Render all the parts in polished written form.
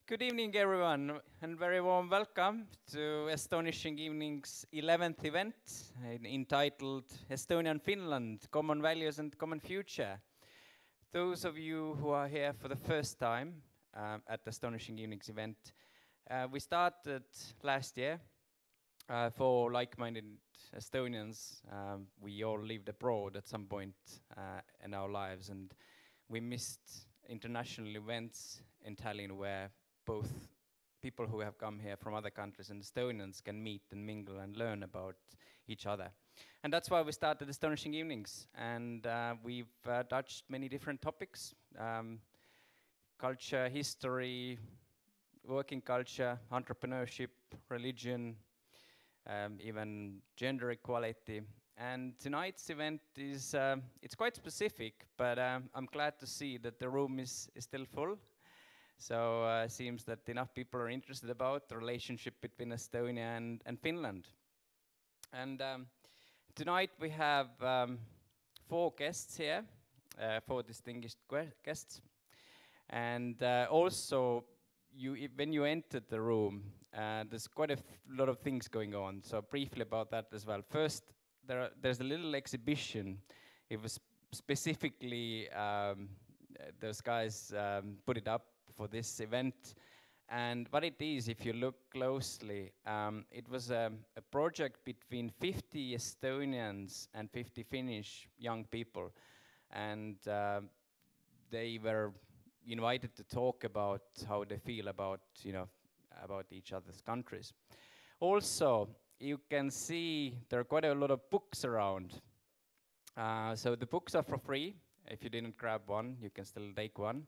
Good evening, everyone, and very warm welcome to Astonishing Evening's 11th event entitled Estonian Finland, Common Values and Common Future. Those of you who are here for the first time at the Astonishing Evenings event, we started last year for like-minded Estonians. We all lived abroad at some point in our lives, and we missed international events in Tallinn where both people who have come here from other countries and Estonians can meet and mingle and learn about each other. And that's why we started Astonishing Evenings. And we've touched many different topics: culture, history, working culture, entrepreneurship, religion, even gender equality. And tonight's event is it's quite specific, but I'm glad to see that the room is still full. So it seems that enough people are interested about the relationship between Estonia and Finland. And tonight we have 4 guests here, 4 distinguished guests. And also, when you entered the room, there's quite a lot of things going on. So briefly about that as well. First, there's a little exhibition. It was specifically, those guys put it up for this event. And what it is, if you look closely, it was a project between 50 Estonians and 50 Finnish young people. And they were invited to talk about how they feel about, about each other's countries. Also, you can see there are quite a lot of books around. So the books are for free. If you didn't grab one, you can still take one.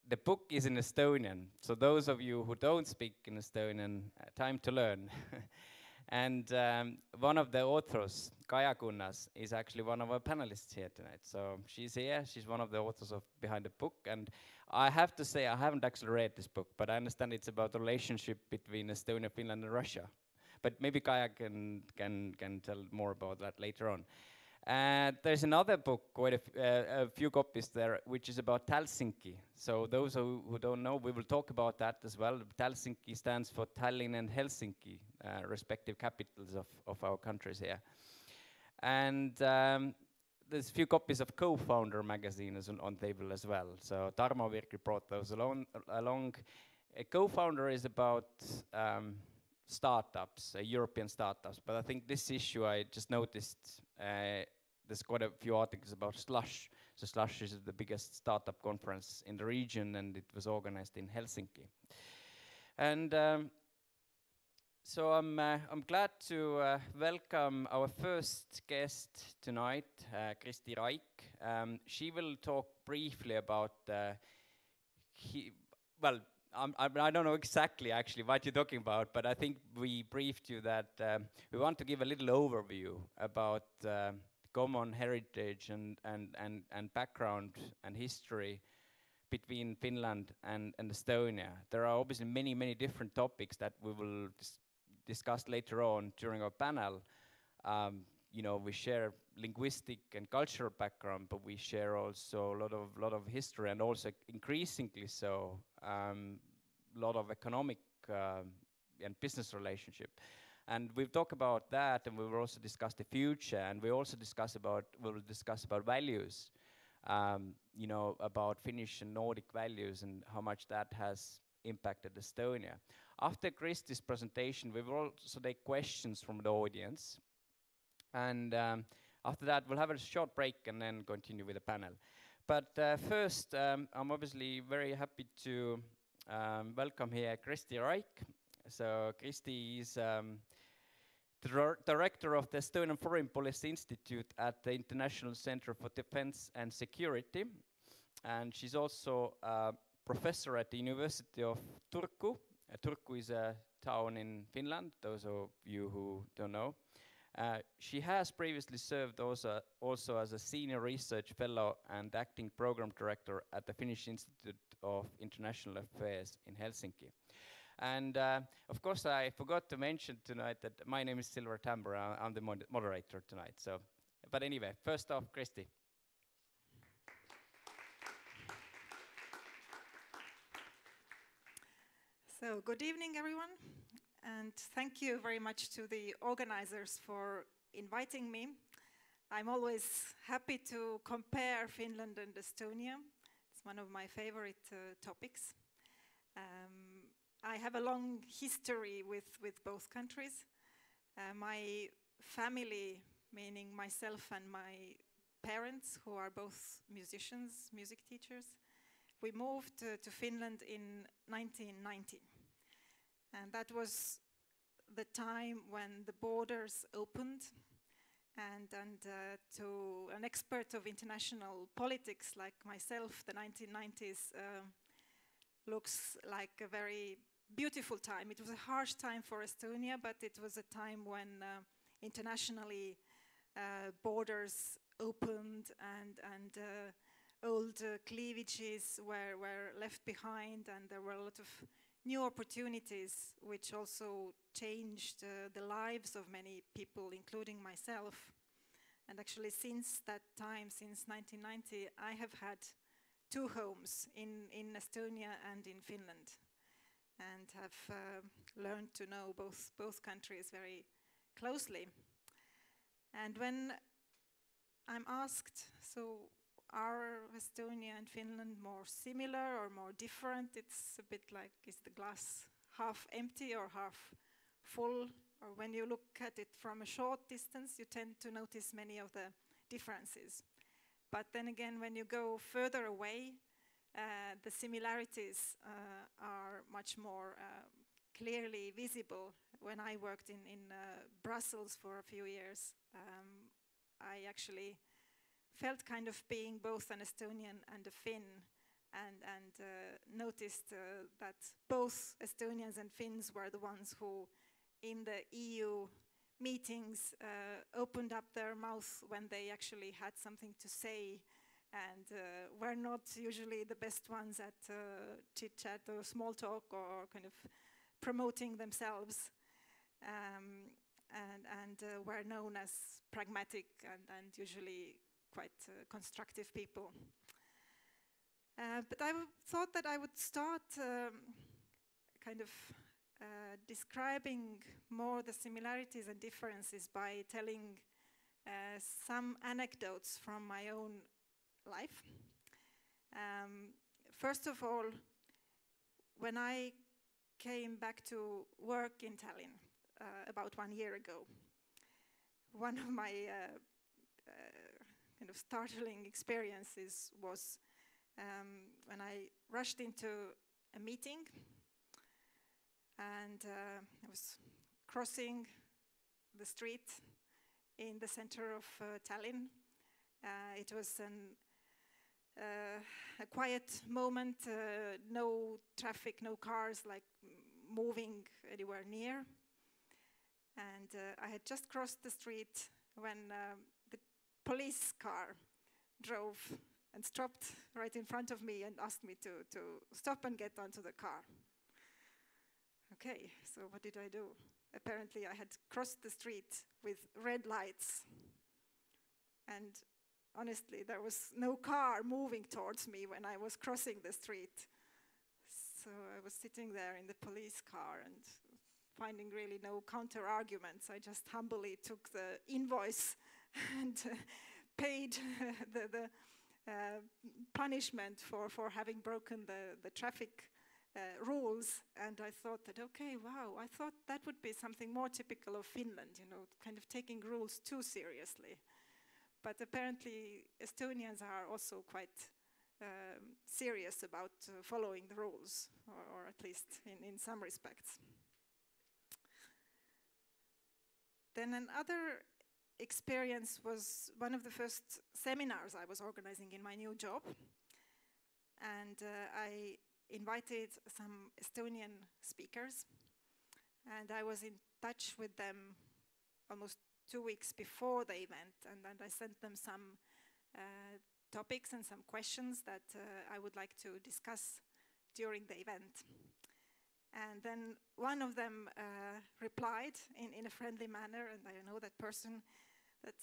The book is in Estonian, so those of you who don't speak in Estonian, time to learn. And one of the authors, Kaja Kunnas, is actually one of our panelists here tonight. So she's here, she's one of the authors behind the book. And I have to say, I haven't actually read this book, but I understand it's about the relationship between Estonia, Finland and Russia. But maybe Kaja can tell more about that later on. There's another book, quite a few copies there, which is about Helsinki. So those who don't know, we will talk about that as well. Helsinki stands for Tallinn and Helsinki, respective capitals of our countries here. And there's a few copies of Co-Founder magazine on table as well. So Tarmo, Virki brought those along. A Co-Founder is about startups, European startups. But I think this issue I just noticed, there's quite a few articles about Slush. So Slush is the biggest startup conference in the region, and it was organized in Helsinki. And so I'm glad to welcome our first guest tonight, Kristi Raik. She will talk briefly about I don't know exactly actually what you're talking about, but I think we briefed you that we want to give a little overview about common heritage and background and history between Finland and Estonia. There are obviously many different topics that we will discuss later on during our panel. We share linguistic and cultural background, but we share also a lot of history, and also increasingly so lot of economic and business relationship. And we'll talk about that, and we will also discuss the future, and we also will discuss about values, about Finnish and Nordic values and how much that has impacted Estonia. After Kristi's presentation, we will also take questions from the audience. And after that, we'll have a short break and then continue with the panel. But first, I'm obviously very happy to welcome here Kristi Raik. So Kristi is the director of the Estonian Foreign Policy Institute at the International Center for Defense and Security. And she's also a professor at the University of Turku. Turku is a town in Finland, those of you who don't know. She has previously served also as a senior research fellow and acting program director at the Finnish Institute of International Affairs in Helsinki. And of course, I forgot to mention tonight that my name is Silver Tamber. I'm the moderator tonight. So, but anyway, first off, Kristi. So, good evening, everyone, and thank you very much to the organizers for inviting me. I'm always happy to compare Finland and Estonia. It's one of my favorite topics. I have a long history with both countries. My family, meaning myself and my parents, who are both musicians, music teachers, we moved to Finland in 1990. And that was the time when the borders opened, and to an expert of international politics like myself, the 1990s looks like a very beautiful time. It was a harsh time for Estonia, but it was a time when internationally borders opened and old cleavages were left behind, and there were a lot of new opportunities which also changed the lives of many people, including myself. And actually since that time, since 1990, I have had two homes in Estonia and in Finland, and have learned to know both countries very closely. And when I'm asked, so are Estonia and Finland more similar or more different? It's a bit like, is the glass half empty or half full? Or when you look at it from a short distance, you tend to notice many of the differences. But then again, when you go further away, the similarities are much more clearly visible. When I worked in Brussels for a few years, I actually felt kind of being both an Estonian and a Finn, and noticed that both Estonians and Finns were the ones who, in the EU meetings, opened up their mouth when they actually had something to say, and were not usually the best ones at chit-chat or small talk or kind of promoting themselves, and were known as pragmatic and usually quite constructive people. But I thought that I would start kind of describing more the similarities and differences by telling some anecdotes from my own life. First of all, when I came back to work in Tallinn about 1 year ago, one of my kind of startling experiences was when I rushed into a meeting, and I was crossing the street in the center of Tallinn. It was a quiet moment, no traffic, no cars like moving anywhere near. And I had just crossed the street when the police car drove and stopped right in front of me and asked me to stop and get onto the car. Okay, so what did I do? Apparently I had crossed the street with red lights, and honestly there was no car moving towards me when I was crossing the street. So I was sitting there in the police car and finding really no counter arguments. I just humbly took the invoice and paid the punishment for having broken the traffic rules. And I thought that, okay, wow, I thought that would be something more typical of Finland, you know, kind of taking rules too seriously. But apparently Estonians are also quite serious about following the rules, or at least in some respects. Then another experience was one of the first seminars I was organizing in my new job. And I invited some Estonian speakers, and I was in touch with them almost 2 weeks before the event, and I sent them some topics and some questions that I would like to discuss during the event. And then one of them replied in a friendly manner, and I know that person, that,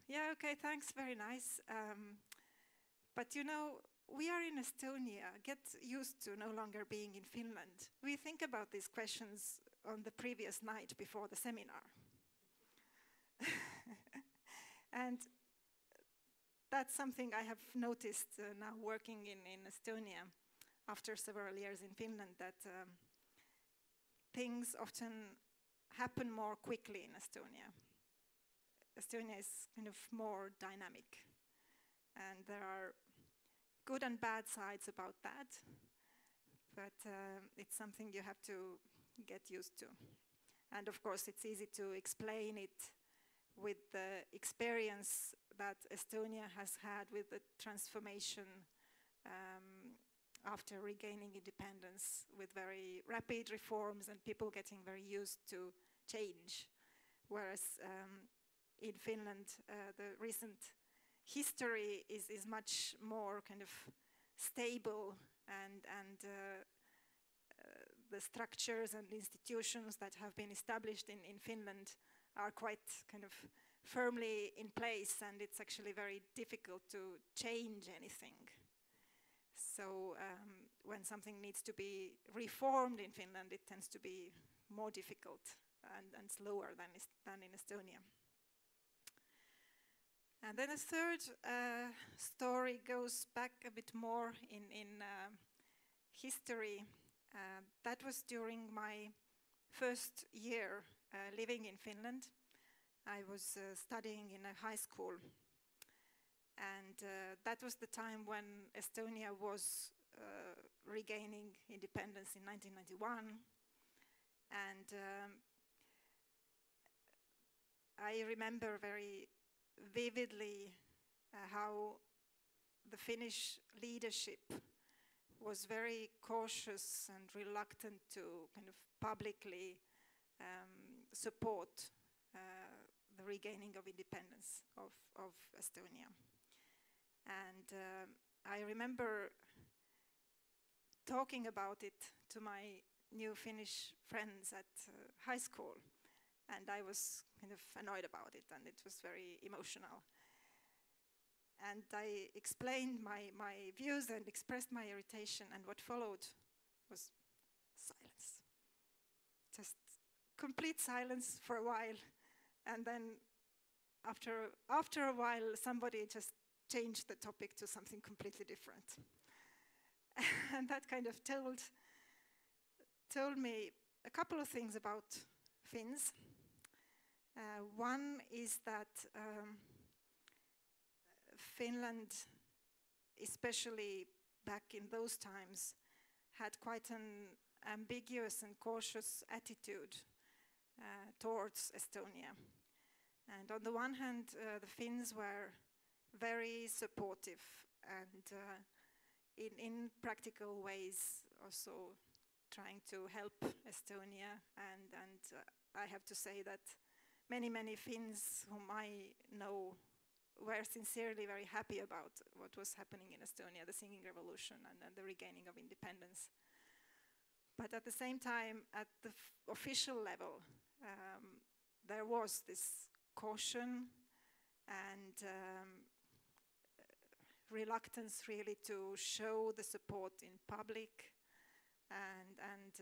yeah, okay, thanks, very nice. But you know, we are in Estonia, get used to no longer being in Finland. We think about these questions on the previous night before the seminar. And that's something I have noticed now working in Estonia after several years in Finland, that things often happen more quickly in Estonia. Estonia is kind of more dynamic, and there are good and bad sides about that, but it's something you have to get used to. And of course it's easy to explain it with the experience that Estonia has had with the transformation after regaining independence, with very rapid reforms and people getting very used to change. Whereas in Finland, the recent history is much more kind of stable, and the structures and institutions that have been established in Finland are quite kind of firmly in place, and it's actually very difficult to change anything. So when something needs to be reformed in Finland, it tends to be more difficult and slower than in Estonia. And then a third story goes back a bit more in history. That was during my first year living in Finland. I was studying in a high school, and that was the time when Estonia was regaining independence in 1991. And I remember very vividly how the Finnish leadership was very cautious and reluctant to kind of publicly support the regaining of independence of Estonia. And I remember talking about it to my new Finnish friends at high school, and I was kind of annoyed about it, and it was very emotional. And I explained my views and expressed my irritation, and what followed was silence. Just complete silence for a while, and then after a while somebody just changed the topic to something completely different. And that kind of told me a couple of things about Finns. One is that Finland, especially back in those times, had quite an ambiguous and cautious attitude towards Estonia. And on the one hand, the Finns were very supportive and in practical ways also trying to help Estonia. And I have to say that many Finns whom I know were sincerely very happy about what was happening in Estonia, the singing revolution and the regaining of independence. But at the same time, at the official level, there was this caution and reluctance really to show the support in public, and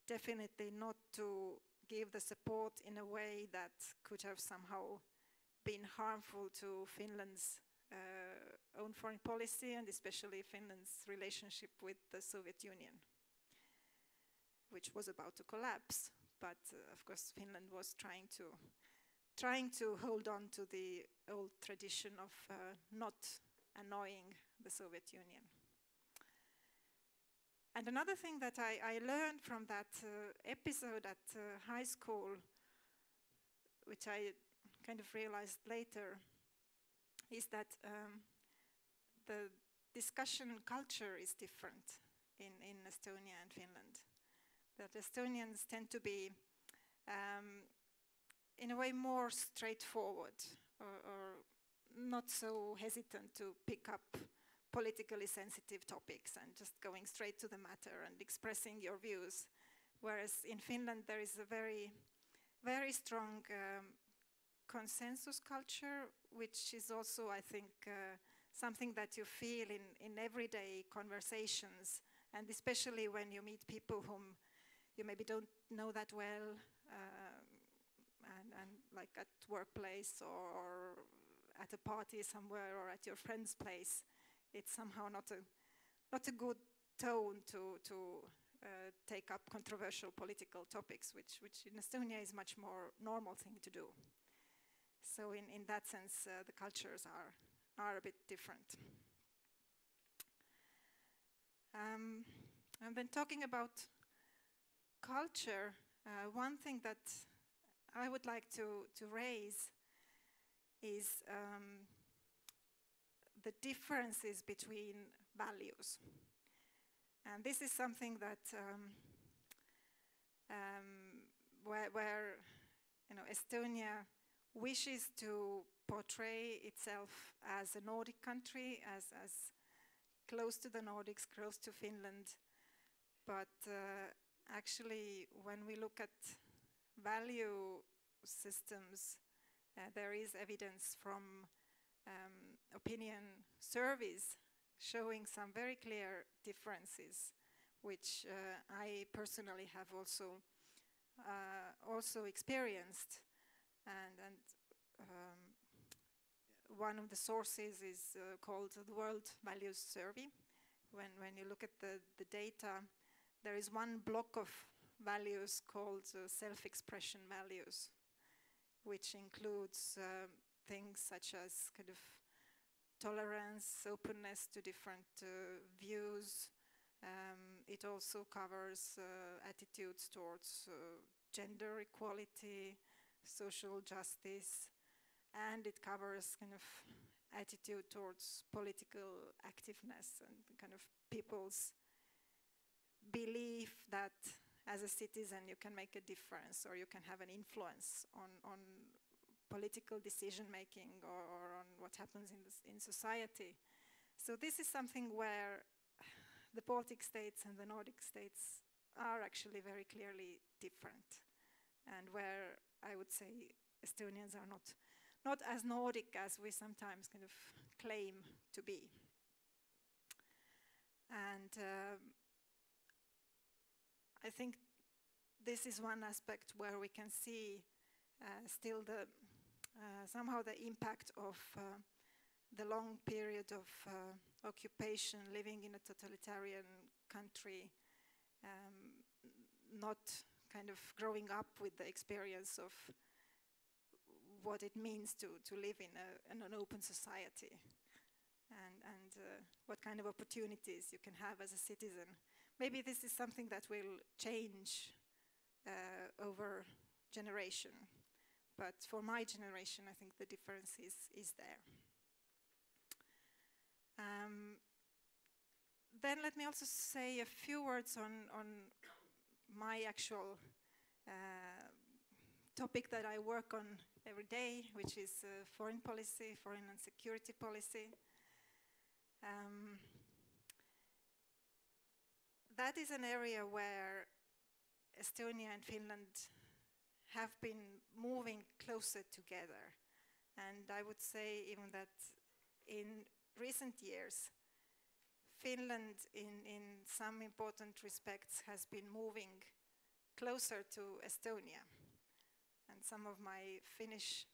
definitely not to give the support in a way that could have somehow been harmful to Finland's own foreign policy, and especially Finland's relationship with the Soviet Union, which was about to collapse. But of course Finland was trying to hold on to the old tradition of not annoying the Soviet Union. And another thing that I learned from that episode at high school, which I kind of realized later, is that the discussion culture is different in Estonia and Finland. That Estonians tend to be in a way more straightforward, or not so hesitant to pick up politically sensitive topics and just going straight to the matter and expressing your views. Whereas in Finland there is a very strong consensus culture, which is also, I think, something that you feel in everyday conversations, and especially when you meet people whom you maybe don't know that well, and like at workplace or at a party somewhere or at your friend's place, it's somehow not a good tone to take up controversial political topics, which in Estonia is much more normal thing to do. So in that sense, the cultures are a bit different. And then talking about culture, one thing that I would like to raise is the differences between values. And this is something that where you know, Estonia wishes to portray itself as a Nordic country, as close to the Nordics, close to Finland. But actually, when we look at value systems, there is evidence from opinion surveys showing some very clear differences, which I personally have also experienced. And one of the sources is called the World Values Survey. When you look at the data, there is one block of values called self-expression values, which includes things such as kind of tolerance, openness to different views. It also covers attitudes towards gender equality, social justice, and it covers kind of attitude towards political activeness and kind of people's belief that as a citizen you can make a difference or you can have an influence on political decision making or on what happens in society. So this is something where the Baltic states and the Nordic states are actually very clearly different, and where I would say Estonians are not as Nordic as we sometimes kind of claim to be. And I think this is one aspect where we can see still somehow the impact of the long period of occupation, living in a totalitarian country, not kind of growing up with the experience of what it means to live in an open society, and what kind of opportunities you can have as a citizen. Maybe this is something that will change over generation, but for my generation, I think the difference is there. Then let me also say a few words on my actual topic that I work on every day, which is foreign policy, foreign and security policy. That is an area where Estonia and Finland have been moving closer together. And I would say even that in recent years, Finland in some important respects has been moving closer to Estonia. And some of my Finnish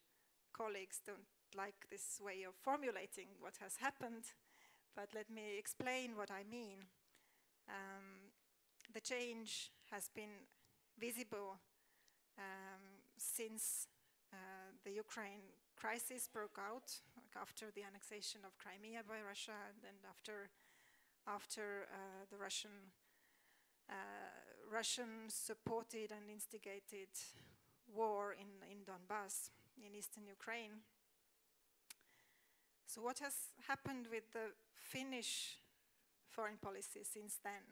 colleagues don't like this way of formulating what has happened, but let me explain what I mean. The change has been visible since the Ukraine crisis broke out, like after the annexation of Crimea by Russia, and then after the Russian supported and instigated war in Donbass, in eastern Ukraine. So what has happened with the Finnish foreign policy since then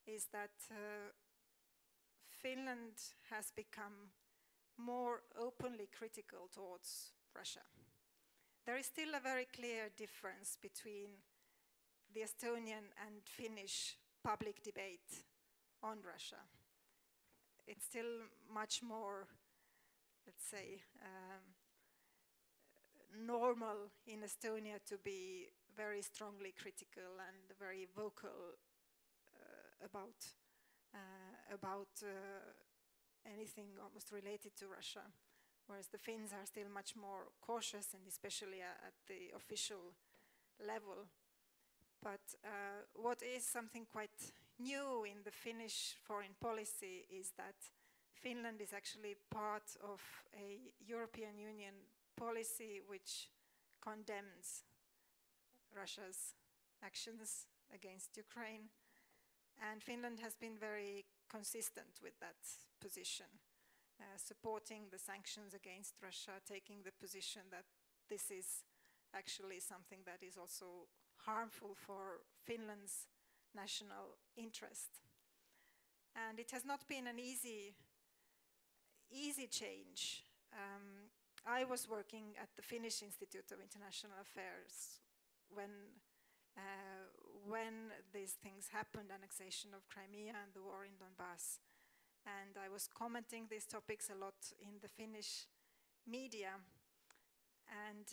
is that Finland has become more openly critical towards Russia. There is still a very clear difference between the Estonian and Finnish public debate on Russia. It's still much more, let's say, normal in Estonia to be very strongly critical and very vocal about anything almost related to Russia, whereas the Finns are still much more cautious, and especially at the official level. But what is something quite new in the Finnish foreign policy is that Finland is actually part of a European Union policy which condemns Russia's actions against Ukraine. And Finland has been very consistent with that position, supporting the sanctions against Russia, taking the position that this is actually something that is also harmful for Finland's national interest. And it has not been an easy change. I was working at the Finnish Institute of International Affairs when these things happened, annexation of Crimea and the war in Donbass. And I was commenting these topics a lot in the Finnish media. And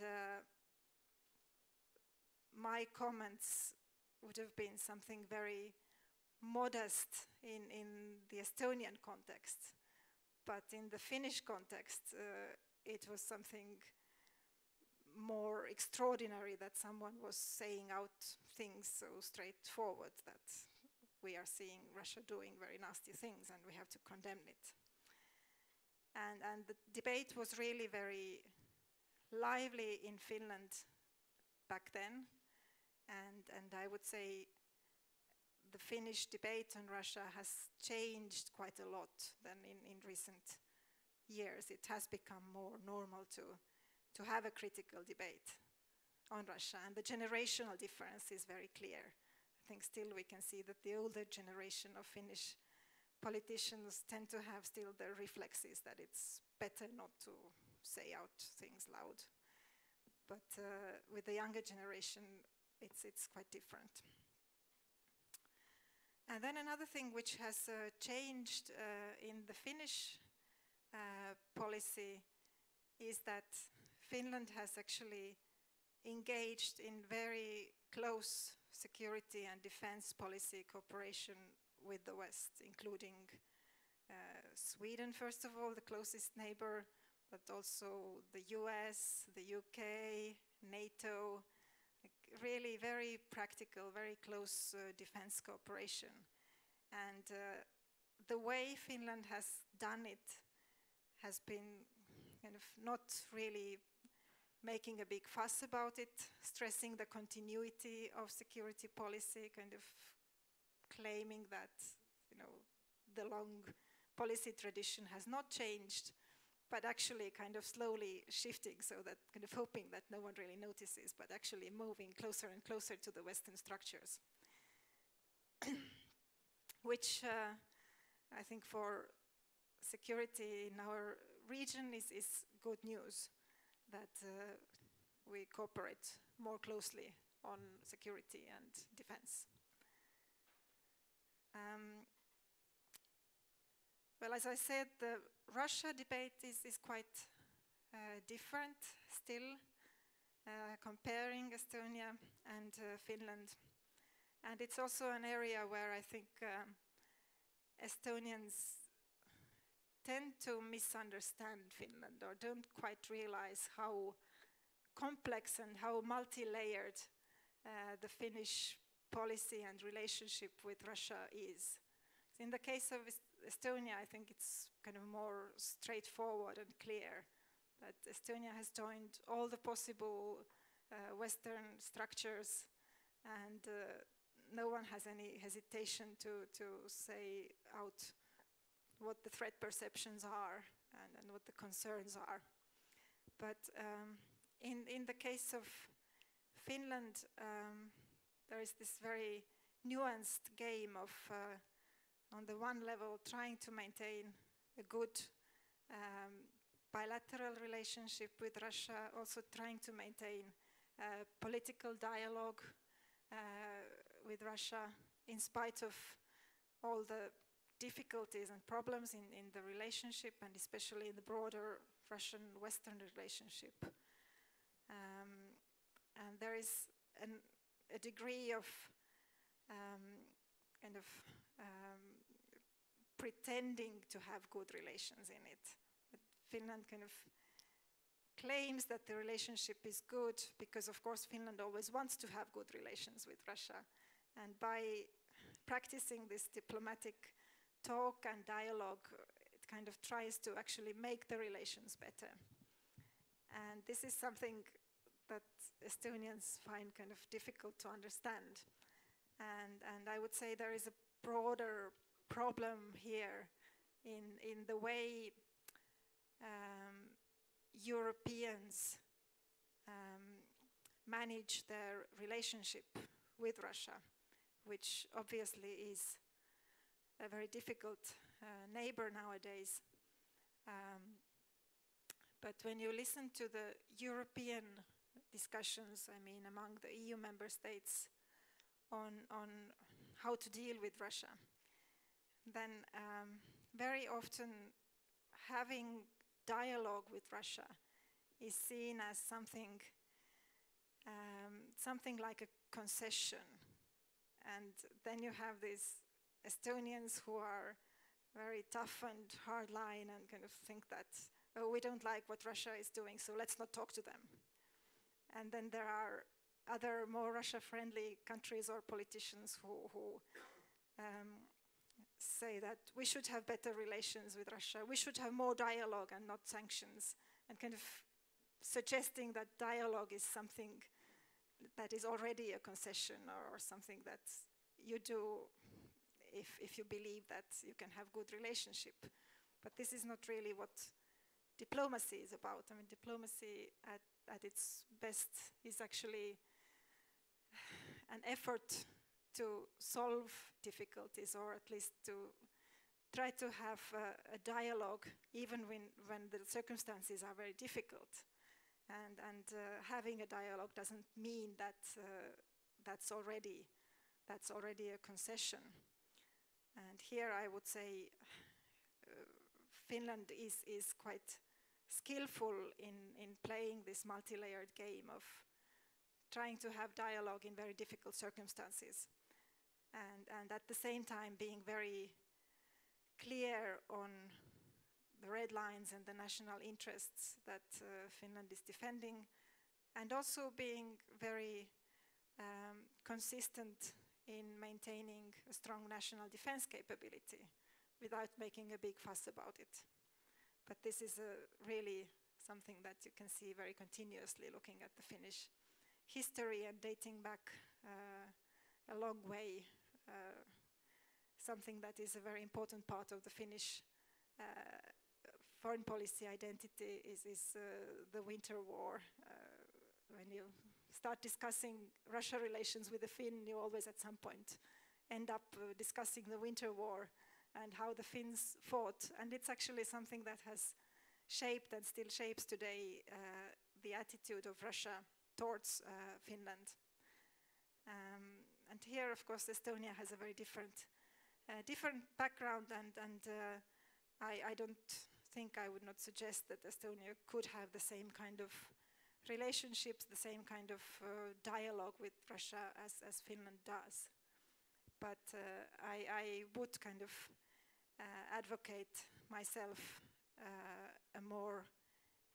my comments would have been something very modest in the Estonian context. But in the Finnish context, it was something more extraordinary, that someone was saying out things so straightforward that we are seeing Russia doing very nasty things and we have to condemn it. And the debate was really very lively in Finland back then. And I would say the Finnish debate on Russia has changed quite a lot than in recent years. It has become more normal to have a critical debate on Russia, and the generational difference is very clear. I think still we can see that the older generation of Finnish politicians tend to have still the reflexes that it's better not to say out things loud. But with the younger generation, it's quite different. And then another thing which has changed in the Finnish policy is that Finland has actually engaged in very close security and defense policy cooperation with the West, including Sweden, first of all, the closest neighbor, but also the US, the UK, NATO, really very practical, very close defense cooperation. And the way Finland has done it has been kind of not really making a big fuss about it, stressing the continuity of security policy, kind of claiming that, you know, the long policy tradition has not changed, but actually kind of slowly shifting, so that kind of hoping that no one really notices, but actually moving closer and closer to the Western structures. Which I think for security in our region is good news, that we cooperate more closely on security and defense. Well, as I said, the Russia debate is quite different still, comparing Estonia and Finland. And it's also an area where I think Estonians tend to misunderstand Finland, or don't quite realize how complex and how multi-layered the Finnish policy and relationship with Russia is. In the case of Estonia, I think it's kind of more straightforward and clear that Estonia has joined all the possible Western structures, and no one has any hesitation to say out what the threat perceptions are and what the concerns are. But in the case of Finland, there is this very nuanced game of, on the one level, trying to maintain a good bilateral relationship with Russia, also trying to maintain political dialogue with Russia, in spite of all the difficulties and problems in the relationship, and especially in the broader Russian-Western relationship. And there is a degree of kind of pretending to have good relations in it. Finland kind of claims that the relationship is good because, of course, Finland always wants to have good relations with Russia. And by practicing this diplomatic talk and dialogue, it kind of tries to actually make the relations better. And this is something that Estonians find kind of difficult to understand. And I would say there is a broader problem here in the way Europeans manage their relationship with Russia, which obviously is a very difficult neighbor nowadays. But when you listen to the European discussions, I mean, among the EU member states on how to deal with Russia, then very often having dialogue with Russia is seen as something like a concession. And then you have these Estonians who are very tough and hardline and kind of think that, oh, we don't like what Russia is doing, so let's not talk to them. And then there are other more Russia-friendly countries or politicians who say that we should have better relations with Russia, we should have more dialogue and not sanctions, and kind of suggesting that dialogue is something that is already a concession or something that you do if you believe that you can have good relationship. But this is not really what diplomacy is about. I mean, diplomacy at its best is actually an effort to solve difficulties, or at least to try to have a dialogue even when the circumstances are very difficult. And having a dialogue doesn't mean that that's already a concession. And here I would say Finland is quite skillful in playing this multi-layered game of trying to have dialogue in very difficult circumstances, and at the same time being very clear on the red lines and the national interests that Finland is defending, and also being very consistent in maintaining a strong national defense capability without making a big fuss about it. But this is really something that you can see very continuously looking at the Finnish history and dating back a long way. Something that is a very important part of the Finnish foreign policy identity is the Winter War. When you start discussing Russia relations with the Finn, you always at some point end up discussing the Winter War and how the Finns fought. And it's actually something that has shaped and still shapes today the attitude of Russia towards Finland. And here, of course, Estonia has a very different background, and I don't think, I would not suggest that Estonia could have the same kind of relationships, the same kind of dialogue with Russia as Finland does. But I would kind of advocate myself a more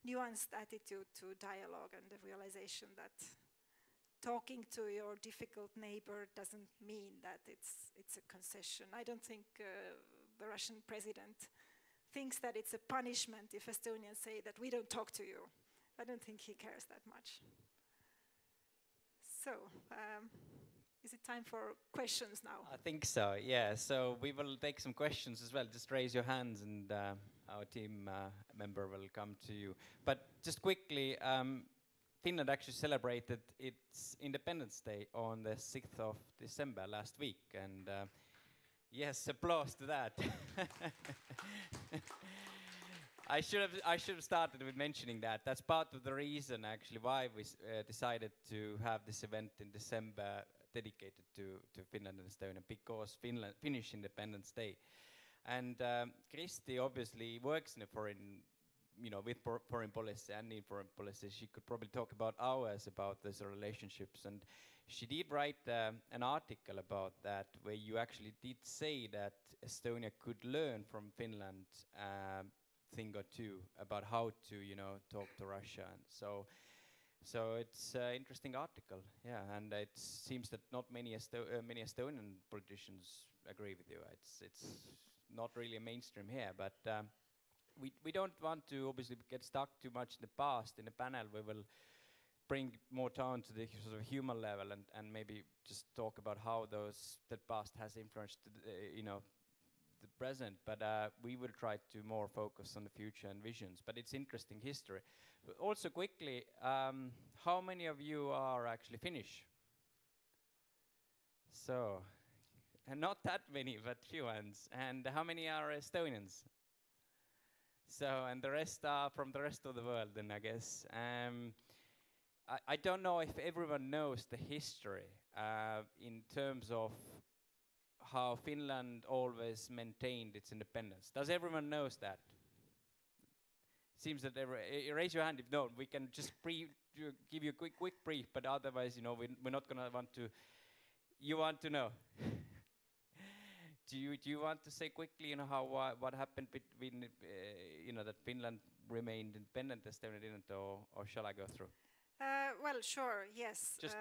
nuanced attitude to dialogue and the realization that talking to your difficult neighbor doesn't mean that it's a concession. I don't think the Russian president thinks that it's a punishment if Estonians say that we don't talk to you. I don't think he cares that much. So, is it time for questions now? I think so, yeah. So we will take some questions as well. Just raise your hands and our team member will come to you. But just quickly, Finland actually celebrated its Independence Day on the 6th of December last week. And yes, applause to that. I should have started with mentioning that. That's part of the reason actually why we decided to have this event in December dedicated to Finland and Estonia, because Finnish Independence Day. And Kristi obviously works in a foreign with foreign policy and in foreign policy, she could probably talk about hours about those relationships. And she did write an article about that, where you actually did say that Estonia could learn from Finland thing or two about how to, talk to Russia. And so it's an interesting article, yeah. And it seems that not many Estonian politicians agree with you. It's not really a mainstream here, but we don't want to obviously get stuck too much in the past. In the panel, we will bring more down to the sort of human level and maybe just talk about how that past has influenced the present. But we will try to more focus on the future and visions. But it's interesting history. But also quickly, how many of you are actually Finnish? So, and not that many, but few ones. And how many are Estonians? So, and the rest are from the rest of the world, then I guess. I don't know if everyone knows the history in terms of how Finland always maintained its independence. Does everyone knows that? Seems that raise your hand if no. We can just give you a quick brief, but otherwise, we're not gonna want to. You want to know? Do you want to say quickly, how what happened between, that Finland remained independent, Estonia didn't, or shall I go through? Well, sure, yes. Just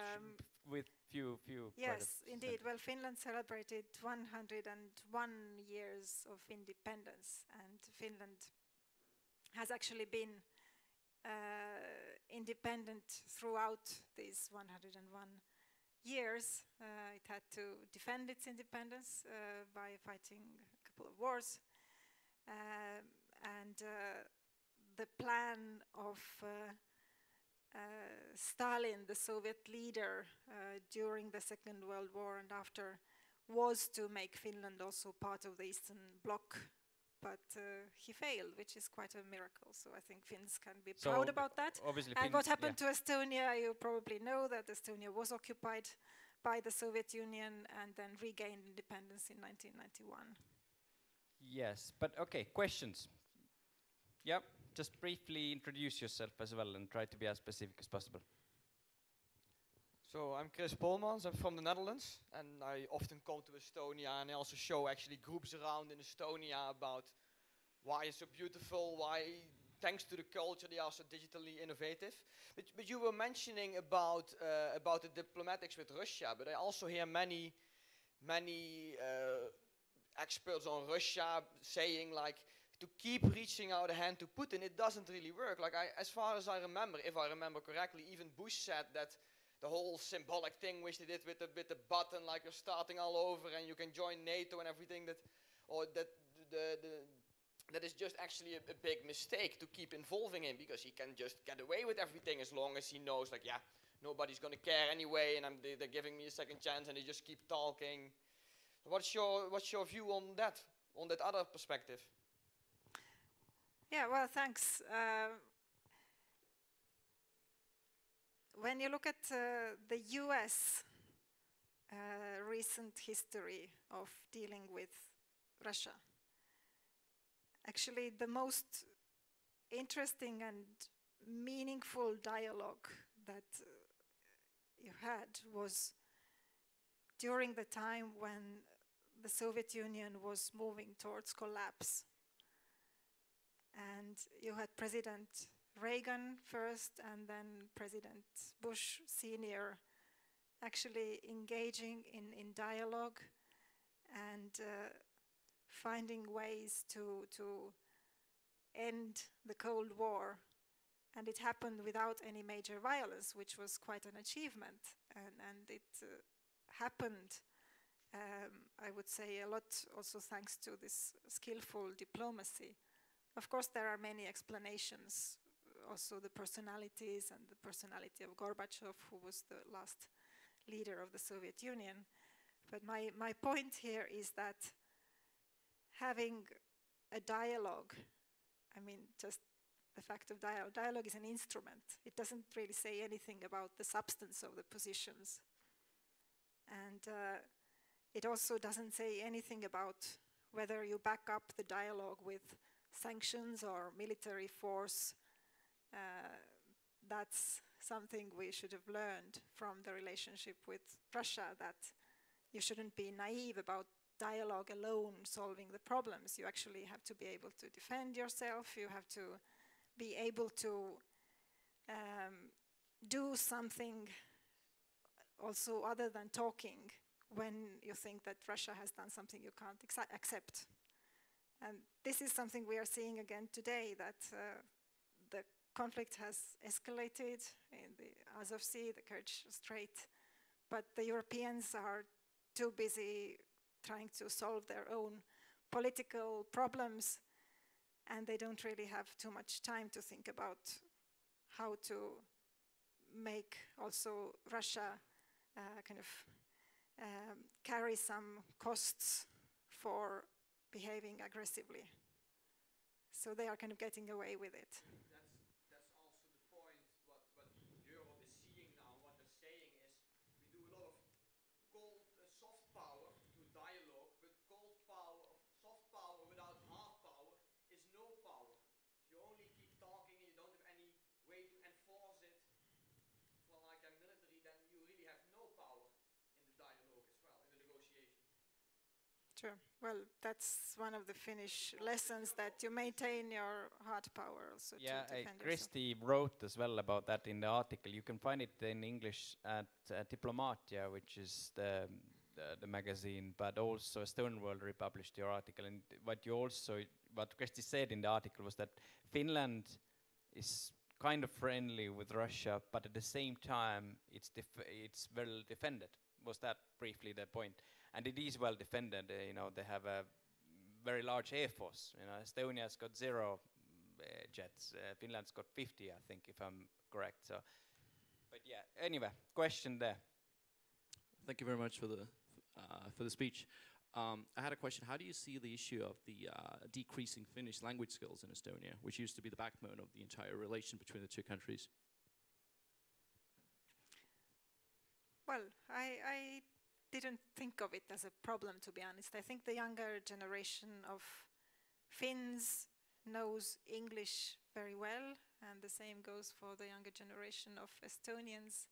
with few. Yes, indeed. Well, Finland celebrated 101 years of independence, and Finland has actually been independent throughout these 101 years. It had to defend its independence by fighting a couple of wars, and the plan of Stalin, the Soviet leader, during the Second World War and after, was to make Finland also part of the Eastern Bloc, but he failed, which is quite a miracle. So I think Finns can be proud about that. And what happened to Estonia, you probably know that Estonia was occupied by the Soviet Union and then regained independence in 1991. Yes, but okay, questions? Yep. Just briefly introduce yourself as well and try to be as specific as possible. So I'm Chris Polmans, I'm from the Netherlands, and I often come to Estonia, and I also show actually groups around in Estonia about why it's so beautiful, why thanks to the culture they are so digitally innovative. But you were mentioning about the diplomatics with Russia, but I also hear many experts on Russia saying like, to keep reaching out a hand to Putin, it doesn't really work. Like as far as I remember, if I remember correctly, even Bush said that the whole symbolic thing which they did with the button, like you're starting all over and you can join NATO and everything, that is just actually a big mistake to keep involving him, because he can just get away with everything as long as he knows, like, yeah, nobody's gonna care anyway, and they're giving me a second chance, and they just keep talking. What's your view on that other perspective? Yeah, well, thanks. When you look at the US recent history of dealing with Russia, actually the most interesting and meaningful dialogue that you had was during the time when the Soviet Union was moving towards collapse. And you had President Reagan first and then President Bush Sr. actually engaging in dialogue and finding ways to end the Cold War. And it happened without any major violence, which was quite an achievement. And it happened, I would say, a lot also thanks to this skillful diplomacy. Of course, there are many explanations, also the personalities and the personality of Gorbachev, who was the last leader of the Soviet Union. But my point here is that having a dialogue, I mean, just the fact of dialogue is an instrument. It doesn't really say anything about the substance of the positions. And it also doesn't say anything about whether you back up the dialogue with sanctions or military force. That's something we should have learned from the relationship with Russia, that you shouldn't be naive about dialogue alone solving the problems. You actually have to be able to defend yourself. You have to be able to do something also other than talking when you think that Russia has done something you can't accept. And this is something we are seeing again today, that the conflict has escalated in the Azov Sea, the Kerch Strait, but the Europeans are too busy trying to solve their own political problems, and they don't really have too much time to think about how to make also Russia kind of carry some costs for behaving aggressively. So they are kind of getting away with it. That's also the point. What Europe is seeing now, what they're saying is, we do a lot of cold, soft power through dialogue, but cold power, soft power without hard power is no power. If you only keep talking and you don't have any way to enforce it from like a military, then you really have no power in the dialogue as well, in the negotiation. Sure. Well, that's one of the Finnish lessons, that you maintain your hard power also to defend yourself. Kristi wrote as well about that in the article. You can find it in English at Diplomatia, which is the magazine, but also Estonian World republished your article. And what Kristi said in the article was that Finland is kind of friendly with Russia, but at the same time it's well defended. Was that briefly the point? And it is well defended. They have a very large air force. Estonia's got 0 jets. Finland's got 50, I think, if I'm correct. So, but yeah. Anyway, question there. Thank you very much for the speech. I had a question. How do you see the issue of the decreasing Finnish language skills in Estonia, which used to be the backbone of the entire relation between the two countries? Well, I didn't think of it as a problem, to be honest. I think the younger generation of Finns knows English very well, and the same goes for the younger generation of Estonians.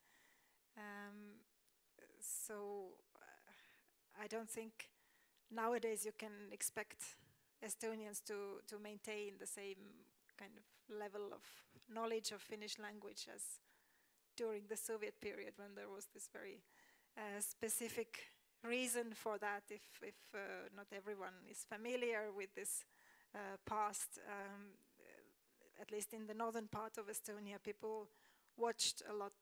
I don't think nowadays you can expect Estonians to maintain the same kind of level of knowledge of Finnish language as during the Soviet period, when there was this very specific reason for that. If not everyone is familiar with this past, at least in the northern part of Estonia, people watched a lot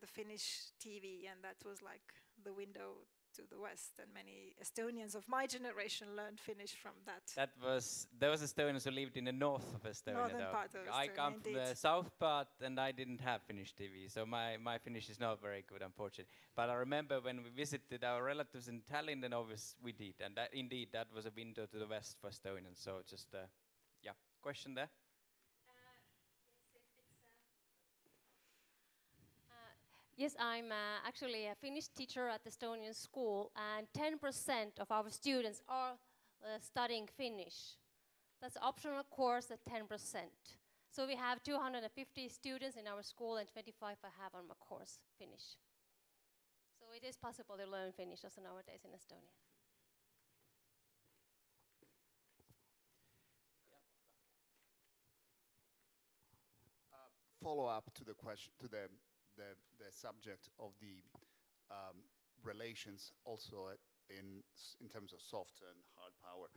the Finnish TV, and that was like the window to the West, and many Estonians of my generation learned Finnish from that. Those Estonians who lived in the north of Estonia. Northern part of Estonia, I come indeed. from the south part, and I didn't have Finnish TV, so my Finnish is not very good, unfortunately. But I remember when we visited our relatives in Tallinn, then obviously we did, and that was a window to the west for Estonians. So just question there. Yes, I'm actually a Finnish teacher at the Estonian school, and 10% of our students are studying Finnish. That's an optional course at 10%. So we have 250 students in our school, and 25 I have on my course Finnish. So it is possible to learn Finnish also nowadays in Estonia. Follow up to the question, to the subject of the relations also in terms of soft and hard power.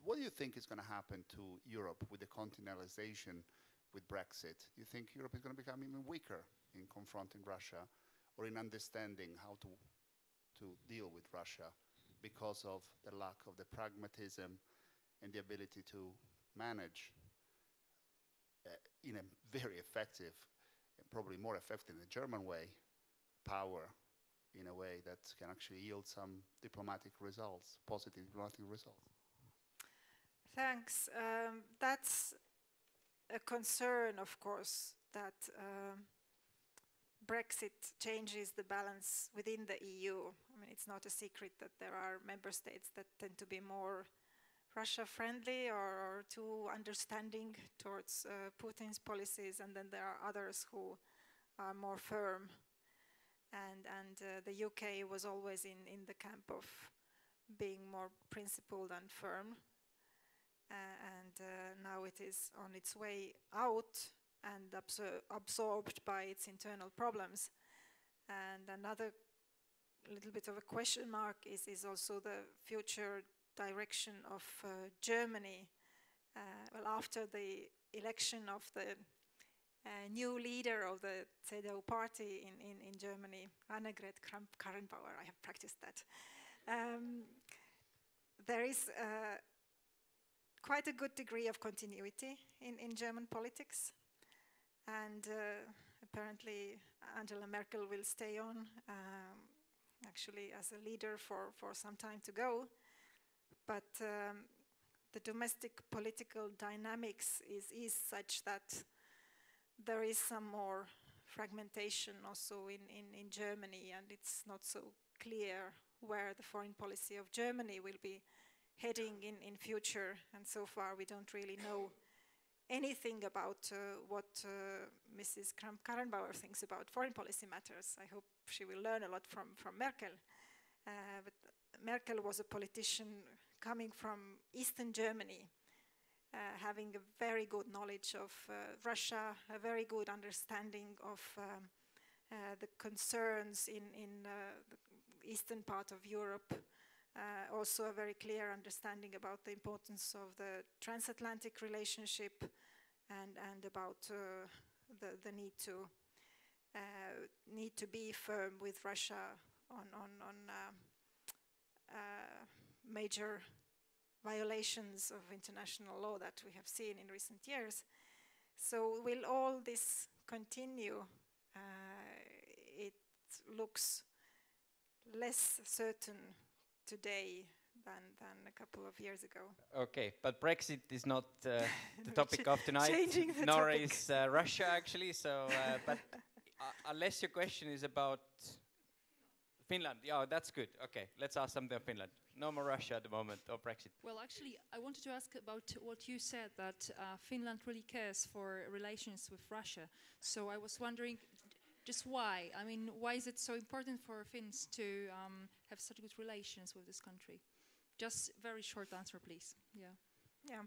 What do you think is going to happen to Europe with the continentalization, with Brexit? Do you think Europe is going to become even weaker in confronting Russia, or in understanding how to deal with Russia, because of the lack of the pragmatism and the ability to manage in a very effective, probably more effective than the German way, power in a way that can actually yield some diplomatic results, positive diplomatic results? Thanks. That's a concern, of course, that Brexit changes the balance within the EU. I mean, it's not a secret that there are member states that tend to be more Russia friendly or too understanding towards Putin's policies, and then there are others who are more firm. And the UK was always in the camp of being more principled and firm. Now it is on its way out and absorbed by its internal problems. And another little bit of a question mark is also the future direction of Germany. Well, after the election of the new leader of the CDU party in Germany, Annegret Kramp-Karrenbauer, I have practiced that. There is quite a good degree of continuity in German politics, and apparently Angela Merkel will stay on actually as a leader for some time to go, but the domestic political dynamics is such that there is some more fragmentation also in Germany, and it's not so clear where the foreign policy of Germany will be heading in future. And so far we don't really know anything about what Mrs. Kramp-Karrenbauer thinks about foreign policy matters. I hope she will learn a lot from Merkel. But Merkel was a politician coming from Eastern Germany, having a very good knowledge of Russia, a very good understanding of the concerns in the eastern part of Europe, also a very clear understanding about the importance of the transatlantic relationship and about the need to be firm with Russia on major violations of international law that we have seen in recent years. So will all this continue? It looks less certain today than a couple of years ago. Okay, but Brexit is not the topic of tonight, nor is Russia actually. So, but unless your question is about Finland, yeah, that's good. Okay, let's ask something of Finland. No more Russia at the moment, or Brexit. Well, actually, I wanted to ask about what you said, that Finland really cares for relations with Russia. So I was wondering, just why? I mean, why is it so important for Finns to have such good relations with this country? Just very short answer, please. Yeah. Yeah.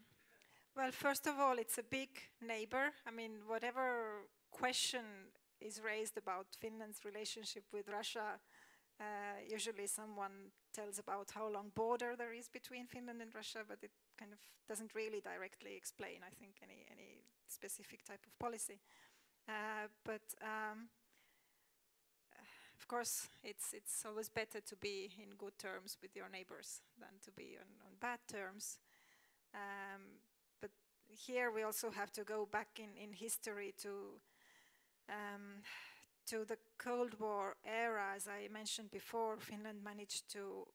Well, first of all, it's a big neighbor. I mean, whatever question is raised about Finland's relationship with Russia, usually someone tells about how long border there is between Finland and Russia, but it kind of doesn't really directly explain, I think, any specific type of policy. Of course, it's always better to be in good terms with your neighbors than to be on bad terms. But here we also have to go back in history to the Cold War era. As I mentioned before, Finland managed to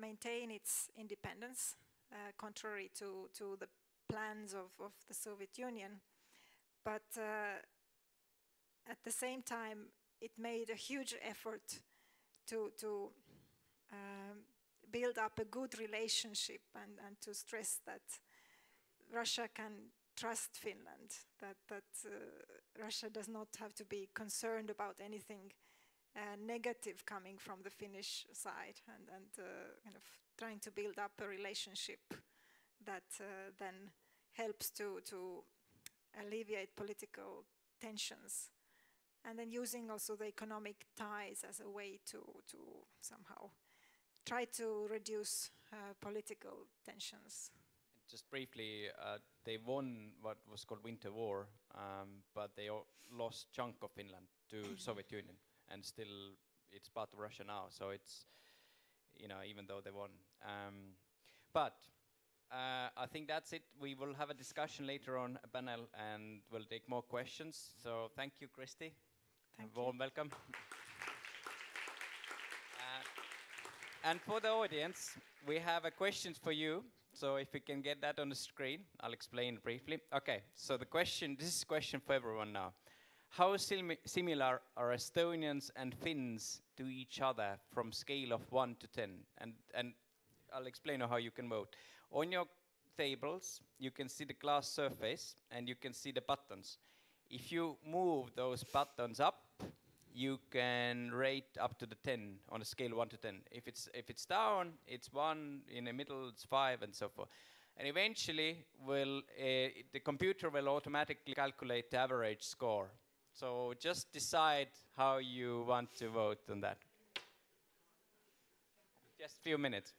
maintain its independence, contrary to the plans of the Soviet Union. But at the same time, it made a huge effort to build up a good relationship and to stress that Russia can trust Finland, that Russia does not have to be concerned about anything negative coming from the Finnish side, and kind of trying to build up a relationship that then helps to alleviate political tensions, and then using also the economic ties as a way to somehow try to reduce political tensions. Just briefly, they won what was called Winter War, but they lost chunk of Finland to Soviet Union, and still it's part of Russia now. So it's, you know, even though they won. But I think that's it. We will have a discussion later on a panel, and we'll take more questions. So thank you, Kristi. Warm welcome. And for the audience, we have a question for you. So if we can get that on the screen, I'll explain briefly. Okay, so the question, this is a question for everyone now. How similar are Estonians and Finns to each other from scale of 1 to 10? And I'll explain how you can vote. On your tables, you can see the glass surface and you can see the buttons. If you move those buttons up, you can rate up to the 10 on a scale 1 to 10. If it's down, it's 1, in the middle it's 5, and so forth. And eventually, the computer will automatically calculate the average score. So just decide how you want to vote on that. Just a few minutes.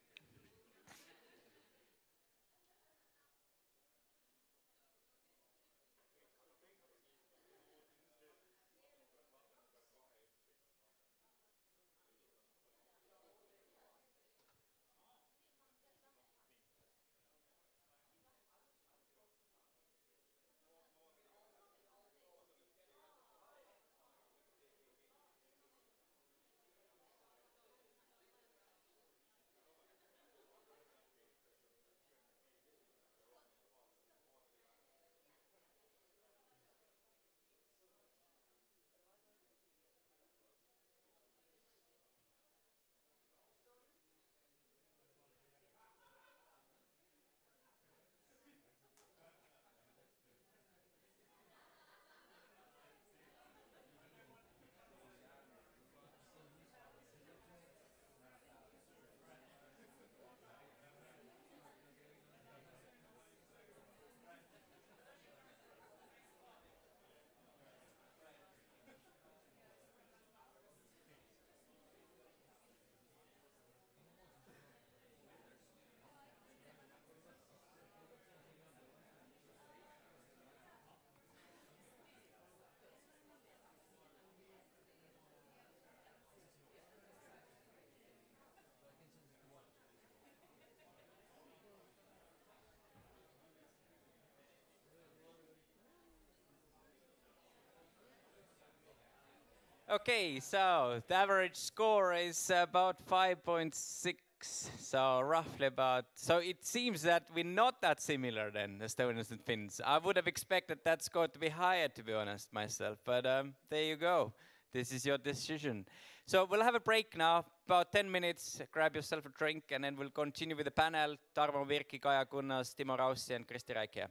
Okay, so the average score is about 5.6, so roughly about. So it seems that we're not that similar then, Estonians and Finns. I would have expected that score to be higher, to be honest, myself. But there you go. This is your decision. So we'll have a break now, about 10 minutes. Grab yourself a drink, and then we'll continue with the panel. Tarmo, Virki, Kaja, Kunnas, Timo, Raussi, and Kristi, Raik here.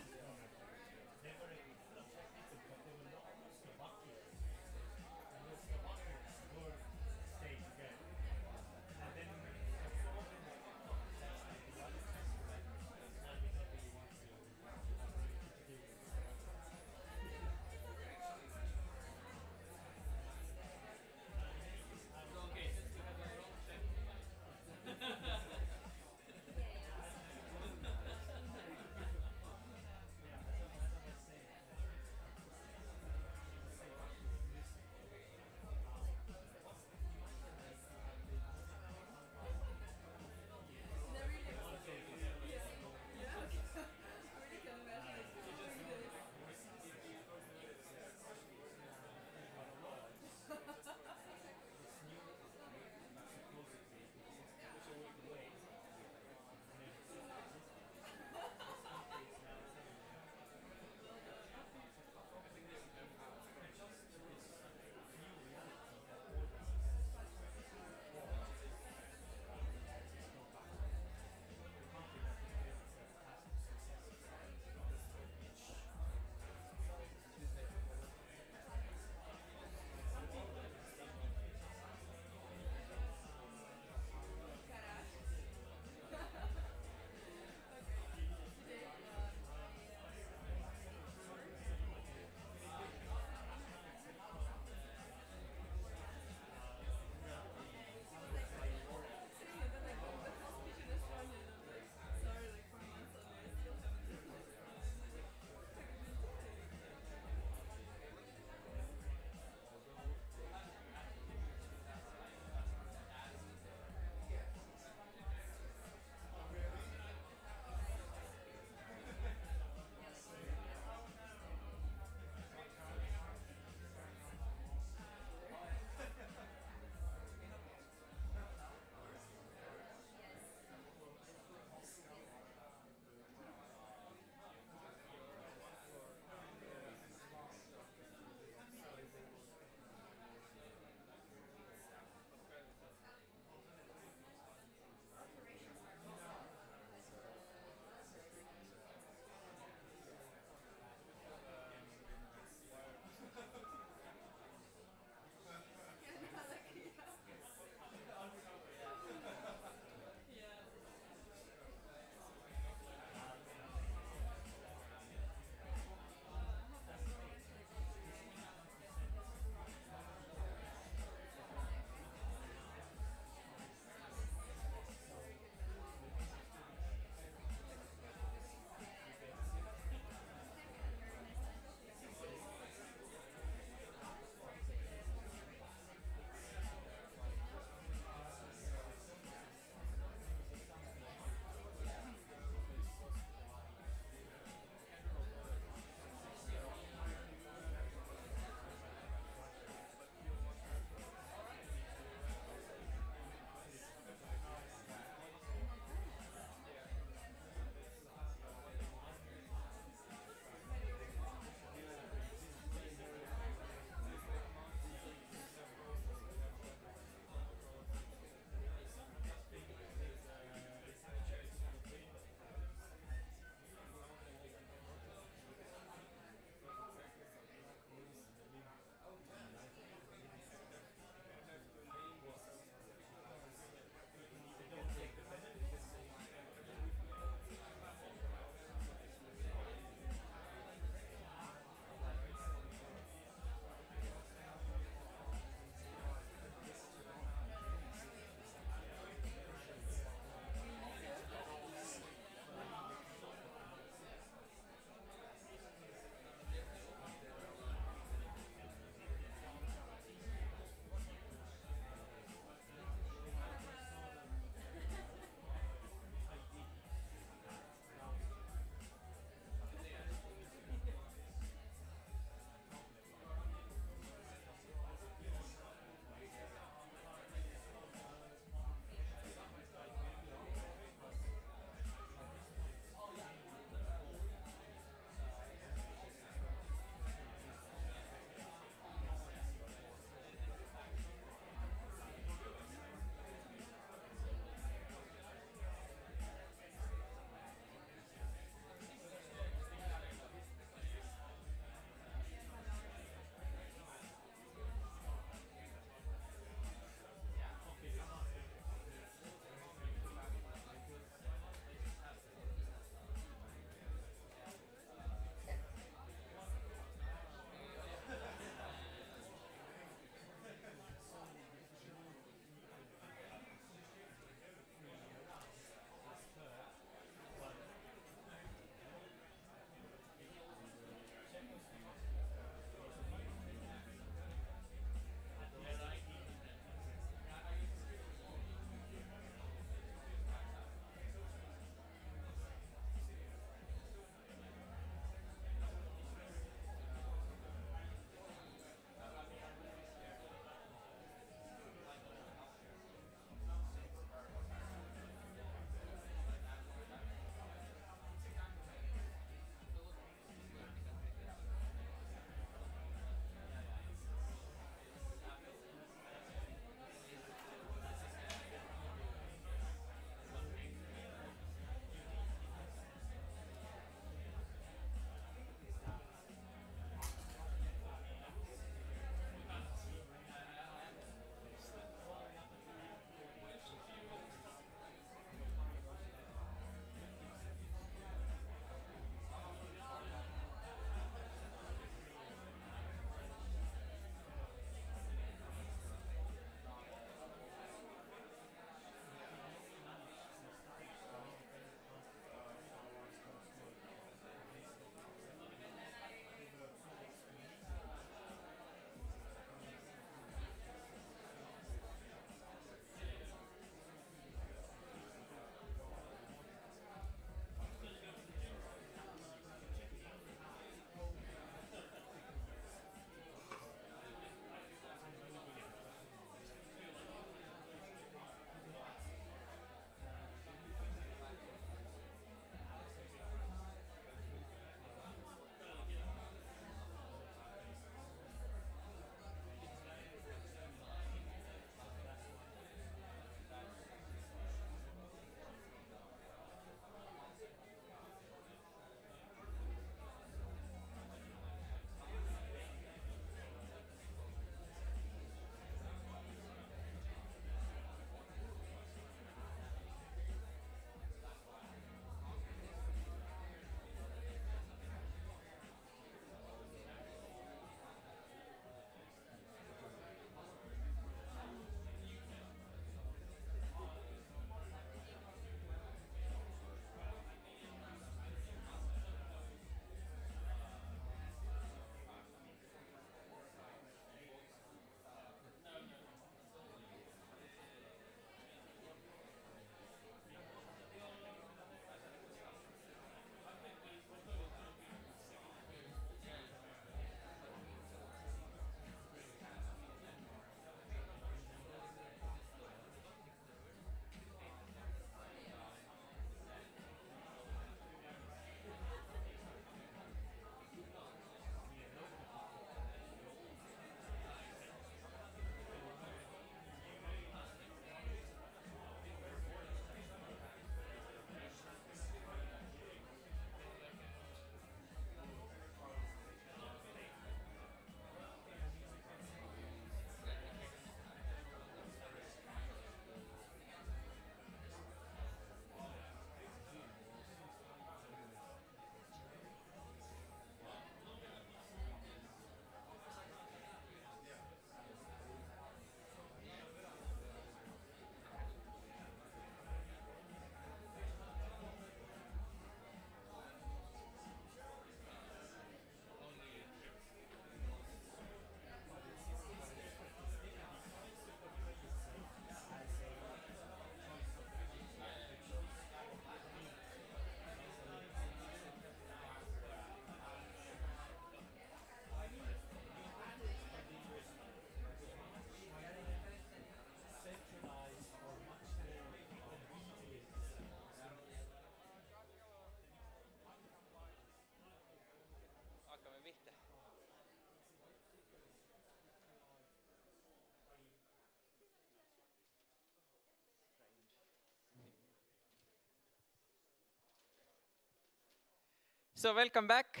So welcome back.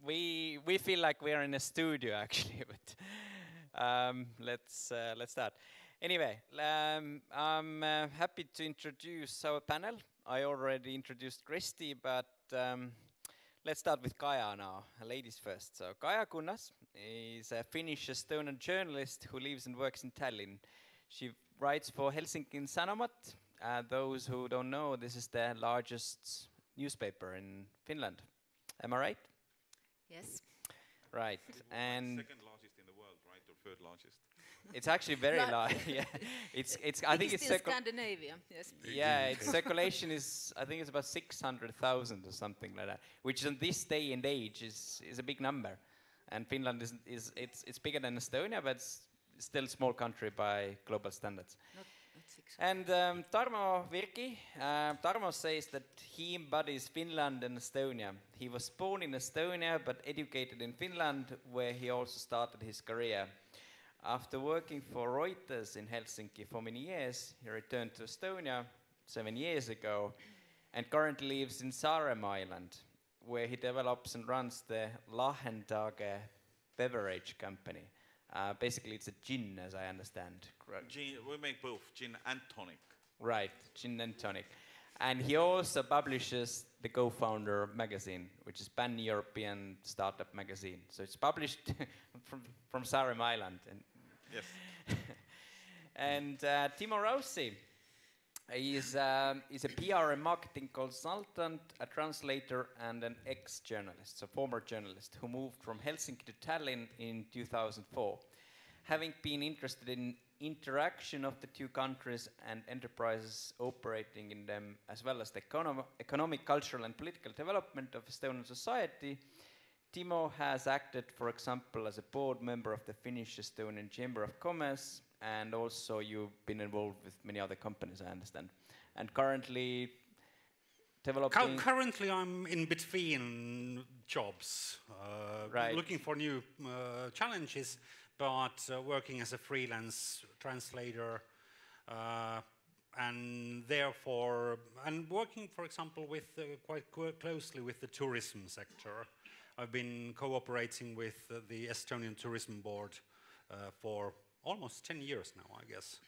We feel like we are in a studio actually, but let's start. Anyway, I'm happy to introduce our panel. I already introduced Kristi, but let's start with Kaja now. Ladies first. So Kaja Kunnas is a Finnish Estonian journalist who lives and works in Tallinn. She writes for Helsinki Sanomat. Those who don't know, this is the largest newspaper in Finland. Am I right? Yes. Right. And second largest in the world, right, or third largest? It's actually very large. Yeah. It's. I think it's in Scandinavia. Yes. Yeah, its circulation is. I think it's about 600,000 or something like that, which in this day and age is a big number. And Finland is it's bigger than Estonia, but it's still a small country by global standards. Not 600. And Tarmo Virki, Tarmo says that he embodies Finland and Estonia. He was born in Estonia but educated in Finland, where he also started his career. After working for Reuters in Helsinki for many years, he returned to Estonia 7 years ago and currently lives in Saaremaa Island, where he develops and runs the Lahendage beverage company. Basically, it's a gin, as I understand. Gin, we make both gin and tonic. Right, gin and tonic. And he also publishes the Co-Founder magazine, which is pan-European startup magazine. So it's published from Saaremaa Island. And Yes. and Timo Raussi is a PR and marketing consultant, a translator, and an ex-journalist, so former journalist, who moved from Helsinki to Tallinn in 2004. Having been interested in interaction of the two countries and enterprises operating in them, as well as the economic, cultural, and political development of Estonian society, Timo has acted, for example, as a board member of the Finnish Estonian Chamber of Commerce, and also you've been involved with many other companies, I understand. And currently developing... Currently I'm in between jobs, Right. looking for new challenges, but working as a freelance translator, and therefore, and working, for example, with quite closely with the tourism sector. I've been cooperating with the Estonian Tourism Board for almost 10 years now, I guess,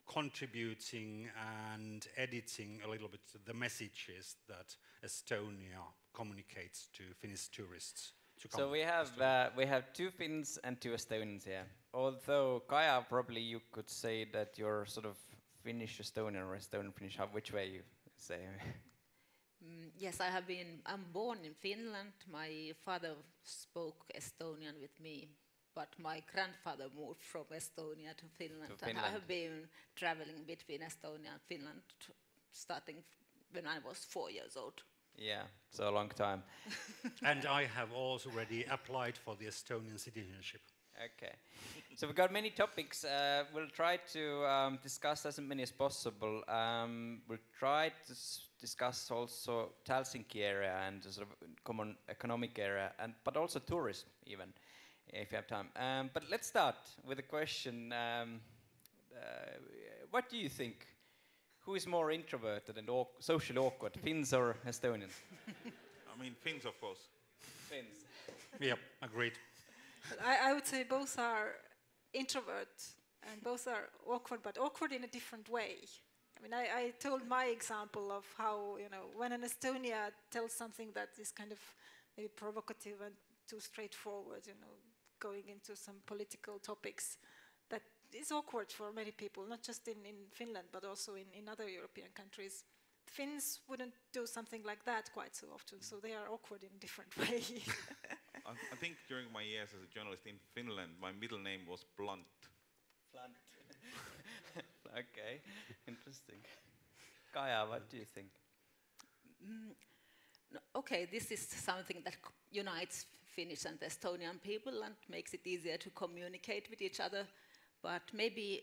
contributing and editing a little bit the messages that Estonia communicates to Finnish tourists. So we have two Finns and two Estonians here. Although Kaja, probably you could say that you're sort of Finnish Estonian or Estonian Finnish. Which way you say? Yes, I'm born in Finland. My father spoke Estonian with me, but my grandfather moved from Estonia to Finland. And I have been traveling between Estonia and Finland starting when I was 4 years old. Yeah, so a long time. And I have also already applied for the Estonian citizenship. Okay. So we've got many topics. We'll try to discuss as many as possible. We'll try to discuss also Helsinki area and the sort of common economic area, but also tourism even, if you have time. But let's start with a question. What do you think? Who is more introverted and socially awkward, Finns or Estonians? I mean, Finns, of course. Finns. Yep, agreed. I would say both are introvert and both are awkward, but awkward in a different way. I mean, I told my example of how, when an Estonia tells something that is kind of maybe provocative and too straightforward, going into some political topics, that is awkward for many people, not just in Finland, but also in other European countries. Finns wouldn't do something like that quite so often, so they are awkward in a different way. I think during my years as a journalist in Finland, my middle name was Blunt. Blunt. Okay, interesting. Kaja, what do you think? Okay, this is something that unites Finnish and Estonian people and makes it easier to communicate with each other. But maybe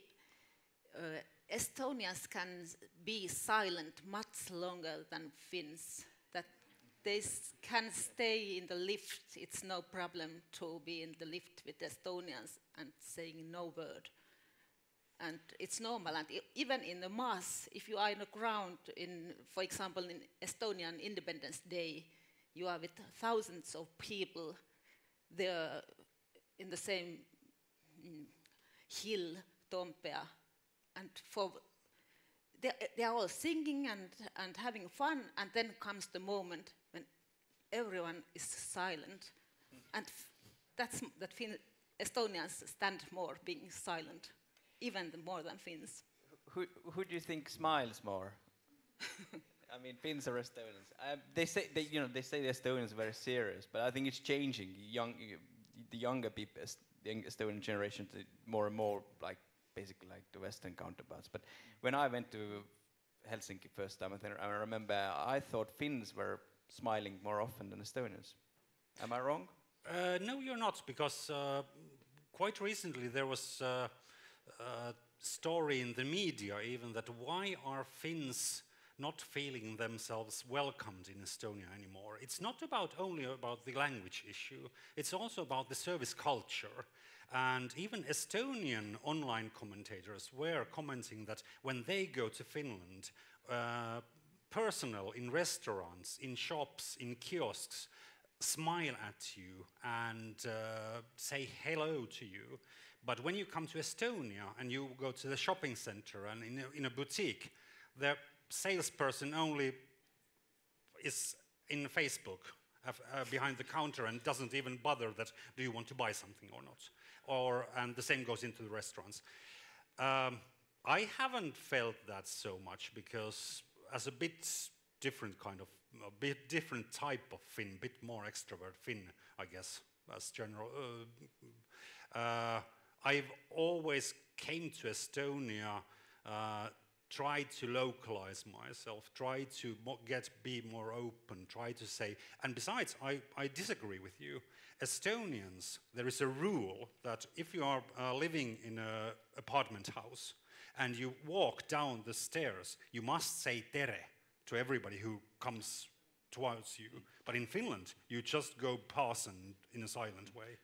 Estonians can be silent much longer than Finns. That they can stay in the lift. It's no problem to be in the lift with Estonians and saying no word. and it's normal. And even in the mass, if you are in the ground, for example, in Estonian Independence Day, you are with thousands of people there in the same hill, Toompea, and they are all singing and having fun, and then comes the moment when everyone is silent, and Estonians stand more being silent, even more than Finns. Who do you think smiles more? I mean, Finns or Estonians? They say the Estonians are very serious, but I think it's changing. The younger people, the Estonian generation, more and more basically like the Western counterparts. But when I went to Helsinki first time, I remember I thought Finns were smiling more often than Estonians. Am I wrong? No, you're not, because quite recently there was a story in the media even that why are Finns not feeling themselves welcomed in Estonia anymore. It's not only about the language issue, it's also about the service culture. And even Estonian online commentators were commenting that when they go to Finland, personnel in restaurants, in shops, in kiosks, smile at you and say hello to you. But when you come to Estonia and you go to the shopping center and in a boutique, the salesperson only is in Facebook behind the counter and doesn't even bother that do you want to buy something or not. And the same goes into the restaurants. I haven't felt that so much because as a bit different type of Finn, bit more extrovert Finn, I guess, as general. I've always came to Estonia, tried to localize myself, tried to be more open, tried to say, and besides, I disagree with you. Estonians, there is a rule that if you are living in an apartment house and you walk down the stairs, you must say tere to everybody who comes towards you. But in Finland, you just go past in a silent way.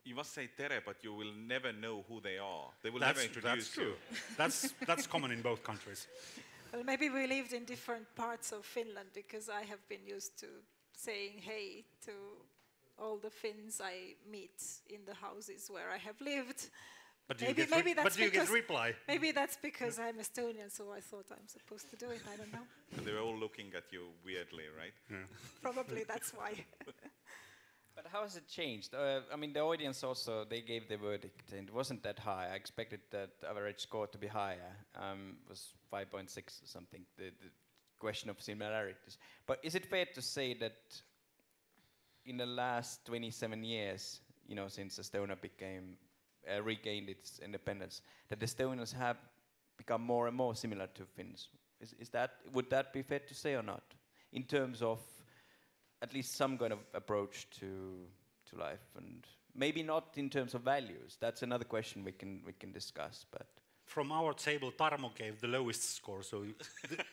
You must say tere, but you will never know who they are. They will never introduce you. That's true. That's common in both countries. Well, maybe we lived in different parts of Finland, because I have been used to saying hey to all the Finns I meet in the houses where I have lived. But do you get reply? Maybe that's because I'm Estonian, so I thought I'm supposed to do it. I don't know. And they were all looking at you weirdly, right? Yeah. Probably that's why. But how has it changed? I mean, the audience also, they gave the verdict, and it wasn't that high. I expected that average score to be higher. Was 5.6 or something, the question of similarities. But is it fair to say that in the last 27 years, since Estonia regained its independence, that Estonians have become more and more similar to Finns? Would that be fair to say or not? In terms of at least some kind of approach to life, and maybe not in terms of values. That's another question we can discuss. But from our table, Tarmo gave the lowest score, so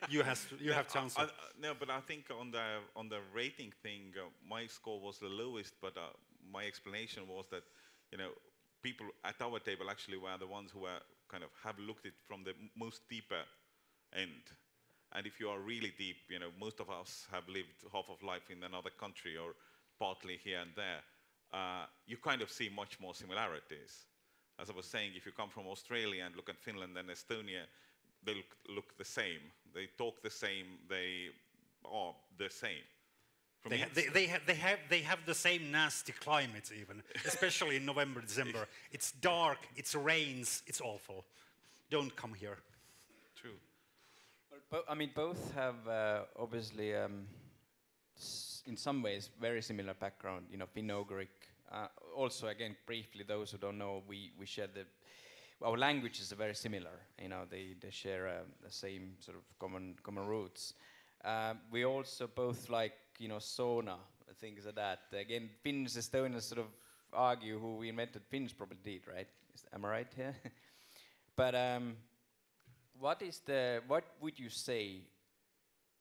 you have to answer. No, but I think on the rating thing, my score was the lowest. But my explanation was that people at our table actually were the ones who were have looked at it from the most deeper end. And if you are really deep, most of us have lived half of life in another country or partly here and there. You see much more similarities. As I was saying, if you come from Australia and look at Finland and Estonia, they look the same. They talk the same. They are the same. They have the same nasty climate even, especially in November, December. It's dark, it rains, it's awful. Don't come here. True. I mean, both have obviously, in some ways, very similar background. Finno-Ugric. Also, again, briefly, those who don't know, we share our languages are very similar. They share the same sort of common roots. We also both like sauna, things like that. Again, Finns, Estonians sort of argue who invented Finns probably did, right? Am I right here? But what would you say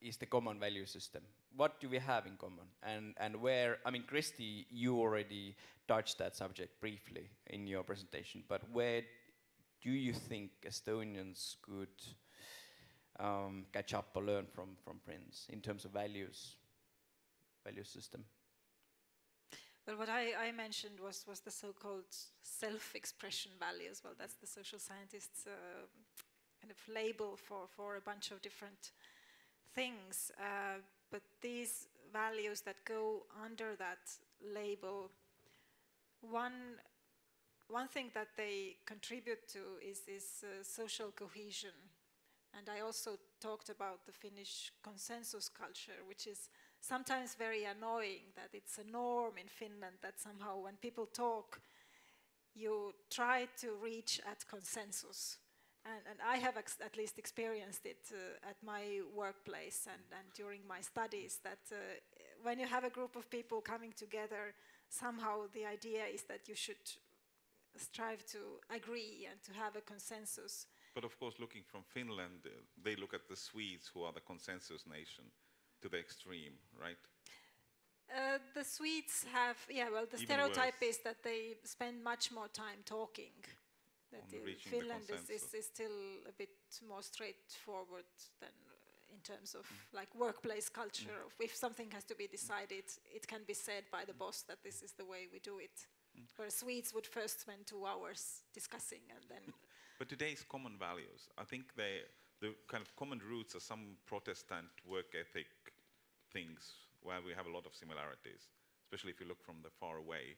is the common value system? What do we have in common? And where, I mean, Kristi, you already touched that subject briefly in your presentation, but where do you think Estonians could catch up or learn from Finns in terms of value system? Well, what I mentioned was the so-called self-expression values. Well, that's the social scientists' kind of label for a bunch of different things. But these values that go under that label, one thing that they contribute to is social cohesion. And I also talked about the Finnish consensus culture, which is sometimes very annoying, that it's a norm in Finland that somehow when people talk, you try to reach at consensus. And I have at least experienced it at my workplace and during my studies, that when you have a group of people coming together, somehow the idea is that you should strive to agree and to have a consensus. But of course, looking from Finland, they look at the Swedes, who are the consensus nation, to the extreme, right? The Swedes have, well, the stereotype is that they spend much more time talking. That Finland is still a bit more straightforward than in terms of like workplace culture. If something has to be decided, it can be said by the boss that this is the way we do it. Whereas Swedes would first spend 2 hours discussing and then... But today's common values, I think the kind of common roots are some Protestant work ethic things where we have a lot of similarities, especially if you look from the far away.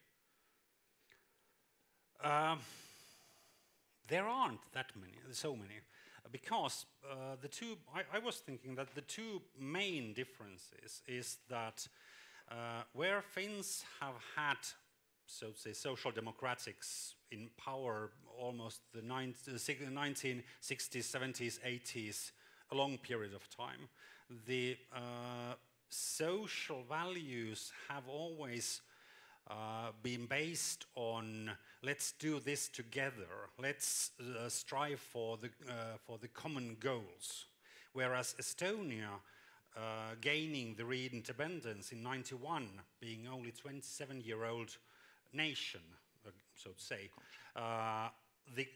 There aren't so many, because I was thinking that the two main differences is that where Finns have had, so to say, social democratics in power almost the 1960s, 70s, 80s, a long period of time, the social values have always been based on let's do this together, let's strive for the common goals. Whereas Estonia, gaining the independence in '91, being only 27-year-old nation, so to say, the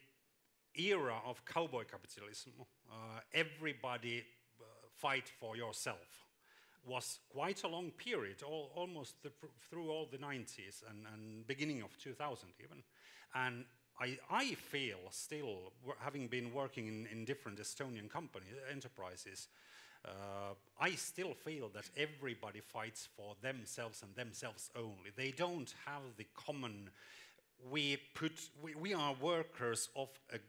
era of cowboy capitalism, everybody fight for yourself, was quite a long period, almost through all the 90s and beginning of 2000 even. And I feel still, having been working in different Estonian enterprises, I still feel that everybody fights for themselves and themselves only. They don't have the common, we are workers of a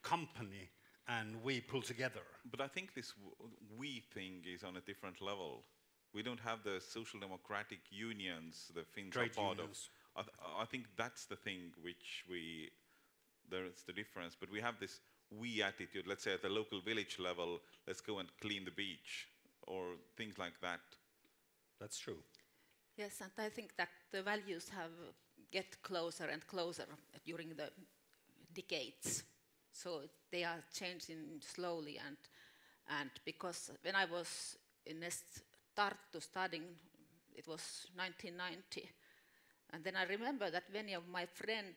company and we pull together. But I think this we thing is on a different level. We don't have the social democratic unions the Finns are part of. I think that's the thing which there's the difference. But we have this we attitude, let's say at the local village level, let's go and clean the beach, or things like that. That's true. Yes, and I think that the values have get closer and closer during the decades. So they are changing slowly, and because when I was in Tartu studying, it was 1990, and then I remember that many of my friends,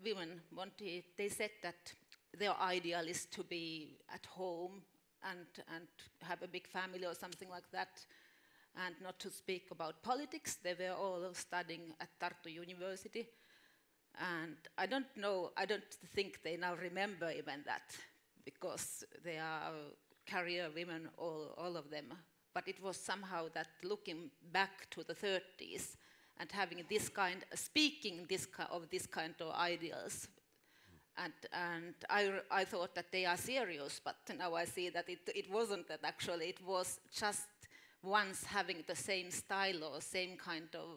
women, they said that their ideal is to be at home and have a big family or something like that, and not to speak about politics. They were all studying at Tartu University. And I don't think they now remember even that, because they are career women, all of them. But it was somehow that looking back to the 30s and having speaking of this kind of ideals. And I thought that they are serious, but now I see that it wasn't that actually. It was just once having the same style or same kind of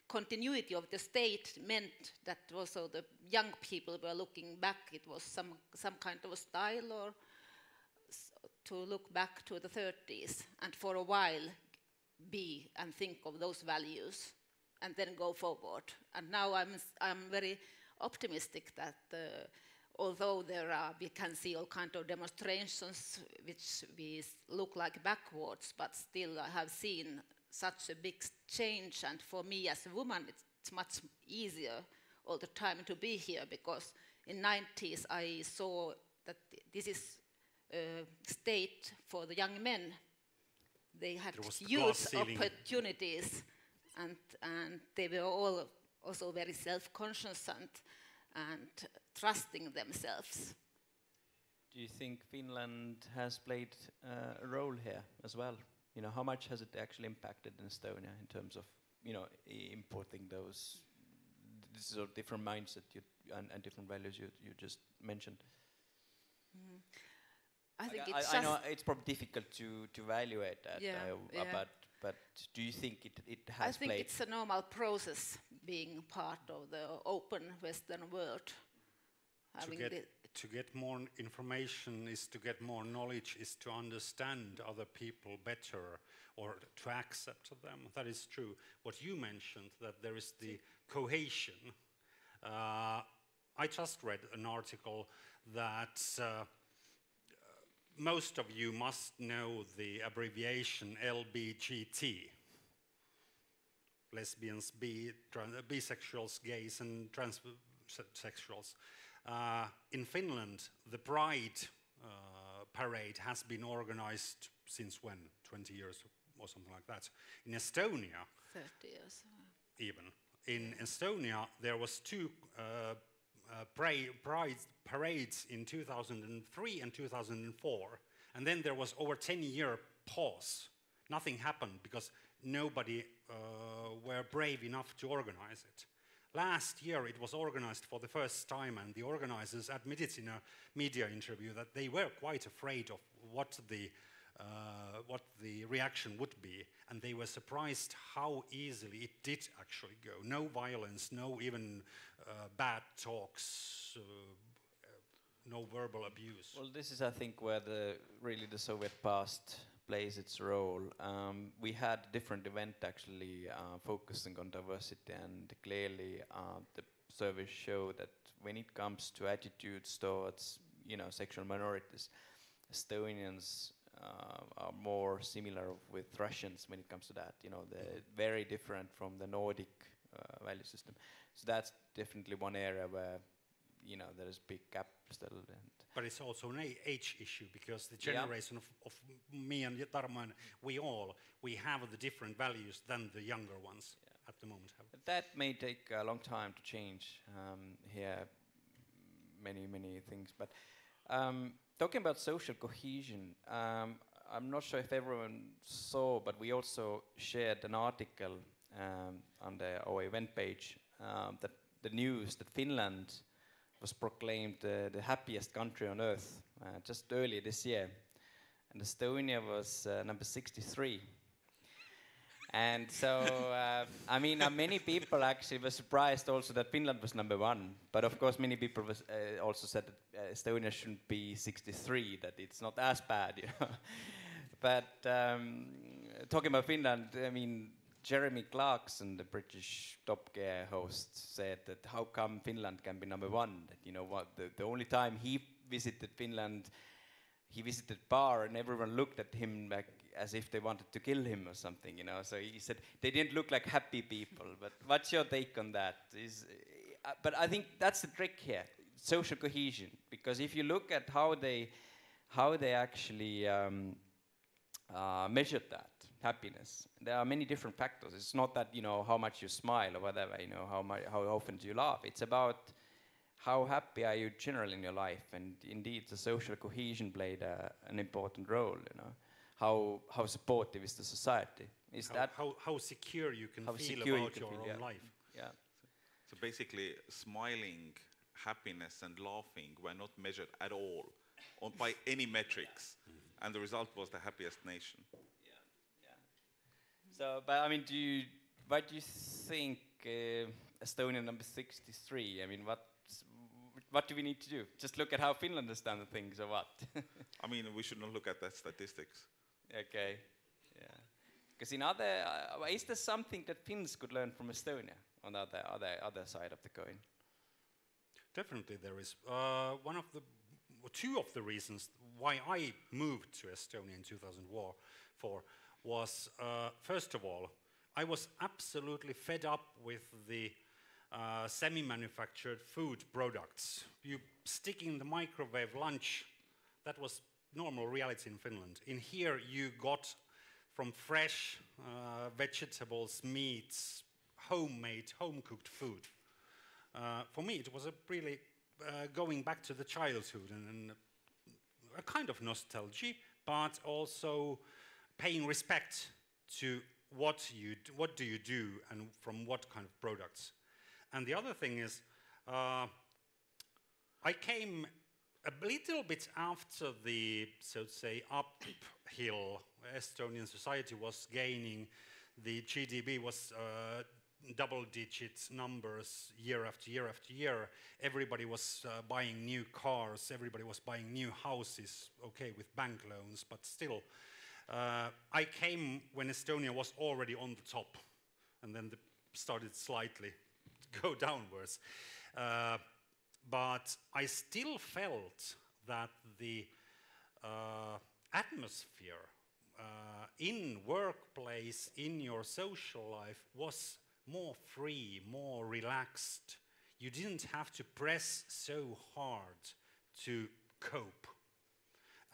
continuity of the state meant that also the young people were looking back. It was some kind of a style or to look back to the 30s and for a while be and think of those values and then go forward. And now I'm very optimistic that although we can see all kind of demonstrations which we look like backwards, but still I have seen such a big change, and for me as a woman it's much easier all the time to be here, because in 90s I saw that this is a state for the young men. They had huge opportunities, and they were all also very self-conscious and trusting themselves. Do you think Finland has played a role here as well? You know, how much has it actually impacted in Estonia in terms of, you know, importing those sort of different mindset and different values you just mentioned? I think I know it's probably difficult to evaluate that, but do you think it has played? I think it's a normal process being part of the open Western world. To get more information is to get more knowledge, is to understand other people better or to accept them. That is true. What you mentioned, that there is the cohesion. I just read an article that most of you must know the abbreviation LBGT. Lesbians, bisexuals, gays and transsexuals. In Finland, the Pride parade has been organized since when? 20 years or something like that. In Estonia, 30 years. Even. In Estonia, there was two Pride parades in 2003 and 2004. And then there was over 10-year pause. Nothing happened because nobody were brave enough to organize it. Last year it was organized for the first time, and the organizers admitted in a media interview that they were quite afraid of what the reaction would be, and they were surprised how easily it did actually go. No violence, no even bad talks, no verbal abuse. Well, this is, I think, where really the Soviet past plays its role. We had a different event actually focusing on diversity, and clearly the surveys show that when it comes to attitudes towards, you know, sexual minorities, Estonians are more similar with Russians when it comes to that. You know, they're very different from the Nordic value system. So that's definitely one area where, you know, there is a big gap still. But it's also an age issue, because the generation of me and Tarmo and we have the different values than the younger ones at the moment have. But that may take a long time to change here, many things. But talking about social cohesion, I'm not sure if everyone saw, but we also shared an article on our event page that the news that Finland was proclaimed the happiest country on earth just earlier this year, and Estonia was number 63. And so, I mean, many people actually were surprised also that Finland was number 1. But of course, many people also said that Estonia shouldn't be 63, that it's not as bad, you know. But talking about Finland, I mean, Jeremy Clarkson, the British Top Gear host, said that how come Finland can be number 1? That, you know what, the only time he visited Finland, he visited bar and everyone looked at him like as if they wanted to kill him or something, you know. So he said they didn't look like happy people. But what's your take on that? But I think that's the trick here, social cohesion. Because if you look at how they actually measured that happiness, there are many different factors. It's not that, you know, how much you smile or whatever, you know, how often do you laugh. It's about how happy are you generally in your life, and indeed the social cohesion played an important role, you know. How supportive is the society? Is how secure you can feel about your own life? Yeah. So basically, smiling, happiness, and laughing were not measured at all by any metrics, and the result was the happiest nation. Yeah. So, but I mean, what do you think Estonia number 63? I mean, what do we need to do? Just look at how Finland has done things, or what? I mean, we should not look at the statistics. Okay, yeah. Because in is there something that Finns could learn from Estonia on the other side of the coin? Definitely there is. Two of the reasons why I moved to Estonia in 2004 was, first of all, I was absolutely fed up with the semi-manufactured food products. You stick in the microwave lunch. That was normal reality in Finland. In here, you got from fresh vegetables, meats, homemade, home-cooked food. For me, it was a really going back to the childhood and a kind of nostalgia, but also paying respect to what do you do and from what kind of products. And the other thing is, I came a little bit after the, so to say, uphill Estonian society was gaining. The GDP was double-digit numbers year after year after year. Everybody was buying new cars, everybody was buying new houses, okay, with bank loans, but still. I came when Estonia was already on the top, and then started slightly to go downwards. But I still felt that the atmosphere in workplace, in your social life, was more free, more relaxed. You didn't have to press so hard to cope.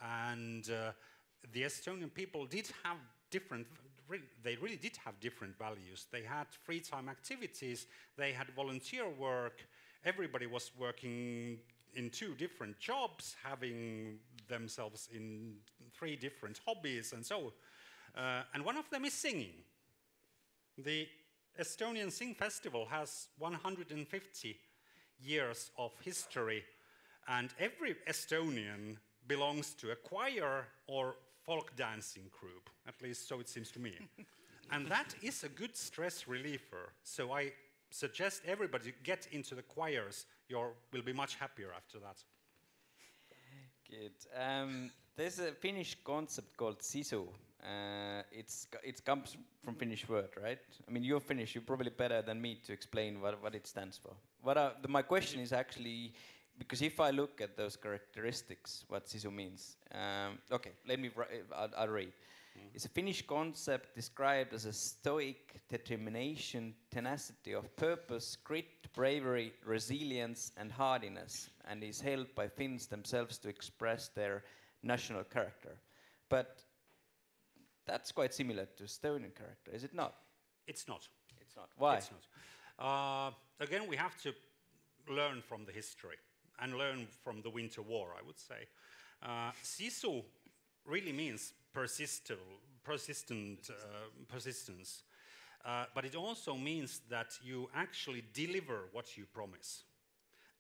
And the Estonian people did have they really did have different values. They had free time activities, they had volunteer work, everybody was working in 2 different jobs, having themselves in 3 different hobbies and so. And one of them is singing. The Estonian Sing Festival has 150 years of history, and every Estonian belongs to a choir or folk dancing group, at least so it seems to me. And that is a good stress reliever. So I suggest everybody get into the choirs. You will be much happier after that. Good. There's a Finnish concept called sisu. It comes from Finnish word, right? I mean, you're Finnish. You're probably better than me to explain what it stands for. My question is actually, because if I look at those characteristics, what sisu means. Okay, I'll read. It's a Finnish concept described as a stoic determination, tenacity of purpose, grit, bravery, resilience, and hardiness, and is held by Finns themselves to express their national character. But that's quite similar to Estonian character, is it not? It's not. It's not. Why? It's not. Again, we have to learn from the history and learn from the Winter War, I would say. Sisu really means persistence, but it also means that you actually deliver what you promise.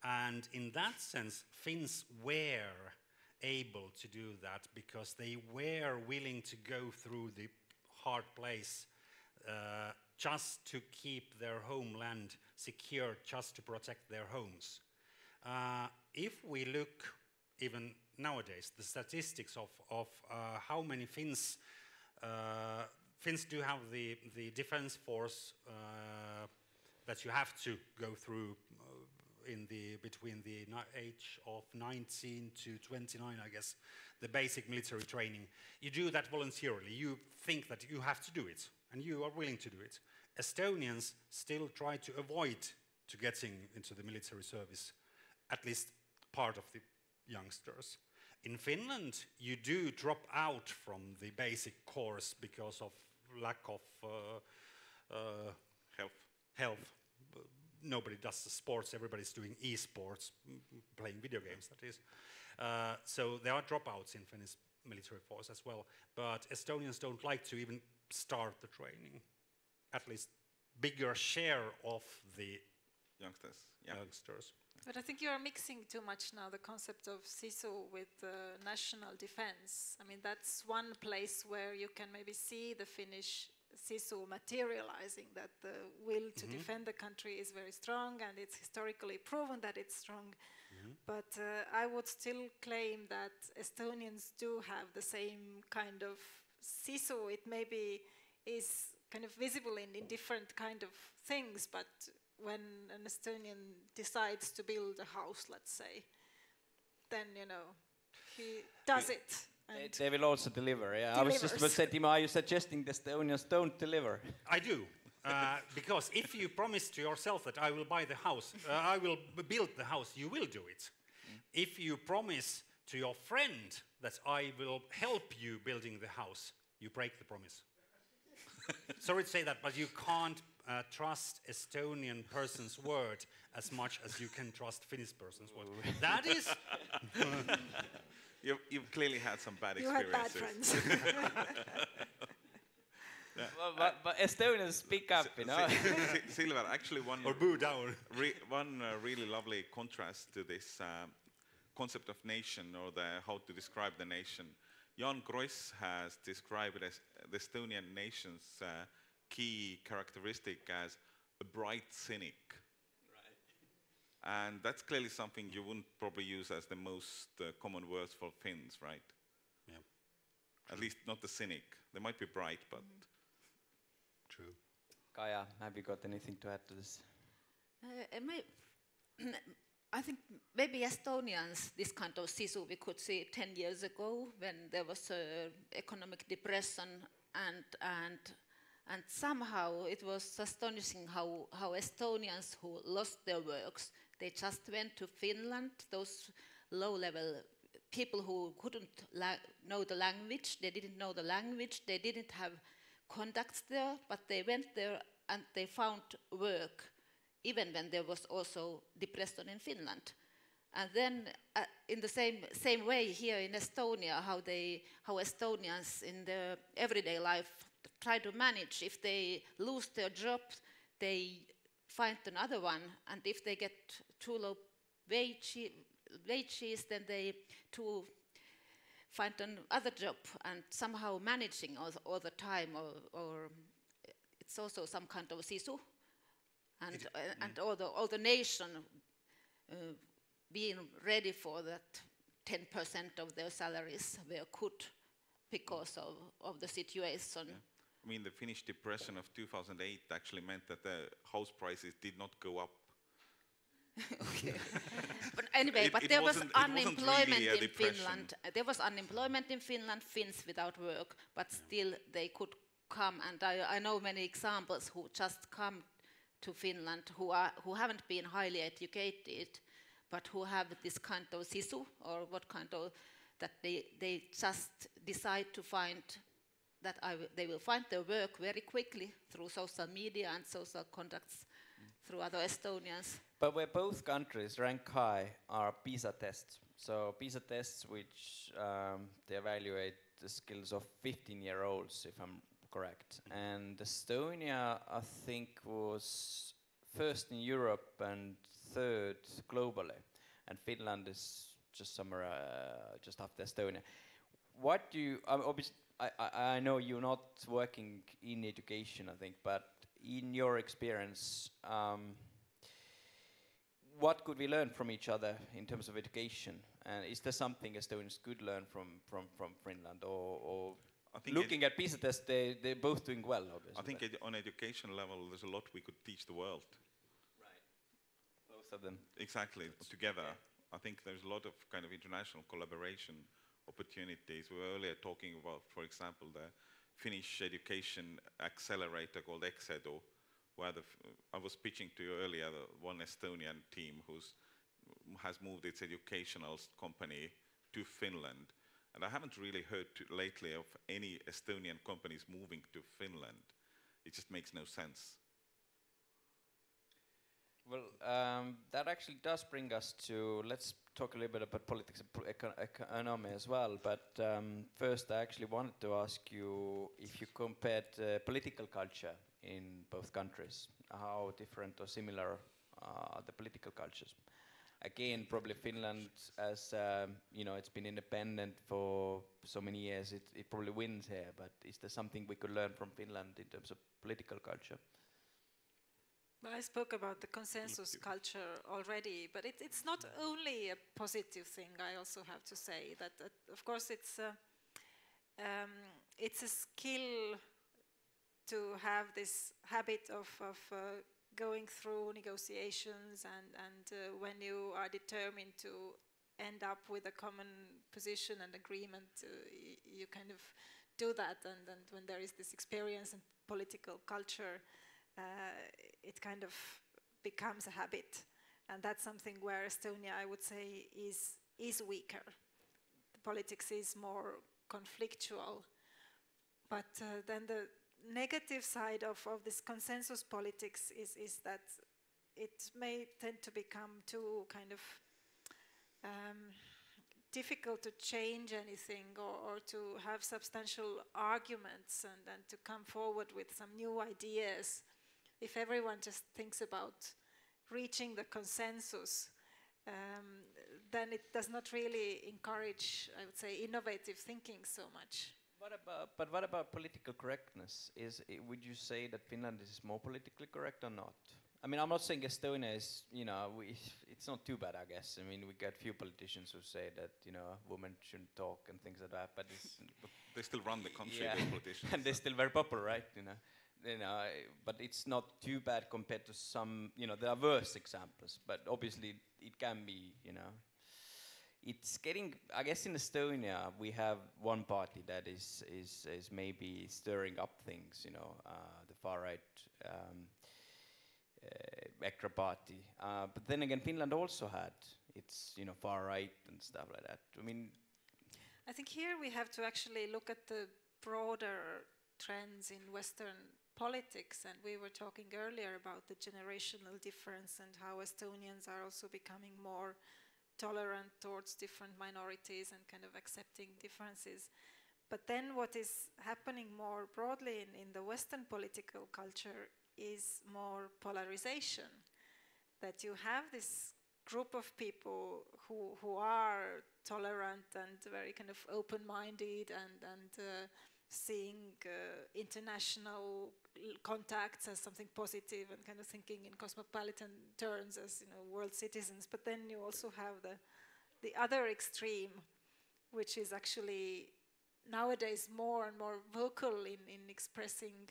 And in that sense, Finns were able to do that because they were willing to go through the hard place just to keep their homeland secure, just to protect their homes. If we look even nowadays, the statistics of how many Finns do have the defense force that you have to go through between the age of 19 to 29, I guess, the basic military training. You do that voluntarily. You think that you have to do it, and you are willing to do it. Estonians still try to avoid to getting into the military service, at least part of the youngsters. In Finland, you do drop out from the basic course because of lack of health. Nobody does the sports, everybody's doing e-sports, playing video games, that is. So there are dropouts in Finnish military force as well, but Estonians don't like to even start the training. At least bigger share of the youngsters. But I think you are mixing too much now the concept of sisu with national defense. I mean, that's one place where you can maybe see the Finnish sisu materializing, that the will to defend the country is very strong, and it's historically proven that it's strong. But I would still claim that Estonians do have the same kind of sisu. It maybe is kind of visible in different kind of things, but when an Estonian decides to build a house, let's say, then, you know, he does it. And they will also deliver, yeah. I was just about to say, Timo, are you suggesting the Estonians don't deliver? I do. Because if you promise to yourself that I will buy the house, I will build the house, you will do it. If you promise to your friend that I will help you building the house, you break the promise. Sorry to say that, but you can't trust Estonian person's word as much as you can trust Finnish person's word. That is... You've clearly had some bad you experiences. You had bad friends. But Estonians speak up, you know. Silver, actually one... Or boo down. One really lovely contrast to this concept of nation, or how to describe the nation. Jan Kross has described it as the Estonian nation's key characteristic as a bright cynic. Right. And that's clearly something you wouldn't probably use as the most common words for Finns, right? Yeah. At least not the cynic. They might be bright, but... True. Kaja, have you got anything to add to this? I think maybe Estonians, this kind of sisu we could see 10 years ago when there was economic depression, and somehow it was astonishing how Estonians who lost their works, they just went to Finland, those low-level people who couldn't know the language, they didn't know the language, they didn't have contacts there, but they went there and they found work, even when there was also depression in Finland. And then in the same way here in Estonia, how Estonians in their everyday life try to manage. If they lose their job, they find another one, and if they get too low wages, then they too find another job, and somehow managing all the time, or it's also some kind of sisu. And all the nation being ready for that 10% of their salaries were cut because of the situation. Yeah. I mean, the Finnish depression of 2008 actually meant that the house prices did not go up. Okay. But anyway, there was unemployment in Finland. There was unemployment in Finland, Finns without work, but still they could come. And I know many examples who just come to Finland who haven't been highly educated, but who have this kind of sisu, or what kind of, that they just decide to find that they will find their work very quickly through social media and social contacts through other Estonians. But where both countries rank high are PISA tests. So PISA tests which they evaluate the skills of 15-year-olds, if I'm correct. And Estonia, I think, was first in Europe and third globally. And Finland is just somewhere just after Estonia. What do you, I know you're not working in education, I think, but in your experience, what could we learn from each other in terms of education? And is there something Estonians could learn from Finland? Or I think looking at PISA tests, they're both doing well, obviously. I think on education level, there's a lot we could teach the world. Right. Both of them. Exactly, together. I think there's a lot of kind of international collaboration opportunities. We were earlier talking about, for example, the Finnish education accelerator called Exedu, where I was pitching to you earlier, one Estonian team has moved its educational company to Finland. And I haven't really heard lately of any Estonian companies moving to Finland. It just makes no sense. Well, that actually does bring us to, let's talk a little bit about politics and economy as well. But first, I actually wanted to ask you if you compared political culture in both countries, how different or similar are the political cultures? Again, probably Finland, as you know, it's been independent for so many years, it probably wins here. But is there something we could learn from Finland in terms of political culture? Well, I spoke about the consensus culture already, but it's not only a positive thing. I also have to say that of course, it's a skill to have this habit of going through negotiations, and when you are determined to end up with a common position and agreement, you kind of do that. And when there is this experience and political culture, it kind of becomes a habit. And that's something where Estonia, I would say, is weaker. The politics is more conflictual. But then the negative side of this consensus politics is that it may tend to become too kind of difficult to change anything or to have substantial arguments and to come forward with some new ideas. If everyone just thinks about reaching the consensus, then it does not really encourage, I would say, innovative thinking so much. What about political correctness? Would you say that Finland is more politically correct or not? I mean, I'm not saying Estonia is, it's not too bad, I guess. I mean, we got few politicians who say that, women shouldn't talk and things like that, but they still run the country, yeah. those politicians. And they're still very popular, right? But it's not too bad compared to some, there are worse examples, but obviously it can be, It's getting, I guess in Estonia we have one party that is maybe stirring up things, the far right extra party. But then again, Finland also had its, far right and stuff like that. I mean, I think here we have to actually look at the broader trends in Western politics, and we were talking earlier about the generational difference and how Estonians are also becoming more tolerant towards different minorities and kind of accepting differences. But then what is happening more broadly in the Western political culture is more polarization. That you have this group of people who are tolerant and very kind of open-minded and seeing international contacts as something positive and kind of thinking in cosmopolitan terms as world citizens. But then you also have the other extreme, which is actually nowadays more and more vocal in expressing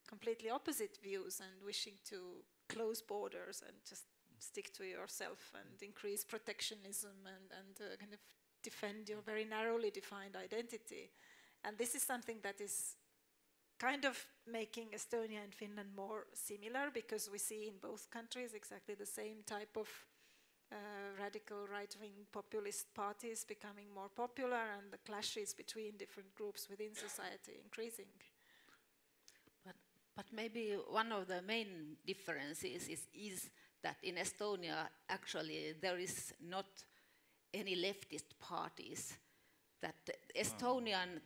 completely opposite views and wishing to close borders and just stick to yourself and increase protectionism and kind of defend your very narrowly defined identity. And this is something that is kind of making Estonia and Finland more similar, because we see in both countries exactly the same type of radical right-wing populist parties becoming more popular, and the clashes between different groups within society increasing. But maybe one of the main differences is that in Estonia actually there is not any leftist parties. That Estonian,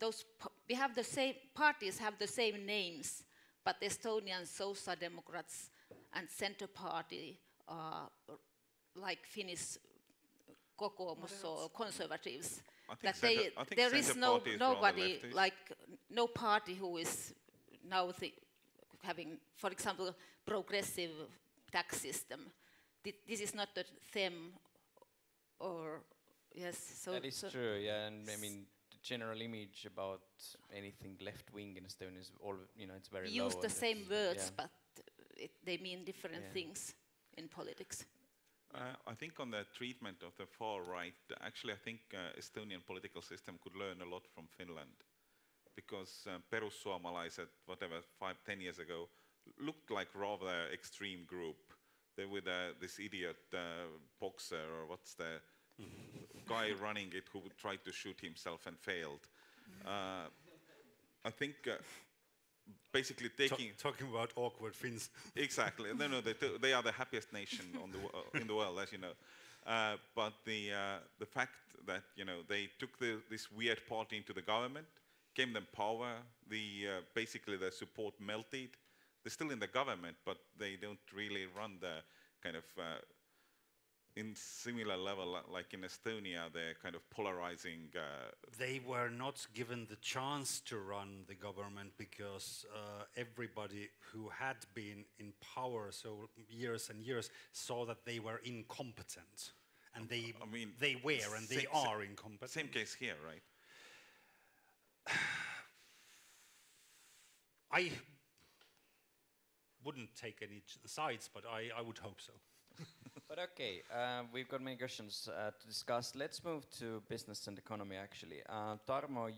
we have the same parties, have the same names, but Estonian Social Democrats and Centre Party are like Finnish Kokoomus or Conservatives. That there is nobody, like no party who is now having, for example, progressive tax system. This is not the theme, or yes. So that is true, yeah, and I mean the general image about anything left wing in Estonia is all, it's very low. Use the same words, but they mean different things in politics. I think on the treatment of the far right, actually I think Estonian political system could learn a lot from Finland, because perussuomalaiset, whatever, 5-10 years ago, looked like rather extreme group. They with this idiot boxer, or what's the guy running it who tried to shoot himself and failed. I think basically taking... Talking about awkward Finns. Exactly. No, they are the happiest nation on in the world, as you know. But the fact that, they took this weird party into the government, gave them power, basically the support melted. They're still in the government, but they don't really run the kind of in similar level like in Estonia, they're kind of polarizing. They were not given the chance to run the government because everybody who had been in power so years and years saw that they were incompetent, and they are incompetent. Same case here, right? I wouldn't take any sides, but I would hope so. But okay, we've got many questions to discuss. Let's move to business and economy, actually. Tarmo,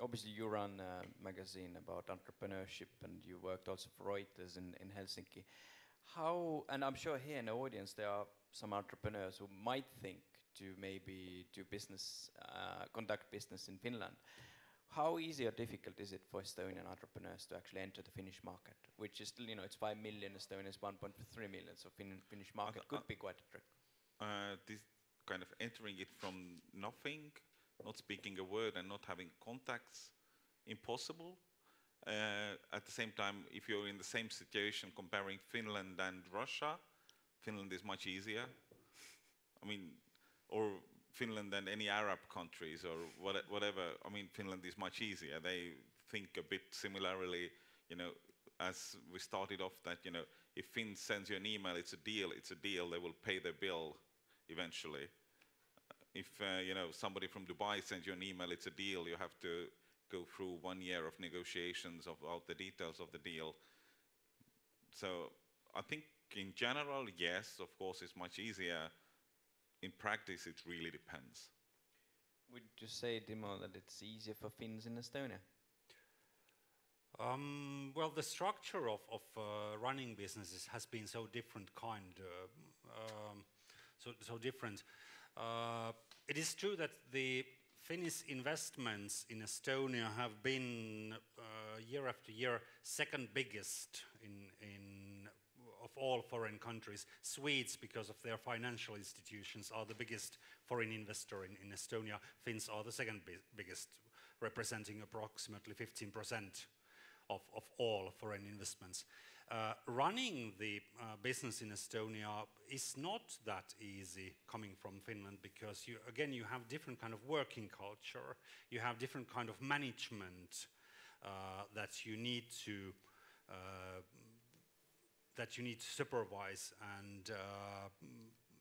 obviously you run a magazine about entrepreneurship and you worked also for Reuters in Helsinki. How, and I'm sure here in the audience there are some entrepreneurs who might think to maybe do business, conduct business in Finland. How easy or difficult is it for Estonian entrepreneurs to actually enter the Finnish market, which is still, you know, it's 5 million, Estonia is 1.3 million, so Finnish market could be quite a trick. This kind of entering it from nothing, not speaking a word and not having contacts, impossible. At the same time, if you're in the same situation comparing Finland and Russia, Finland is much easier. I mean, or Finland and any Arab countries or whatever. I mean, Finland is much easier. They think a bit similarly, you know, as we started off that, you know, if Finn sends you an email, it's a deal, they will pay their bill eventually. If, you know, somebody from Dubai sends you an email, it's a deal, you have to go through 1 year of negotiations about the details of the deal. So I think in general, yes, of course, it's much easier. In practice, it really depends. Would you say, Timo, that it's easier for Finns in Estonia? Well, the structure of running businesses has been so different so different. It is true that the Finnish investments in Estonia have been year after year second biggest of all foreign countries. Swedes, because of their financial institutions, are the biggest foreign investor in Estonia. Finns are the second biggest, representing approximately 15% of all foreign investments. Running the business in Estonia is not that easy coming from Finland, because you have different kind of working culture, you have different kind of management that you need to supervise, and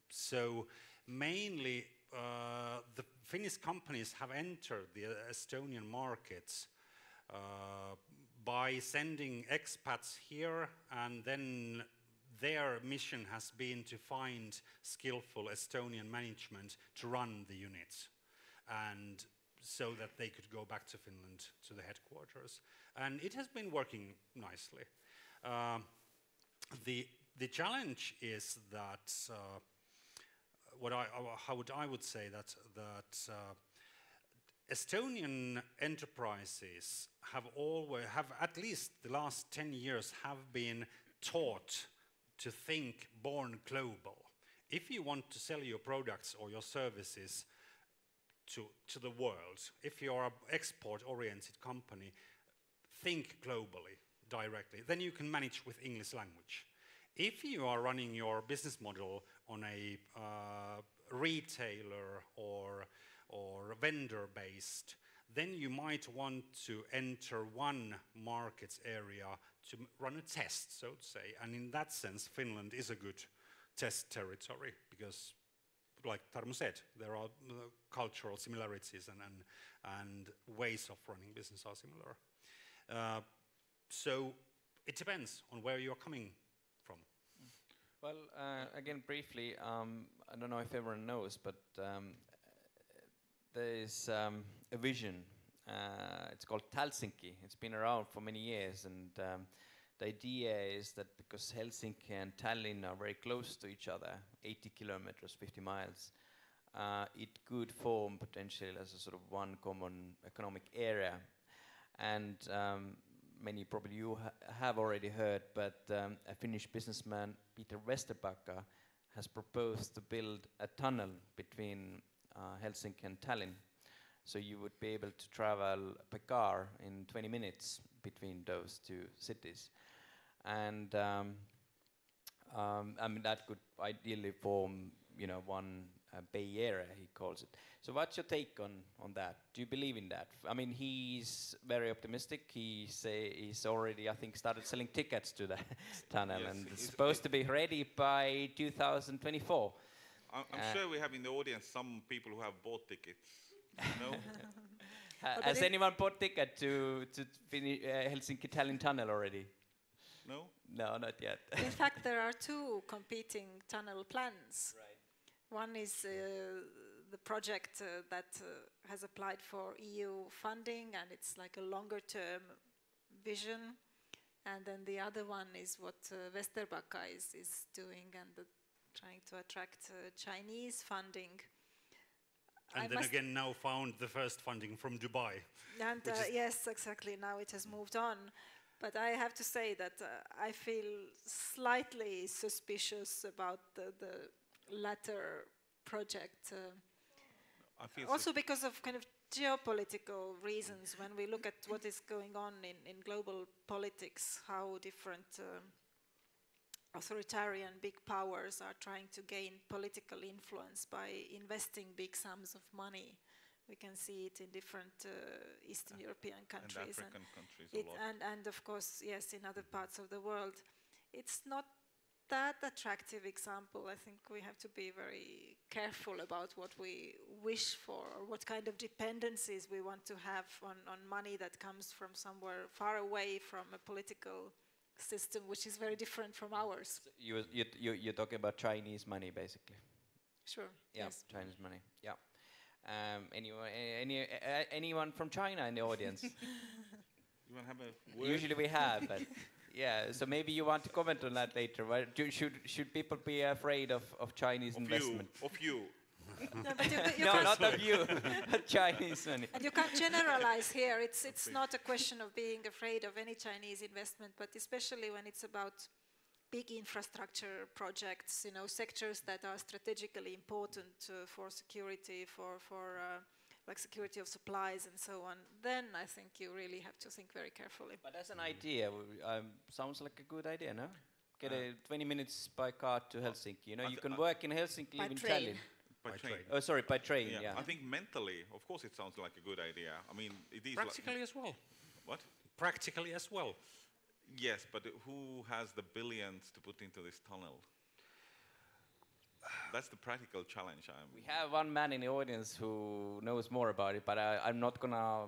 so mainly the Finnish companies have entered the Estonian markets by sending expats here, and then their mission has been to find skillful Estonian management to run the units, and so that they could go back to Finland, to the headquarters. And it has been working nicely. The challenge is that I would say that Estonian enterprises have at least the last 10 years have been taught to think born global. If you want to sell your products or your services to the world, if you are an export-oriented company, think globally, directly. Then you can manage with English language. If you are running your business model on a retailer or vendor-based, then you might want to enter one market area to run a test, so to say. And in that sense, Finland is a good test territory, because, like Tarmo said, there are cultural similarities and ways of running business are similar. So it depends on where you're coming from. Well, again, briefly, I don't know if everyone knows, but there is a vision. It's called Helsinki. It's been around for many years, and the idea is that because Helsinki and Tallinn are very close to each other, 80 kilometers, 50 miles, it could form potentially as a sort of one common economic area. And many probably you have already heard, but a Finnish businessman, Peter Vesterbacka, has proposed to build a tunnel between Helsinki and Tallinn. So you would be able to travel by car in 20 minutes between those two cities. And I mean, that could ideally form, you know, one Bay Area, he calls it. So what's your take on that? Do you believe in that? I mean, he's very optimistic. He's already, I think, started selling tickets to the tunnel, yes, and it's supposed to be ready by 2024. I'm sure we have in the audience some people who have bought tickets. No? Has anyone bought ticket to Helsinki-Tallinn tunnel already? No? No, not yet. In fact, there are two competing tunnel plans. Right. One is the project that has applied for EU funding, and it's like a longer-term vision. And then the other one is what Vesterbacka is doing, and trying to attract Chinese funding. And then again now found the first funding from Dubai. And yes, exactly, now it has moved on. But I have to say that I feel slightly suspicious about the latter project. Also because of kind of geopolitical reasons, when we look at what is going on in global politics, how different authoritarian big powers are trying to gain political influence by investing big sums of money. We can see it in different Eastern European countries. And African countries a lot. And of course, yes, in other parts of the world. It's not that attractive example. I think we have to be very careful about what we wish for, or what kind of dependencies we want to have on money that comes from somewhere far away from a political system which is very different from ours. So you're talking about Chinese money, basically. Sure. Yeah, yes. Chinese money. Yeah. Anyone from China in the audience? You want to have a word? Usually we have, but yeah. So maybe you want to comment on that later. Should people be afraid of Chinese investment? Of you. No, but you no, not of you. Chinese money. And you can't generalize here. It's not a question of being afraid of any Chinese investment, but especially when it's about big infrastructure projects, you know, sectors that are strategically important for security, for like security of supplies and so on. Then I think you really have to think very carefully. But as an idea, sounds like a good idea, no? Get 20 minutes by car to Helsinki. You know, you can work in Helsinki, live in Tallinn. By train. Oh, sorry, by train, yeah. I think mentally, of course, it sounds like a good idea. I mean, it is practically as well. What? Practically as well. Yes, but who has the billions to put into this tunnel? That's the practical challenge. We have one man in the audience who knows more about it, but I'm not gonna,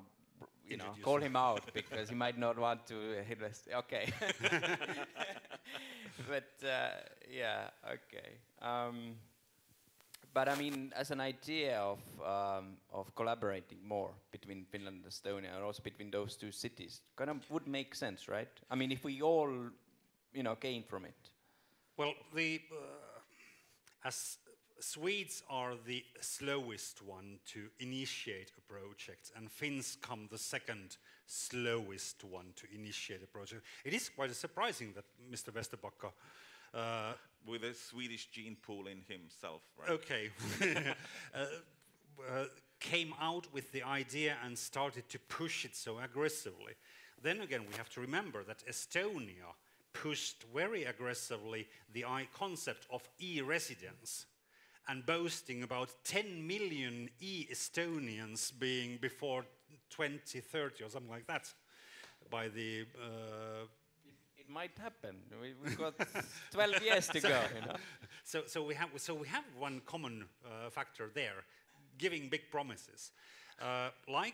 call him out because he might not want to invest. Okay. But yeah, okay. But I mean, as an idea of collaborating more between Finland and Estonia, and also between those two cities, kind of would make sense, right? I mean, if we all, gain from it. Well, as Swedes are the slowest one to initiate a project, and Finns come the second slowest one to initiate a project. It is quite surprising that Mr. Vesterbacka with a Swedish gene pool in himself, right? Okay. Came out with the idea and started to push it so aggressively. Then again, we have to remember that Estonia pushed very aggressively the concept of e-residence, and boasting about 10 million e-Estonians being before 2030 or something like that by the... It might happen. We've got 12 years to go. So we have one common factor there, giving big promises. Like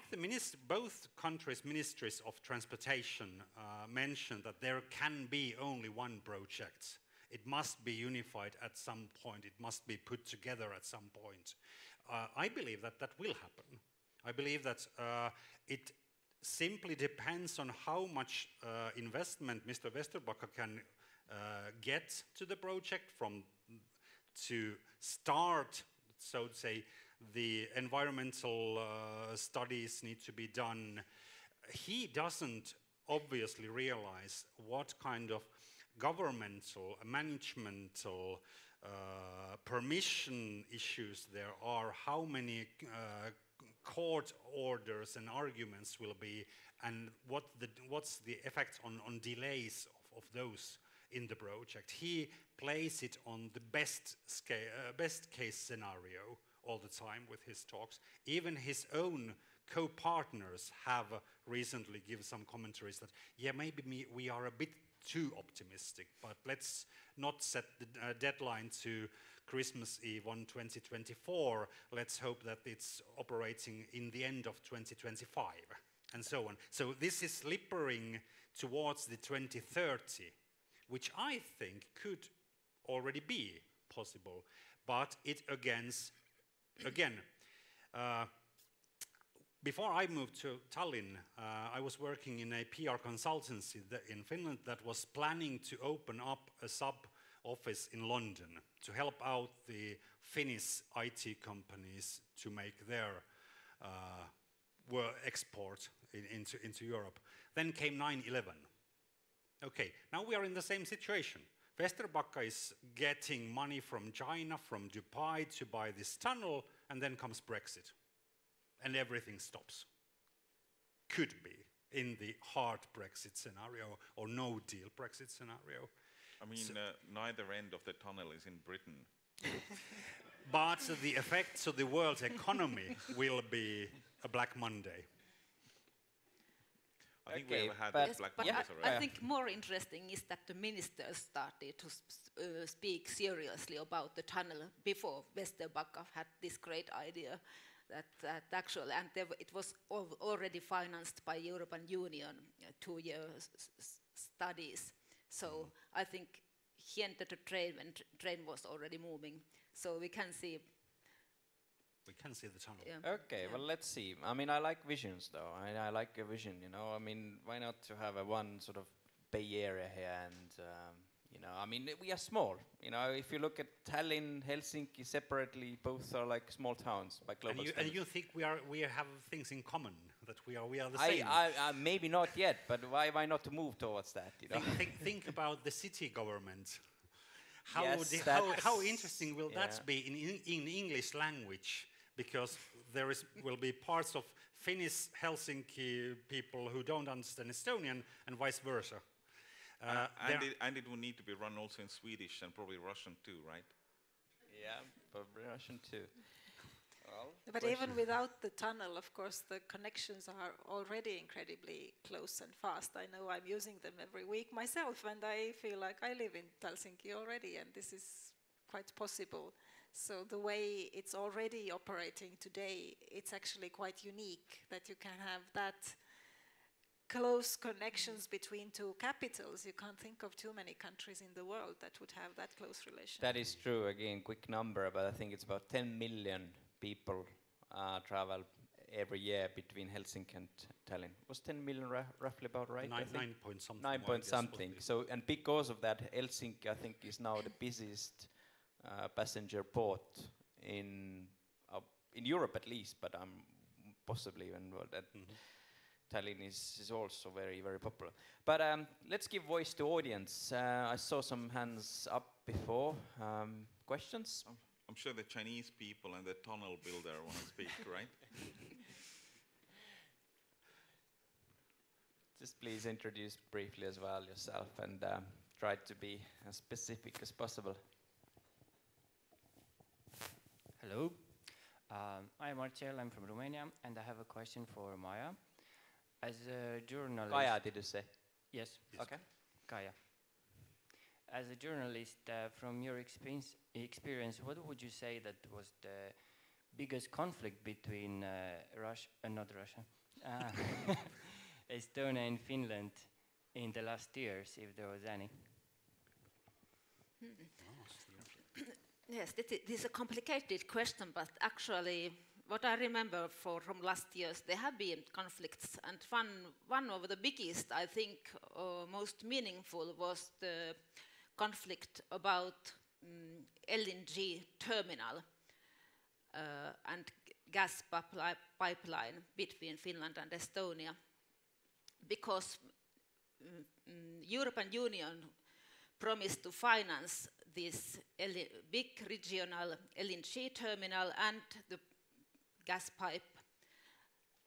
both countries' ministries of transportation mentioned that there can be only one project. It must be unified at some point. It must be put together at some point. I believe that will happen. I believe that it simply depends on how much investment Mr. Vesterbacka can get to the project to start, so to say, the environmental studies need to be done. He doesn't obviously realize what kind of governmental, managemental, permission issues there are, how many court orders and arguments will be, and what's the effect on delays of those in the project. He plays it on the best case scenario all the time with his talks. Even his own co-partners have recently given some commentaries that, yeah, maybe we are a bit too optimistic, but let's not set the deadline to Christmas Eve on 2024. Let's hope that it's operating in the end of 2025, and so on. So this is slippering towards the 2030, which I think could already be possible, but it again, Before I moved to Tallinn, I was working in a PR consultancy in Finland that was planning to open up a sub-office in London to help out the Finnish IT companies to make their export into Europe. Then came 9/11. Okay, now we are in the same situation. Vesterbacka is getting money from China, from Dubai to buy this tunnel, and then comes Brexit. And everything stops. Could be in the hard Brexit scenario or no deal Brexit scenario. I mean, neither end of the tunnel is in Britain. But the effects of the world's economy will be a Black Monday. I think we have had yes, Black but Mondays already. I think more interesting is that the ministers started to speak seriously about the tunnel before Vesterbacka had this great idea that actually, and it was already financed by European Union 2 years studies. So I think he entered the train when train was already moving. So we can see. We can see the tunnel. Yeah. Okay, well, let's see. I mean, I like visions, though. I like a vision, you know. I mean, why not to have a one sort of Bay Area here and, you know, I mean, we are small. You know, if you look at Tallinn, Helsinki separately, both are like small towns by global standards. And you think we have things in common, that we are the same? Maybe not yet, but why not to move towards that, you know? Think about the city government. How interesting will that be in English language? Because will be parts of Finnish Helsinki people who don't understand Estonian and vice versa. And it will need to be run also in Swedish and probably Russian too, right? Yeah, probably Russian too. Well, but even without the tunnel, of course, the connections are already incredibly close and fast. I know I'm using them every week myself, and I feel like I live in Helsinki already, and this is quite possible. So the way it's already operating today, it's actually quite unique that you can have that close connections between two capitals. You can't think of too many countries in the world that would have that close relation. That is true. Again, quick number, but I think it's about 10 million people travel every year between Helsinki and Tallinn. Was 10 million roughly about right? 9 point something. 9 point something. So, and because of that, Helsinki, I think, is now the busiest passenger port in Europe at least, but possibly even that Tallinn is also very, very popular. But let's give voice to audience. I saw some hands up before. Questions? I'm sure the Chinese people and the tunnel builder want to speak, right? Just please introduce briefly as well yourself and try to be as specific as possible. Hello, I'm Marcel, I'm from Romania, and I have a question for Maja. As a journalist... Kaja, did you say? Yes. Okay. Kaja. As a journalist, from your experience, what would you say that was the biggest conflict between Estonia and Finland in the last years, if there was any? Yes, this is a complicated question, but actually what I remember from last years, there have been conflicts, and one of the biggest, I think, most meaningful was the conflict about LNG terminal and gas pipeline between Finland and Estonia, because European Union promised to finance this big regional LNG terminal and the gas pipe.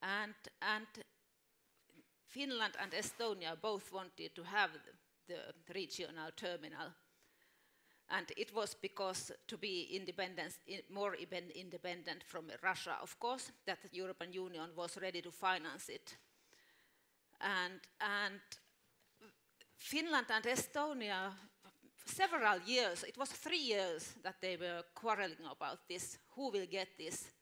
And Finland and Estonia both wanted to have the regional terminal. And it was because to be more independent from Russia, of course, that the European Union was ready to finance it. And Finland and Estonia, several years, it was 3 years that they were quarreling about this, who will get this.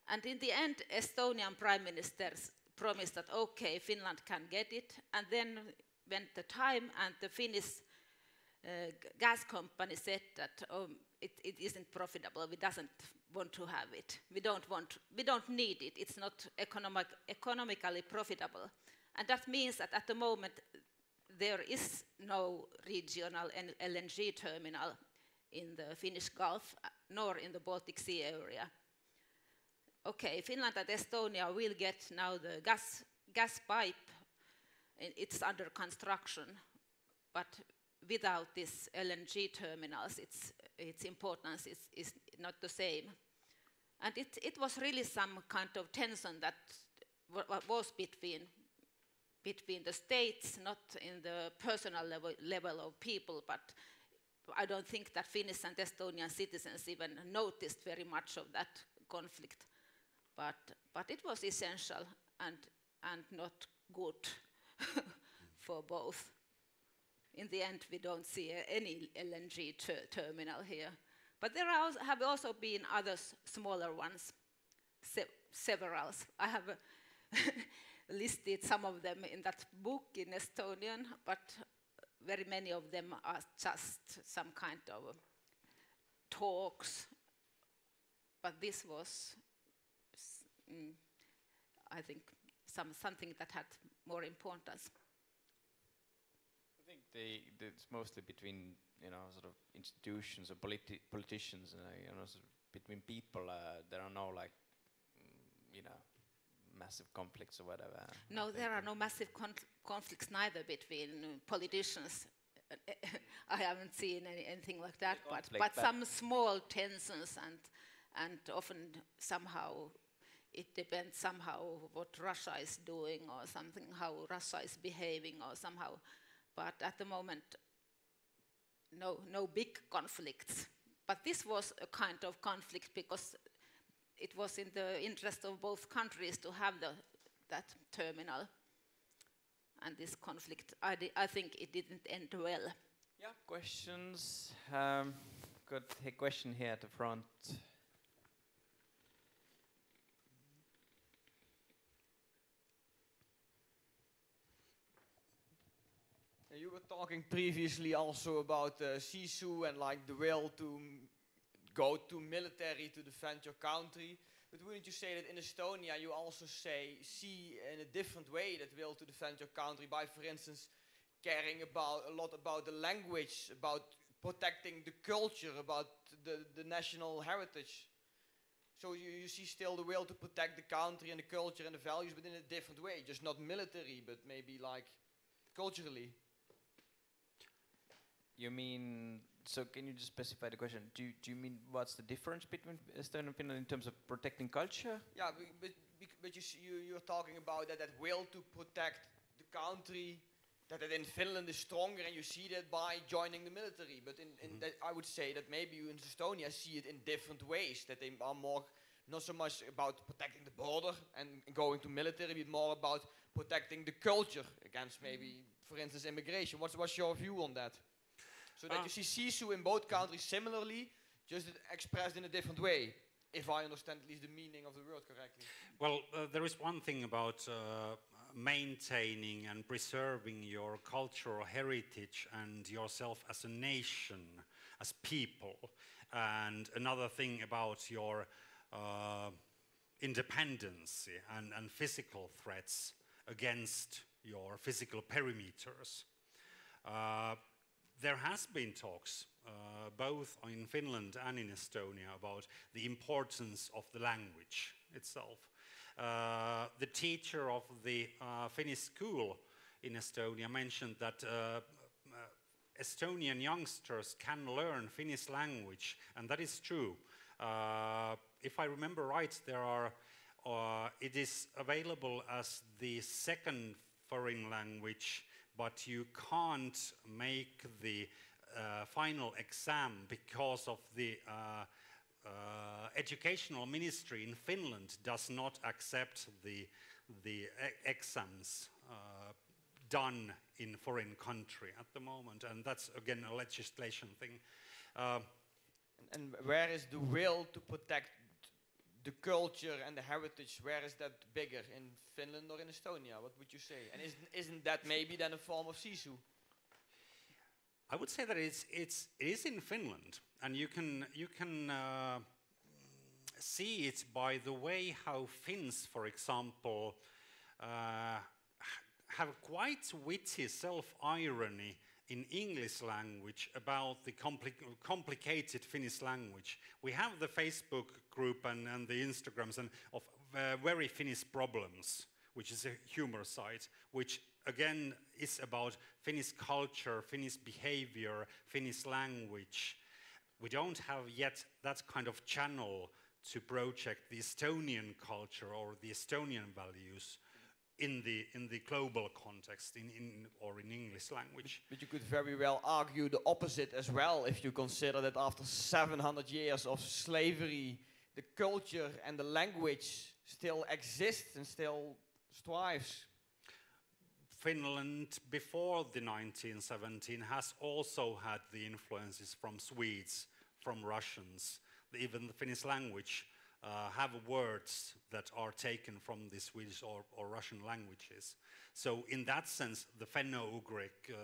And in the end, Estonian prime minister promised that, okay, Finland can get it. And then went the time, and the Finnish gas company said that it isn't profitable. We doesn't want to have it. We don't need it. It's not economically profitable. And that means that at the moment there is no regional LNG terminal in the Finnish Gulf, nor in the Baltic Sea area. Okay, Finland and Estonia will get now the gas pipe. It's under construction, but without these LNG terminals, its importance is not the same. And it was really some kind of tension that was between the states, not in the personal level of people, but I don't think that Finnish and Estonian citizens even noticed very much of that conflict. But it was essential and not good for both. In the end, we don't see any LNG terminal here. But there have also been other smaller ones, several. I have listed some of them in that book in Estonian, but very many of them are just some kind of talks. But this was, I think, something that had more importance. I think it's mostly between, sort of institutions or politicians, sort of between people. There are no massive conflicts or whatever. No, there are no massive conflicts neither between politicians. I haven't seen anything like that, but some small tensions and often somehow it depends somehow what Russia is doing or something, how Russia is behaving or somehow. But at the moment, no big conflicts. But this was a kind of conflict because it was in the interest of both countries to have that terminal. And this conflict, I think it didn't end well. Yeah, questions? Got a question here at the front. You were talking previously also about Sisu and like the will to go to military to defend your country. But wouldn't you say that in Estonia you also see in a different way that will to defend your country by, for instance, caring a lot about the language, about protecting the culture, about the national heritage? So you see still the will to protect the country and the culture and the values, but in a different way, just not military, but maybe like culturally. You mean, so can you just specify the question? Do you mean what's the difference between Estonia and Finland in terms of protecting culture? Yeah, but you're talking about that will to protect the country, that in Finland is stronger, and you see that by joining the military. But that I would say that maybe you in Estonia see it in different ways, that they are more, not so much about protecting the border and going to military, but more about protecting the culture against maybe, for instance, immigration. What's your view on that? So that you see Sisu in both countries similarly, just expressed in a different way, if I understand at least the meaning of the word correctly. Well, there is one thing about maintaining and preserving your cultural heritage and yourself as a nation, as people, and another thing about your independence and physical threats against your physical perimeters. There has been talks, both in Finland and in Estonia, about the importance of the language itself. The teacher of the Finnish school in Estonia mentioned that Estonian youngsters can learn Finnish language, and that is true. If I remember right, it is available as the second foreign language, but you can't make the final exam because of the educational ministry in Finland does not accept the exams done in foreign country at the moment, and that's again a legislation thing. And where is the will to protect the culture and the heritage, where is that bigger, in Finland or in Estonia? What would you say? And isn't that maybe then a form of Sisu? I would say that it is in Finland, and you can see it by the way how Finns, for example, have quite witty self-irony in English language about the complicated Finnish language. We have the Facebook group and the Instagrams and of very Finnish problems, which is a humor site, which again is about Finnish culture, Finnish behavior, Finnish language. We don't have yet that kind of channel to project the Estonian culture or the Estonian values in the global context or in English language. But you could very well argue the opposite as well if you consider that after 700 years of slavery, the culture and the language still exists and still strives. Finland, before the 1917, has also had the influences from Swedes, from Russians. Even the Finnish language have words that are taken from the Swedish or Russian languages. So in that sense, the Finno-Ugric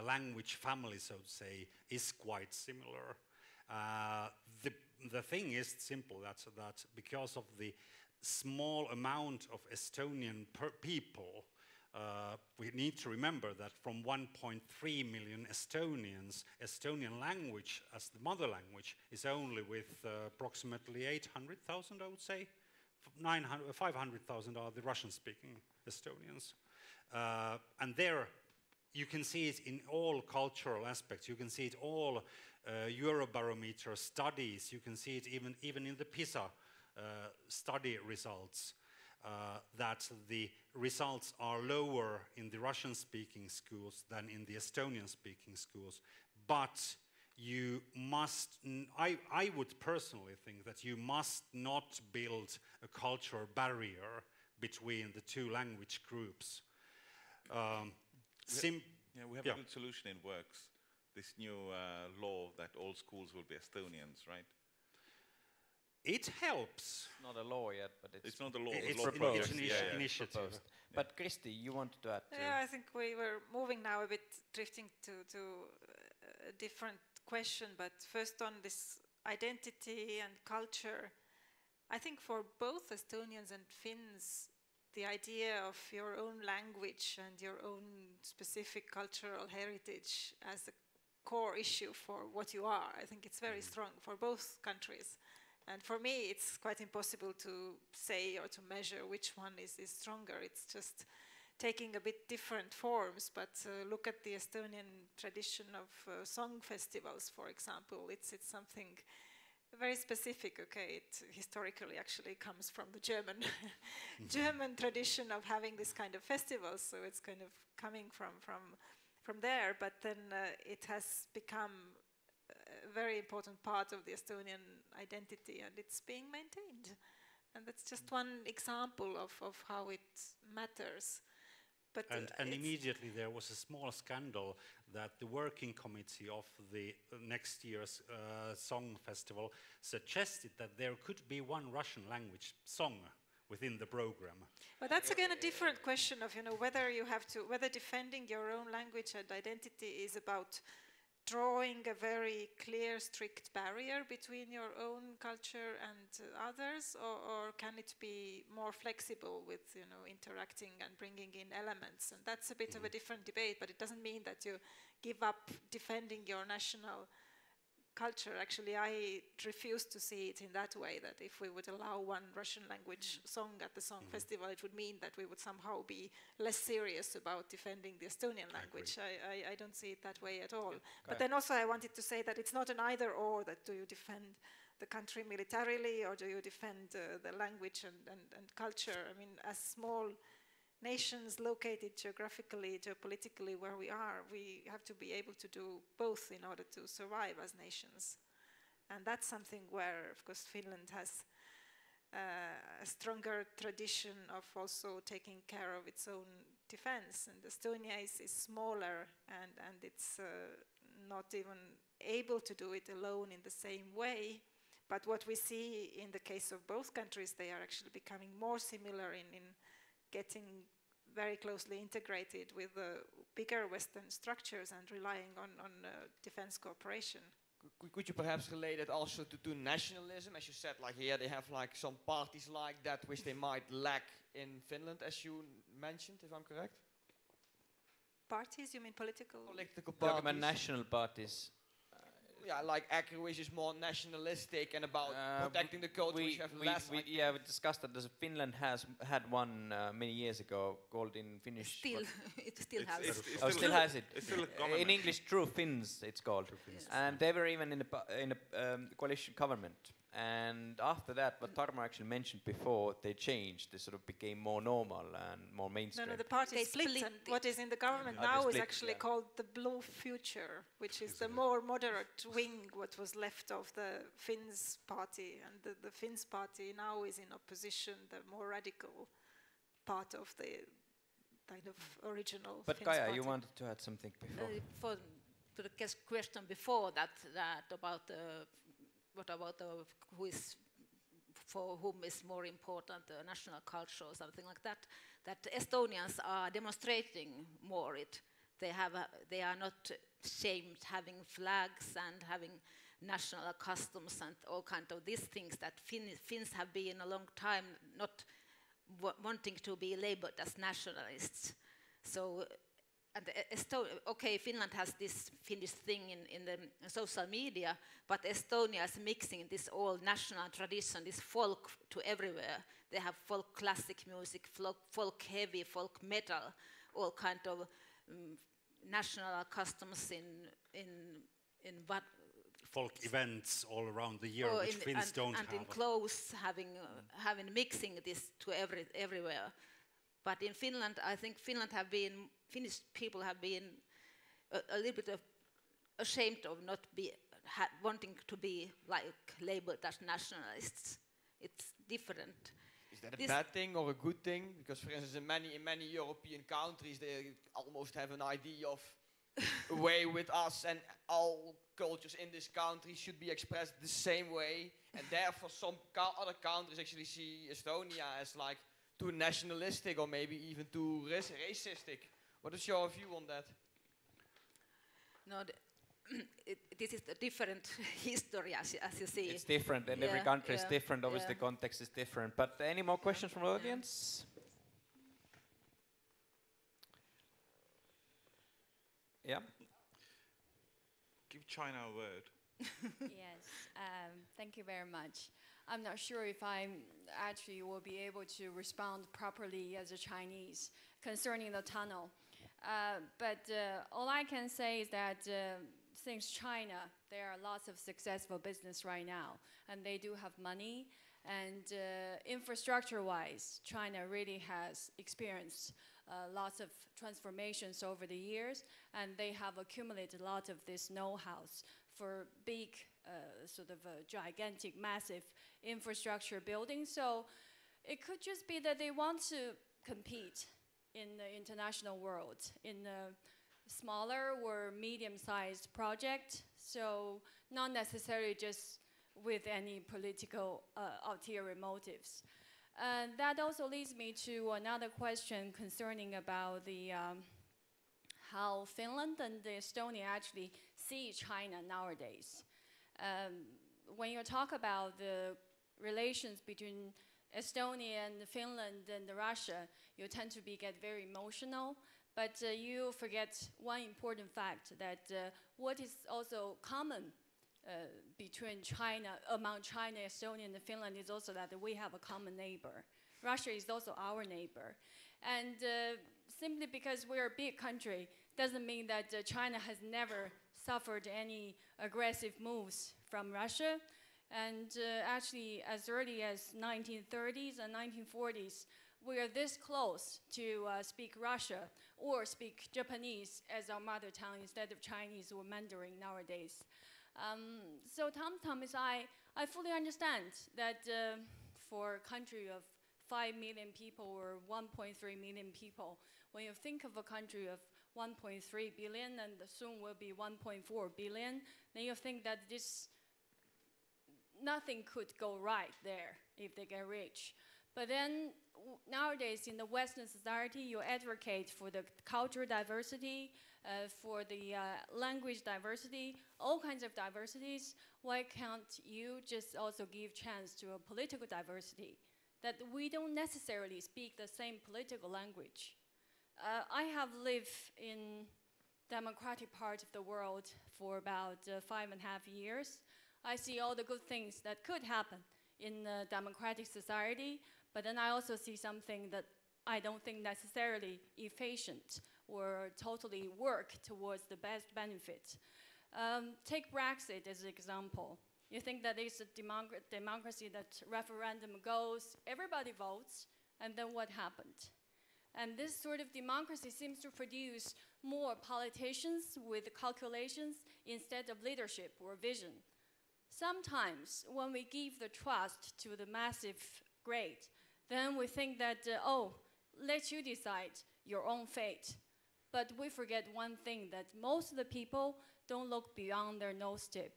language family, so to say, is quite similar. The thing is simple, that because of the small amount of Estonian people, we need to remember that from 1.3 million Estonians, Estonian language as the mother language is only with approximately 800,000, I would say. 500,000 are the Russian-speaking Estonians. And there you can see it in all cultural aspects. You can see it all Eurobarometer studies. You can see it even in the PISA study results. That the results are lower in the Russian-speaking schools than in the Estonian-speaking schools. But you must, I would personally think that you must not build a cultural barrier between the two language groups. We have a good solution in works. This new law that all schools will be Estonians, right? It helps. Not a law yet, but it's not a law. It's proposed. an initiative. Proposed. But Kristi, you wanted to add? Yeah, I think we were moving now a bit, drifting to a different question. But first on this identity and culture, I think for both Estonians and Finns, the idea of your own language and your own specific cultural heritage as a core issue for what you are, I think it's very strong for both countries. And for me, it's quite impossible to say or to measure which one is stronger. It's just taking a bit different forms. But look at the Estonian tradition of song festivals, for example. It's something very specific. Okay, it historically actually comes from the German tradition of having this kind of festivals. So it's kind of coming from there. But then it has become a very important part of the Estonian identity, and it's being maintained. And that's just one example of how it matters. But and immediately there was a small scandal that the working committee of the next year's song festival suggested that there could be one Russian language song within the program. But that's again a different question of, whether defending your own language and identity is about drawing a very clear, strict barrier between your own culture and others, or can it be more flexible with, interacting and bringing in elements? And that's a bit of a different debate, but it doesn't mean that you give up defending your national culture. Actually, I refuse to see it in that way, that if we would allow one Russian language song at the song festival, it would mean that we would somehow be less serious about defending the Estonian language. I don't see it that way at all. But then also I wanted to say that it's not an either or, that do you defend the country militarily or do you defend the language and culture. I mean, as small nations located geographically, geopolitically where we are, we have to be able to do both in order to survive as nations. And that's something where, of course, Finland has a stronger tradition of also taking care of its own defense. And Estonia is smaller and it's not even able to do it alone in the same way. But what we see in the case of both countries, they are actually becoming more similar in getting very closely integrated with the bigger Western structures and relying on defense cooperation. Could you perhaps relate it also to nationalism? As you said, like here they have like some parties like that which they might lack in Finland, as you mentioned, if I'm correct? Parties, you mean political? Political Talking parties. about national parties. Yeah, like Agri, which is more nationalistic and about protecting the culture, which have less. We discussed that Finland has had one many years ago called in Finnish. It still has it. Still has it. It's still a government. In English, True Finns, it's called. Yes. And they were even in a coalition government. And after that, what Tarmo actually mentioned before, they changed. They sort of became more normal and more mainstream. No, the party They split, split and it. what is in the government They now is split, actually yeah. called the Blue Future, which is the more moderate wing, what was left of the Finns party. And the Finns party now is in opposition, the more radical part of the kind of original But Finns Kaja, party. you wanted to add something before. To the question before that about what about who is for whom is more important, national culture or something like that. That Estonians are demonstrating more it. They are not ashamed having flags and having national customs and all kind of these things that Finns have been a long time not wanting to be labeled as nationalists. So. And Finland has this Finnish thing in the social media, but Estonia is mixing this all national tradition, this folk to everywhere. They have folk classic music, folk heavy, folk metal, all kind of national customs in what folk events all around the year, which Finns don't have. And in clothes, having mixing this to everywhere. But in Finland, I think Finnish people have been a little bit ashamed of not wanting to be like labeled as nationalists. It's different. Is that a bad thing or a good thing? Because, for instance, in many European countries, they almost have an idea of a way with us, and all cultures in this country should be expressed the same way. And therefore, some other countries actually see Estonia as like too nationalistic or maybe even too racistic. What is your view on that? No, this is a different history, as you see. It's different, and every country is different. Obviously, the context is different. But any more questions from the audience? Yeah. Give China a word. Yes, thank you very much. I'm not sure if I actually will be able to respond properly as a Chinese concerning the tunnel. But all I can say is that since China, there are lots of successful business right now, and they do have money. And infrastructure-wise, China really has experienced lots of transformations over the years, and they have accumulated a lot of this know-how for big, sort of gigantic, massive infrastructure buildings. So it could just be that they want to compete in the international world in a smaller or medium-sized project. So not necessarily just with any political ulterior motives. That also leads me to another question concerning about the how Finland and Estonia actually see China nowadays. When you talk about the relations between Estonia and Finland and Russia, you tend to get very emotional, but you forget one important fact, that what is also common between among China, Estonia, and Finland is also that we have a common neighbor. Russia is also our neighbor. And simply because we're a big country doesn't mean that China has never suffered any aggressive moves from Russia. And actually, as early as 1930s and 1940s, we are this close to speak Russia or speak Japanese as our mother tongue instead of Chinese or Mandarin nowadays. So Tom, I fully understand that for a country of 5 million people or 1.3 million people, when you think of a country of 1.3 billion and soon will be 1.4 billion, then you think that nothing could go right there if they get rich. But then nowadays in the Western society, you advocate for the cultural diversity, for the language diversity, all kinds of diversities. Why can't you just also give chance to a political diversity? That we don't necessarily speak the same political language. I have lived in democratic part of the world for about 5.5 years. I see all the good things that could happen in a democratic society, but then I also see something that I don't think necessarily efficient or totally work towards the best benefit. Take Brexit as an example. You think that it's a democracy that referendum goes, everybody votes, and then what happened? And this sort of democracy seems to produce more politicians with calculations instead of leadership or vision. Sometimes when we give the trust to the massive great, then we think that, oh, let you decide your own fate. But we forget one thing, that most of the people don't look beyond their nose tip.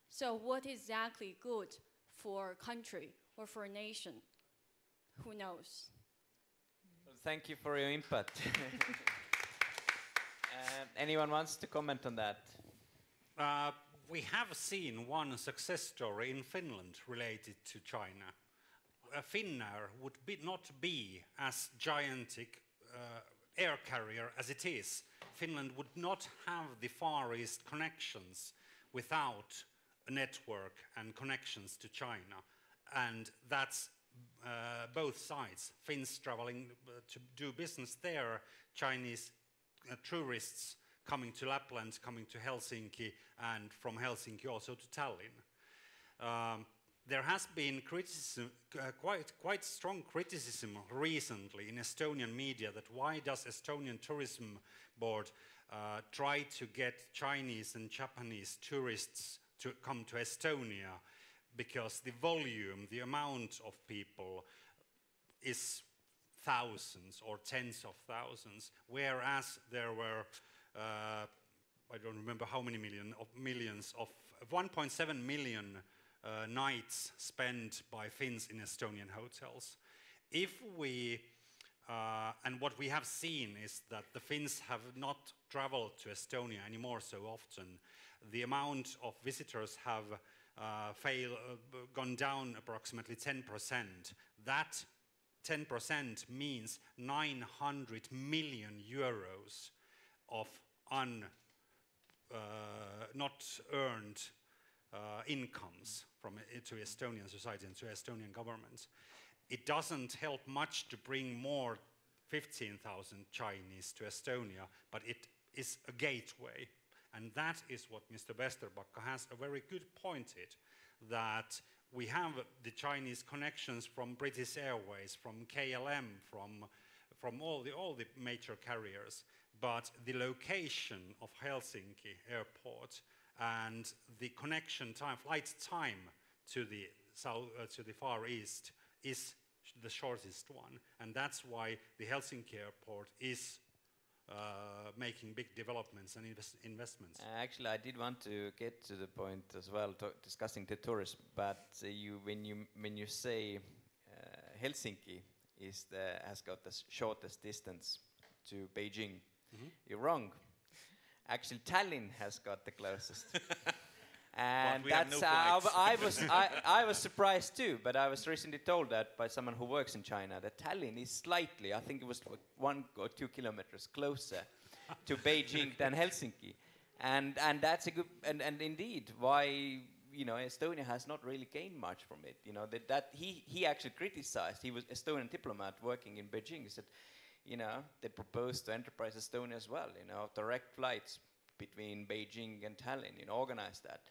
So what is exactly good for a country or for a nation? Who knows? Well, thank you for your input. Anyone wants to comment on that? We have seen one success story in Finland related to China. Finnair would not be as gigantic air carrier as it is. Finland would not have the Far East connections without a network and connections to China. And that's both sides. Finns traveling to do business there, Chinese tourists coming to Lapland, coming to Helsinki, and from Helsinki also to Tallinn. There has been criticism, quite strong criticism recently in Estonian media that why does Estonian Tourism Board try to get Chinese and Japanese tourists to come to Estonia, because the volume, the amount of people is thousands or tens of thousands, whereas there were, I don't remember how many millions of 1.7 million nights spent by Finns in Estonian hotels. If we, and what we have seen is that the Finns have not traveled to Estonia anymore so often. The amount of visitors have gone down approximately 10%. That 10% means 900 million euros of not earned incomes to Estonian society and to Estonian government. It doesn't help much to bring more 15,000 Chinese to Estonia, but it is a gateway. And that is what Mr. Westerbacka has a very good pointed, that we have the Chinese connections from British Airways, from KLM, from all the major carriers, but the location of Helsinki airport and the connection time, flight time to the Far East is the shortest one, and that's why the Helsinki airport is making big developments and investments. Actually, I did want to get to the point as well, discussing the tourism. But when you say Helsinki has got the shortest distance to Beijing, you're wrong. Actually, Tallinn has got the closest. And that's I was surprised too, but I was recently told that by someone who works in China that Tallinn is slightly, I think it was 1 or 2 kilometers closer to Beijing than Helsinki, and that's a good and indeed why Estonia has not really gained much from it. That he actually criticized. He was Estonian diplomat working in Beijing. He said, they proposed to Enterprise Estonia as well. Direct flights between Beijing and Tallinn, organize that.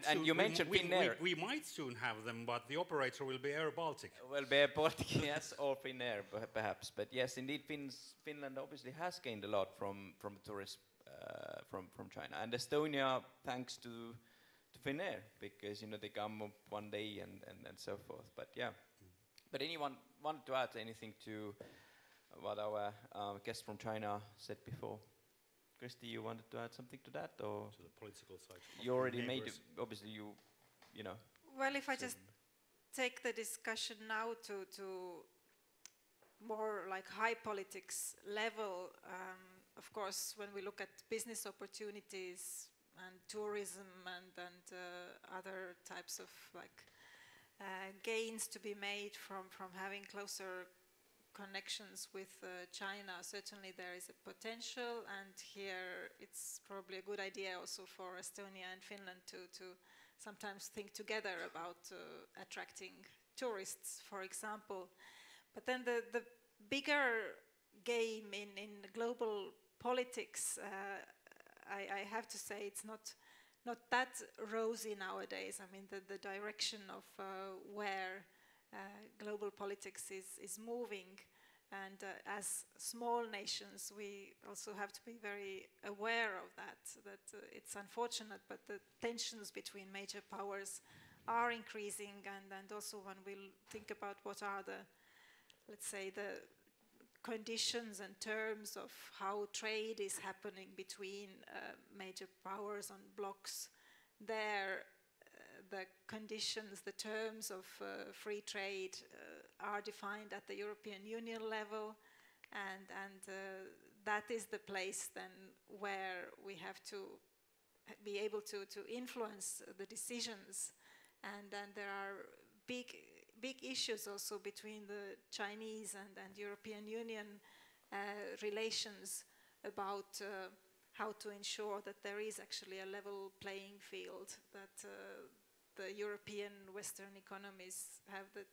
And you mentioned Finnair. We might soon have them, but the operator will be Air Baltic. Will be Air Baltic, yes, or Finnair perhaps. But yes, indeed, Finland obviously has gained a lot from tourists from China. And Estonia, thanks to Finnair, because they come one day and so forth. But yeah. But anyone wanted to add anything to what our guest from China said before? Kristi, you wanted to add something to that, or to the political side? You already made it. Obviously, you know. Well, if I just take the discussion now to more like high politics level. Of course, when we look at business opportunities and tourism and other types of like gains to be made from having closer connections with China, certainly there is a potential, and here it's probably a good idea also for Estonia and Finland to sometimes think together about attracting tourists, for example. But then the bigger game in global politics, I have to say it's not that rosy nowadays. I mean, the direction of where global politics is moving, and as small nations we also have to be very aware of that it's unfortunate, but the tensions between major powers are increasing, and also when we think about what are the, let's say, the conditions and terms of how trade is happening between major powers on blocks, there the conditions, the terms of free trade are defined at the European Union level, and that is the place then where we have to be able to influence the decisions. And then there are big issues also between the Chinese and European Union relations about how to ensure that there is actually a level playing field, that the European Western economies have the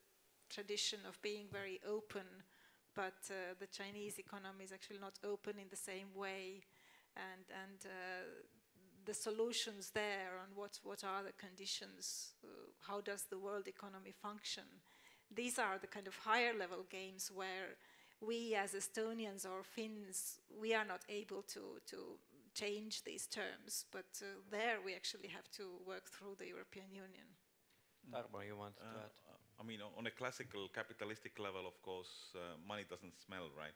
tradition of being very open, but the Chinese economy is actually not open in the same way, and the solutions there on what are the conditions, how does the world economy function. These are the kind of higher level games where we as Estonians or Finns, we are not able to change these terms, but there we actually have to work through the European Union. Tarmo, you want to add? I mean, on a classical capitalistic level, of course, money doesn't smell, right?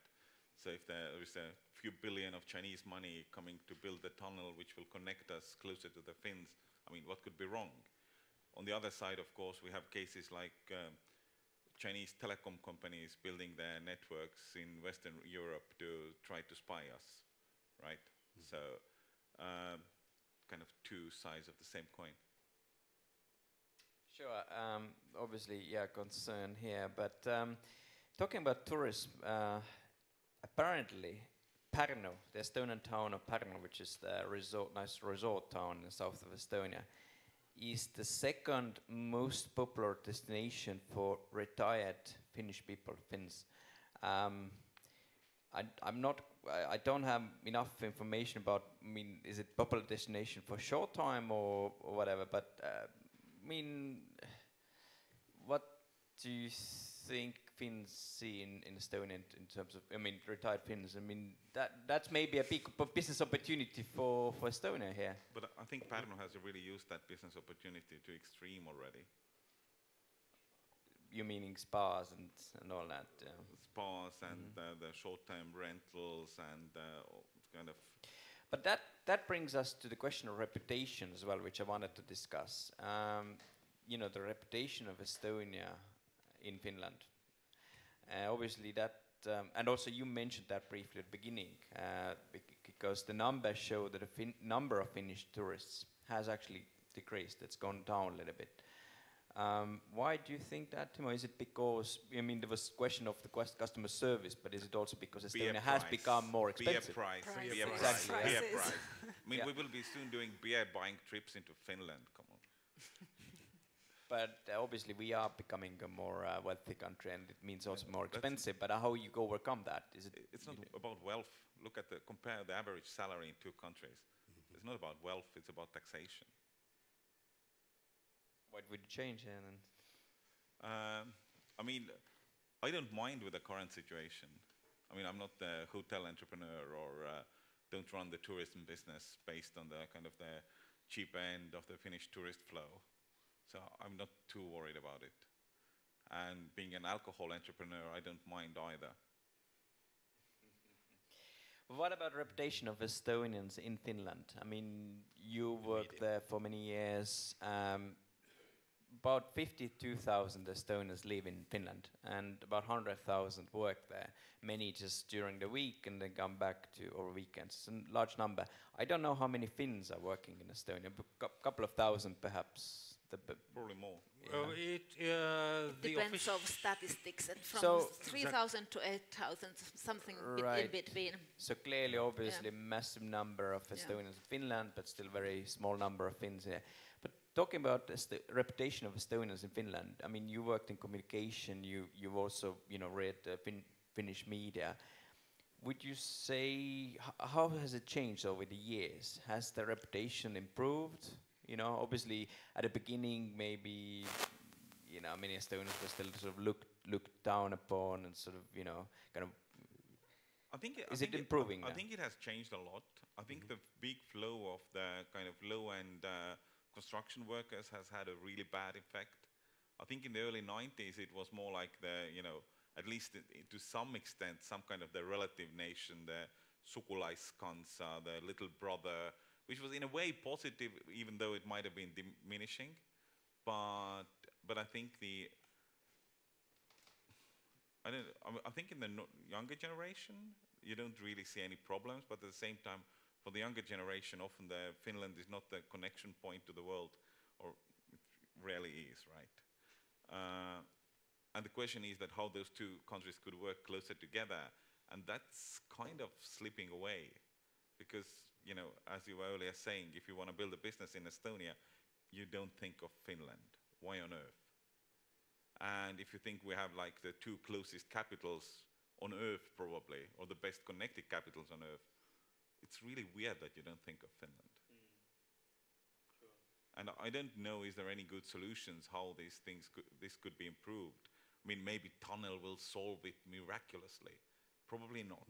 So if there is a few billion of Chinese money coming to build a tunnel which will connect us closer to the Finns, I mean, what could be wrong? On the other side, of course, we have cases like Chinese telecom companies building their networks in Western Europe to try to spy us, right? So, kind of two sides of the same coin. Sure, obviously, yeah, concern here, but talking about tourism, apparently Pärnu, the Estonian town of Pärnu, which is the nice resort town in the south of Estonia, is the second most popular destination for retired Finnish people, Finns. I don't have enough information about, I mean, is it popular destination for short time or whatever, but I mean, what do you think Finns see in Estonia in terms of, I mean, retired Finns? I mean, that's maybe a big business opportunity for Estonia here. But I think Pärnu has really used that business opportunity to extreme already. You meaning spas and all that? Spas and the short-term rentals and kind of. But that brings us to the question of reputation as well, which I wanted to discuss. You know, the reputation of Estonia in Finland. Obviously that, and also you mentioned that briefly at the beginning, because the numbers show that the number of Finnish tourists has actually decreased. It's gone down a little bit. Why do you think that, Timo? Is it because, I mean, there was a question of the customer service, but is it also because Estonia has become more expensive? Beer price. I mean, we will be soon doing beer buying trips into Finland, come on. But obviously we are becoming a more wealthy country, and it means also more expensive, but how you overcome that? It's not about wealth. Compare the average salary in two countries. It's not about wealth, it's about taxation. What would you change here then? I mean, I don't mind with the current situation. I mean, I'm not the hotel entrepreneur or don't run the tourism business based on the kind of the cheap end of the Finnish tourist flow. So I'm not too worried about it. And being an alcohol entrepreneur, I don't mind either. What about reputation of Estonians in Finland? I mean, you worked there for many years. about 52,000 Estonians live in Finland, and about 100,000 work there. Many just during the week and then come back to over weekends. It's a large number. I don't know how many Finns are working in Estonia, but couple of thousand perhaps. Probably more. It depends on statistics, and from 3,000 to 8,000, something in between. So clearly, obviously, massive number of Estonians in Finland, but still very small number of Finns here. But talking about the reputation of Estonians in Finland, I mean, you worked in communication. You've also, read Finnish media. Would you say how has it changed over the years? Has the reputation improved? Obviously, at the beginning, maybe, many Estonians were still sort of looked down upon and sort of, kind of. Is it improving now? I think it has changed a lot. I think the big flow of the kind of low-end construction workers has had a really bad effect. I think in the early 90s, it was more like at least to some extent, some kind of the relative nation, the sukulaiskansa, the little brother, which was in a way positive, even though it might have been diminishing. But I think I think in the younger generation, you don't really see any problems. But at the same time, for the younger generation, often Finland is not the connection point to the world, or it rarely is, right? And the question is that how those two countries could work closer together, and that's kind of slipping away, because as you were earlier saying, if you want to build a business in Estonia, you don't think of Finland. Why on earth? And if you think we have like the two closest capitals on earth probably, or the best connected capitals on earth, it's really weird that you don't think of Finland. Sure. And I don't know, is there any good solutions how this could be improved? I mean, maybe tunnel will solve it miraculously. Probably not.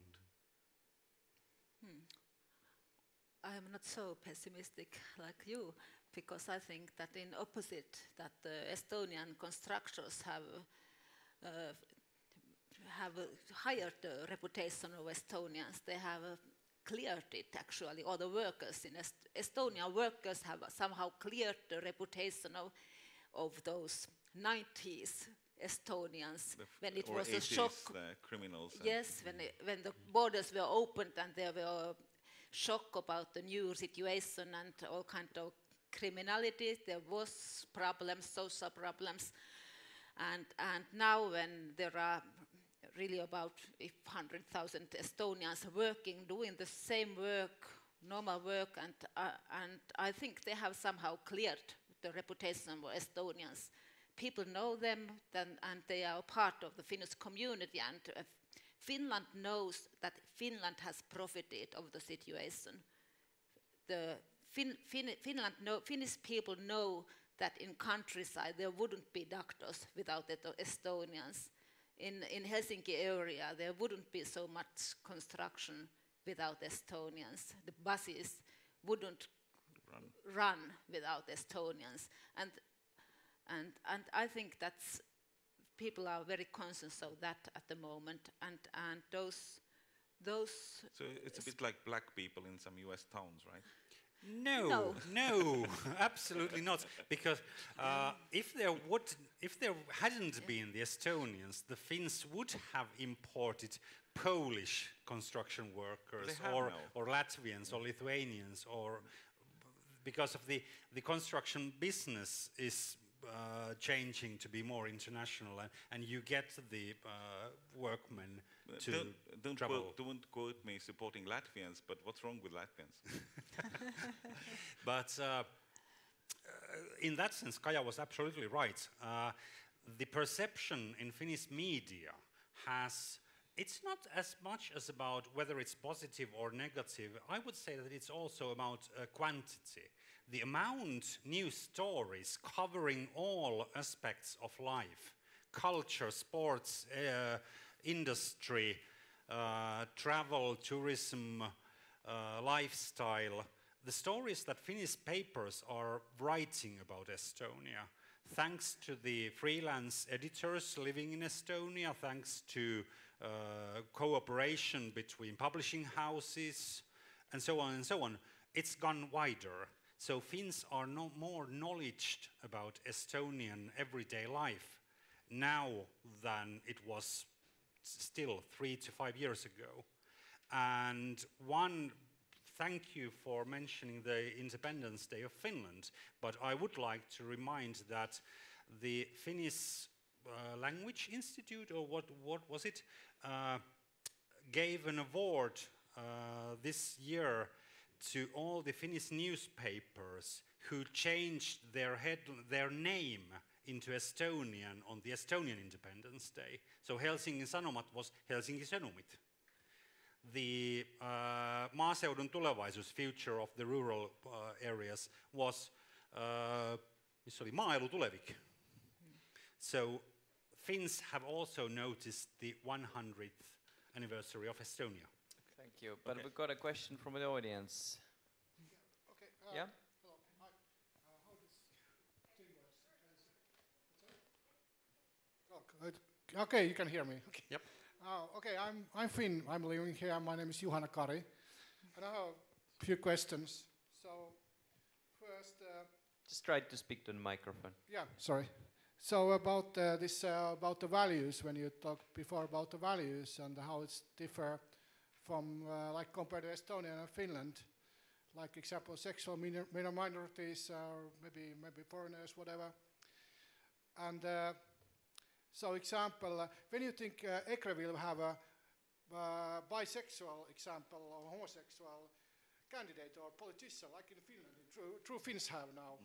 I am not so pessimistic like you, because I think that in opposite, that the Estonian constructors have hired the reputation of Estonians. They have cleared it actually, or the workers in Estonia workers have somehow cleared the reputation of those 90s Estonians, when it was a shock. Criminals. Yes, when the borders were opened and there were shock about the new situation and all kind of criminality. There was problems, social problems, and now when there are really about 100,000 Estonians working, doing the same work, normal work, and I think they have somehow cleared the reputation of Estonians. People know them, and they are part of the Finnish community, and Finland knows that Finland has profited of the situation. The Finnish people know that in countryside there wouldn't be doctors without the Estonians. In Helsinki area there wouldn't be so much construction without Estonians. The buses wouldn't run without Estonians. And I think that's people are very conscious of that at the moment, and those. So it's a bit like black people in some U.S. towns, right? No, absolutely not. Because if there hadn't been the Estonians, the Finns would have imported Polish construction workers, or Latvians, or Lithuanians, or because of the construction business is changing to be more international, and you get the workmen to travel. Don't quote me supporting Latvians, but what's wrong with Latvians? But in that sense, Kaja was absolutely right. The perception in Finnish media it's not as much as about whether it's positive or negative. I would say that it's also about quantity. The amount news stories covering all aspects of life, culture, sports, industry, travel, tourism, lifestyle, the stories that Finnish papers are writing about Estonia, thanks to the freelance editors living in Estonia, thanks to cooperation between publishing houses, and so on and so on, it's gone wider. So Finns are no more knowledgeable about Estonian everyday life now than it was still 3 to 5 years ago. And thank you for mentioning the Independence Day of Finland, but I would like to remind that the Finnish Language Institute, or what was it, gave an award this year to all the Finnish newspapers who changed their name into Estonian on the Estonian Independence Day. So Helsingin Sanomat was Helsingin Sanomit. The maaseudun tulevaisuus, future of the rural areas, was maaelu tulevik. So Finns have also noticed the 100th anniversary of Estonia. Thank you. But we've got a question from the audience. Yeah? Hello. Hi. How does Timo answer? Okay, you can hear me. Okay. Yep. Okay, I'm Finn. I'm living here. My name is Juhana Kari. And I have a few questions. So, first... Just try to speak to the microphone. Yeah, sorry. So about about the values, when you talked before about the values and how it's differ from, like compared to Estonia and Finland, like example, sexual minorities, or maybe foreigners, whatever. And so example, when you think EKRE will have a bisexual example or homosexual candidate or politician, like in Finland, true Finns have now.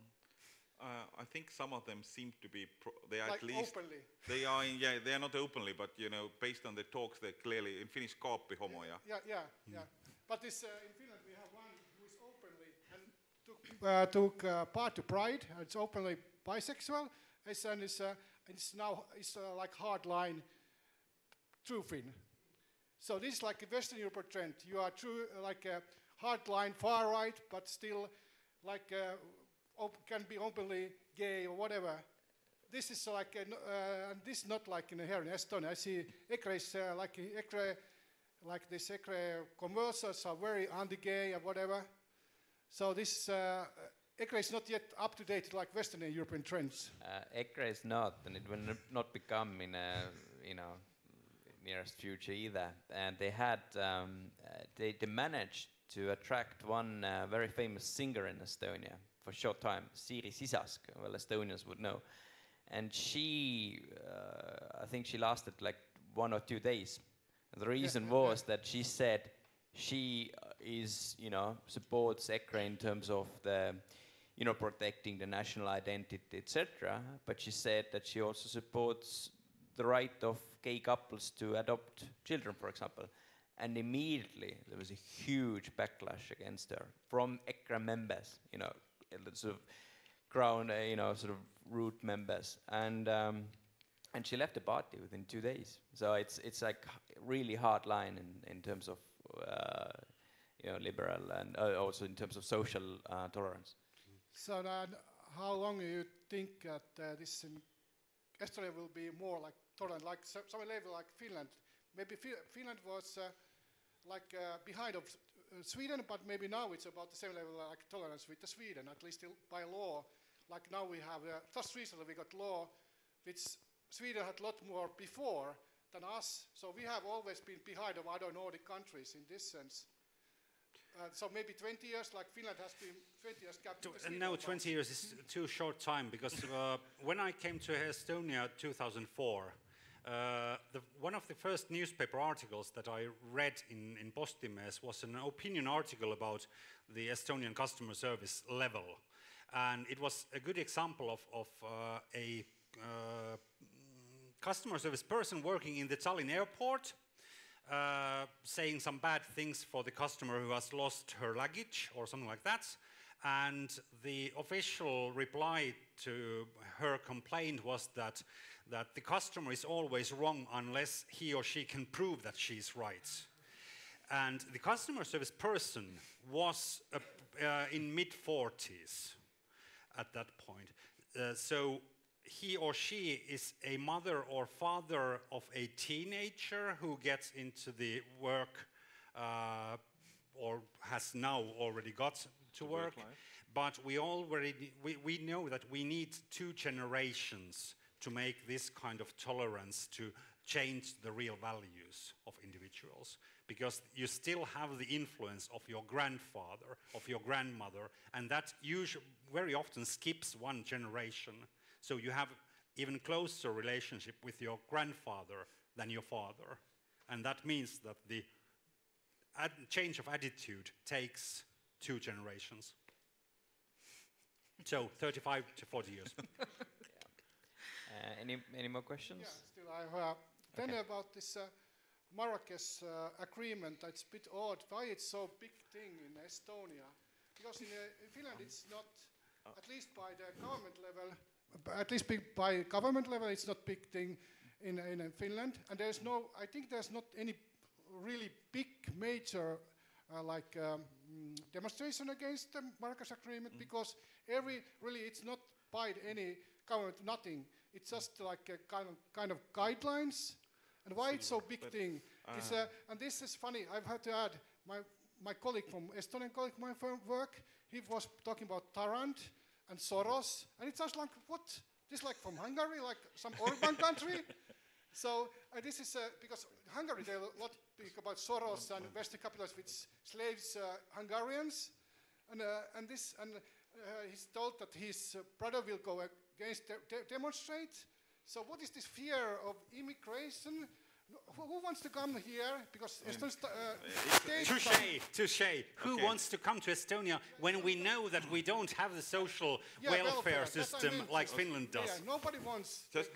I think some of them seem to be, they are like at least openly. They are, they are not openly, but based on the talks, they clearly in Finnish kaappi homoja. Yeah. But this in Finland we have one who is openly and took part to Pride. It's openly bisexual, and it's now like hardline true Finn. So this is like a Western European trend. You are true like a hardline far right, but still like. Can be openly gay or whatever. This is like, and this is not like here in Estonia. I see EKRE is like this EKRE conversos are very anti-gay or whatever. So this EKRE is not yet up to date like Western European trends. EKRE is not, and it will not become in nearest future either. And they had, they managed to attract one very famous singer in Estonia for a short time, Siiri Sisask, well, Estonians would know. And she, I think she lasted like 1 or 2 days. And the reason was that she said she is, supports EKRE in terms of the, protecting the national identity, etc. But she said that she also supports the right of gay couples to adopt children, for example. And immediately there was a huge backlash against her from EKRE members, sort of crown, sort of root members, and she left the party within 2 days. So it's like really hard line in terms of liberal and also in terms of social tolerance. So then, how long do you think that this in Estonia will be more like tolerant, like some level like Finland? Maybe Finland was behind of Sweden, but maybe now it's about the same level like tolerance with Sweden, at least by law. Like now we have, just recently we got law which Sweden had a lot more before than us. So we have always been behind of other Nordic countries in this sense. So maybe 20 years, like Finland has been 20 years gap. No, 20 years is too short time, because when I came to Estonia 2004, one of the first newspaper articles that I read in Postimees was an opinion article about the Estonian customer service level. And it was a good example of a customer service person working in the Tallinn airport, saying some bad things for the customer who has lost her luggage or something like that. And the official reply to her complaint was that the customer is always wrong unless he or she can prove that she's right. And the customer service person was in mid-40s at that point. So he or she is a mother or father of a teenager who gets into the work or has now already got to work. but we know that we need 2 generations to make this kind of tolerance to change the real values of individuals, because you still have the influence of your grandfather, of your grandmother, and that very often skips 1 generation. So you have even closer relationship with your grandfather than your father. And that means that the change of attitude takes 2 generations. So 35 to 40 years. Any more questions? Yeah, still I have. Then about this Marrakesh agreement, it's a bit odd. Why it's so big thing in Estonia? Because in Finland it's not, at least by the government level, by government level it's not big thing in Finland. And there's no, I think there's not any really big major demonstration against the Marrakesh agreement, because it's not by any government, nothing. It's just like a kind of guidelines. And why it's so big thing? And this is funny. I've had to add my colleague from Estonian colleague, my work. He was talking about Tarand and Soros, and it sounds like what? This like from Hungary, like some Orban country. So this is because Hungary they a lot speak about Soros and Western capitalists, which slaves Hungarians, and he's told that his brother will go against demonstrate. So what is this fear of immigration? Who wants to come here? Because touche. Who wants to come to Estonia when we know that we don't have the social welfare system like Finland does? Yeah, nobody wants. Just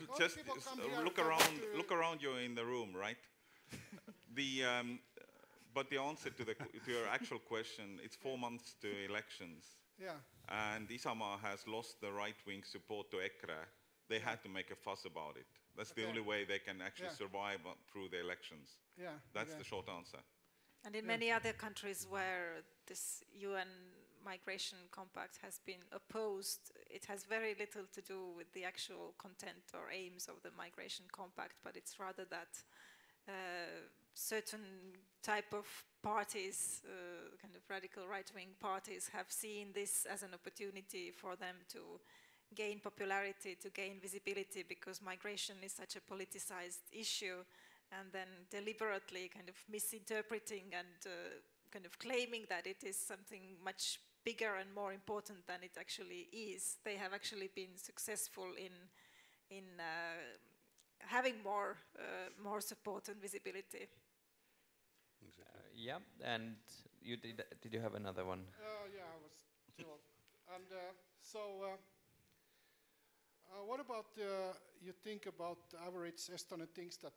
look around you in the room, right? But the answer to your actual question, it's 4 months to elections. Yeah. And Isamaa has lost the right-wing support to EKRE. They had to make a fuss about it. That's the only way they can actually survive through the elections. Yeah. That's the short answer. And in many other countries where this UN migration compact has been opposed, it has very little to do with the actual content or aims of the migration compact, but it's rather that certain type of parties, kind of radical right-wing parties, have seen this as an opportunity for them to gain popularity, to gain visibility, because migration is such a politicized issue, and then deliberately kind of misinterpreting and kind of claiming that it is something much bigger and more important than it actually is. They have actually been successful in having more support and visibility. Yeah, and you did you have another one? Yeah, I was still. And what about you think about the average Estonian thinks that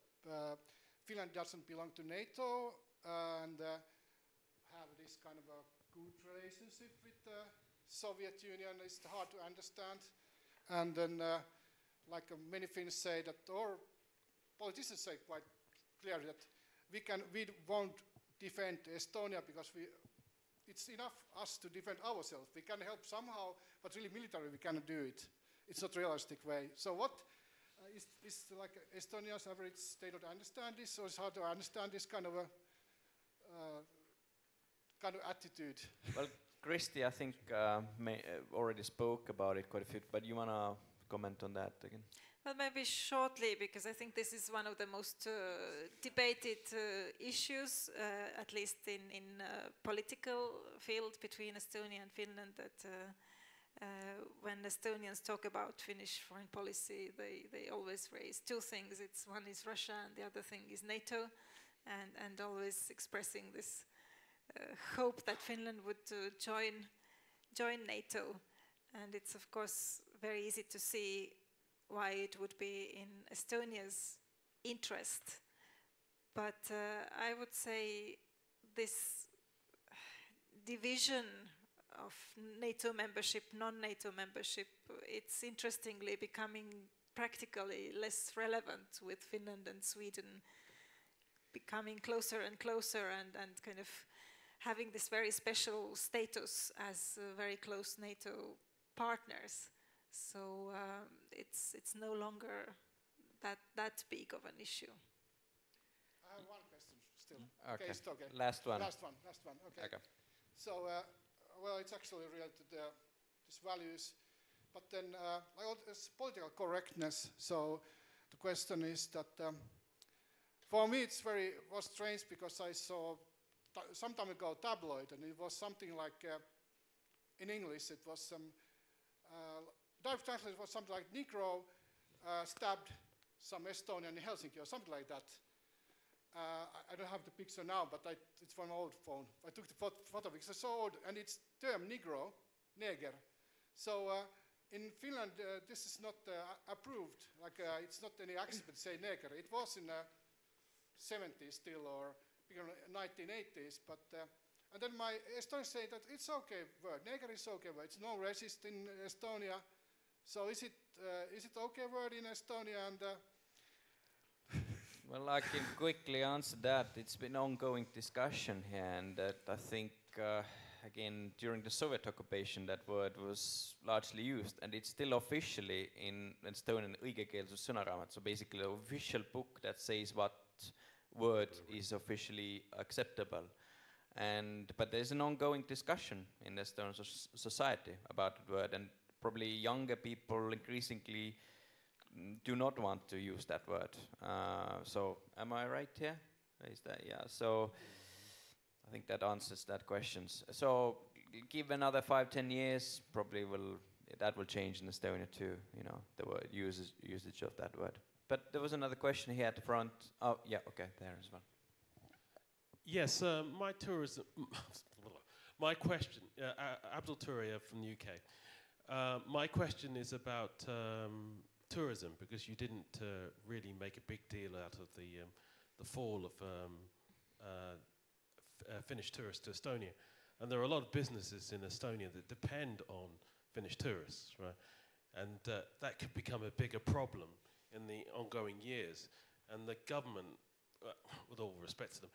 Finland doesn't belong to NATO and have this kind of a good relationship with the Soviet Union? It's hard to understand. And then many Finns say that, or politicians say quite clearly that we won't defend Estonia because it's enough us to defend ourselves. We can help somehow, but really militarily we cannot do it. It's not a realistic way. So what is like Estonia's average, they don't understand this, or it's hard to understand this kind of attitude? Well, Kristi, I think already spoke about it quite a bit, but you want to comment on that again? Well, maybe shortly, because I think this is one of the most debated issues, at least in political field between Estonia and Finland, that when Estonians talk about Finnish foreign policy, they always raise 2 things. One is Russia and the other thing is NATO, and always expressing this hope that Finland would join NATO. And it's of course very easy to see why it would be in Estonia's interest. But I would say this division of NATO membership, non-NATO membership, it's interestingly becoming practically less relevant, with Finland and Sweden becoming closer and closer and kind of having this very special status as very close NATO partners. So it's no longer that big of an issue. I have one question still. Okay. Okay. Last one. Okay. So, well, it's actually related to the these values. But then it's political correctness. So the question is that for me was strange because I saw some time ago tabloid, and it was something like in English it was some direct translation was something like Negro stabbed some Estonian in Helsinki or something like that. I don't have the picture now, but it's from an old phone. I took the photo because it's so old, and it's term Negro, neger. So in Finland, this is not approved. Like it's not any accident to say neger. It was in the 70s still, or 1980s. But and then my Estonians say that it's okay word. Neger is okay word. It's no racist in Estonia. So is it okay word in Estonia? And well, I can quickly answer that. It's been ongoing discussion here, and I think again during the Soviet occupation that word was largely used, and it's still officially in Estonian õigekeelsus sõnaraamat. So basically, the official book that says what word is officially acceptable. But there's an ongoing discussion in the Estonian society about the word, and probably younger people increasingly do not want to use that word. So am I right here? Is that, yeah, so I think that answers that question. So give another 5-10 years, probably that will change in Estonia too, the word usage of that word. But there was another question here at the front. Oh, yeah, okay, there as well. Yes, my question, Abdul Turia from the UK. My question is about tourism, because you didn't really make a big deal out of the fall of Finnish tourists to Estonia. And there are a lot of businesses in Estonia that depend on Finnish tourists, right? And that could become a bigger problem in the ongoing years. And the government, with all respect to them,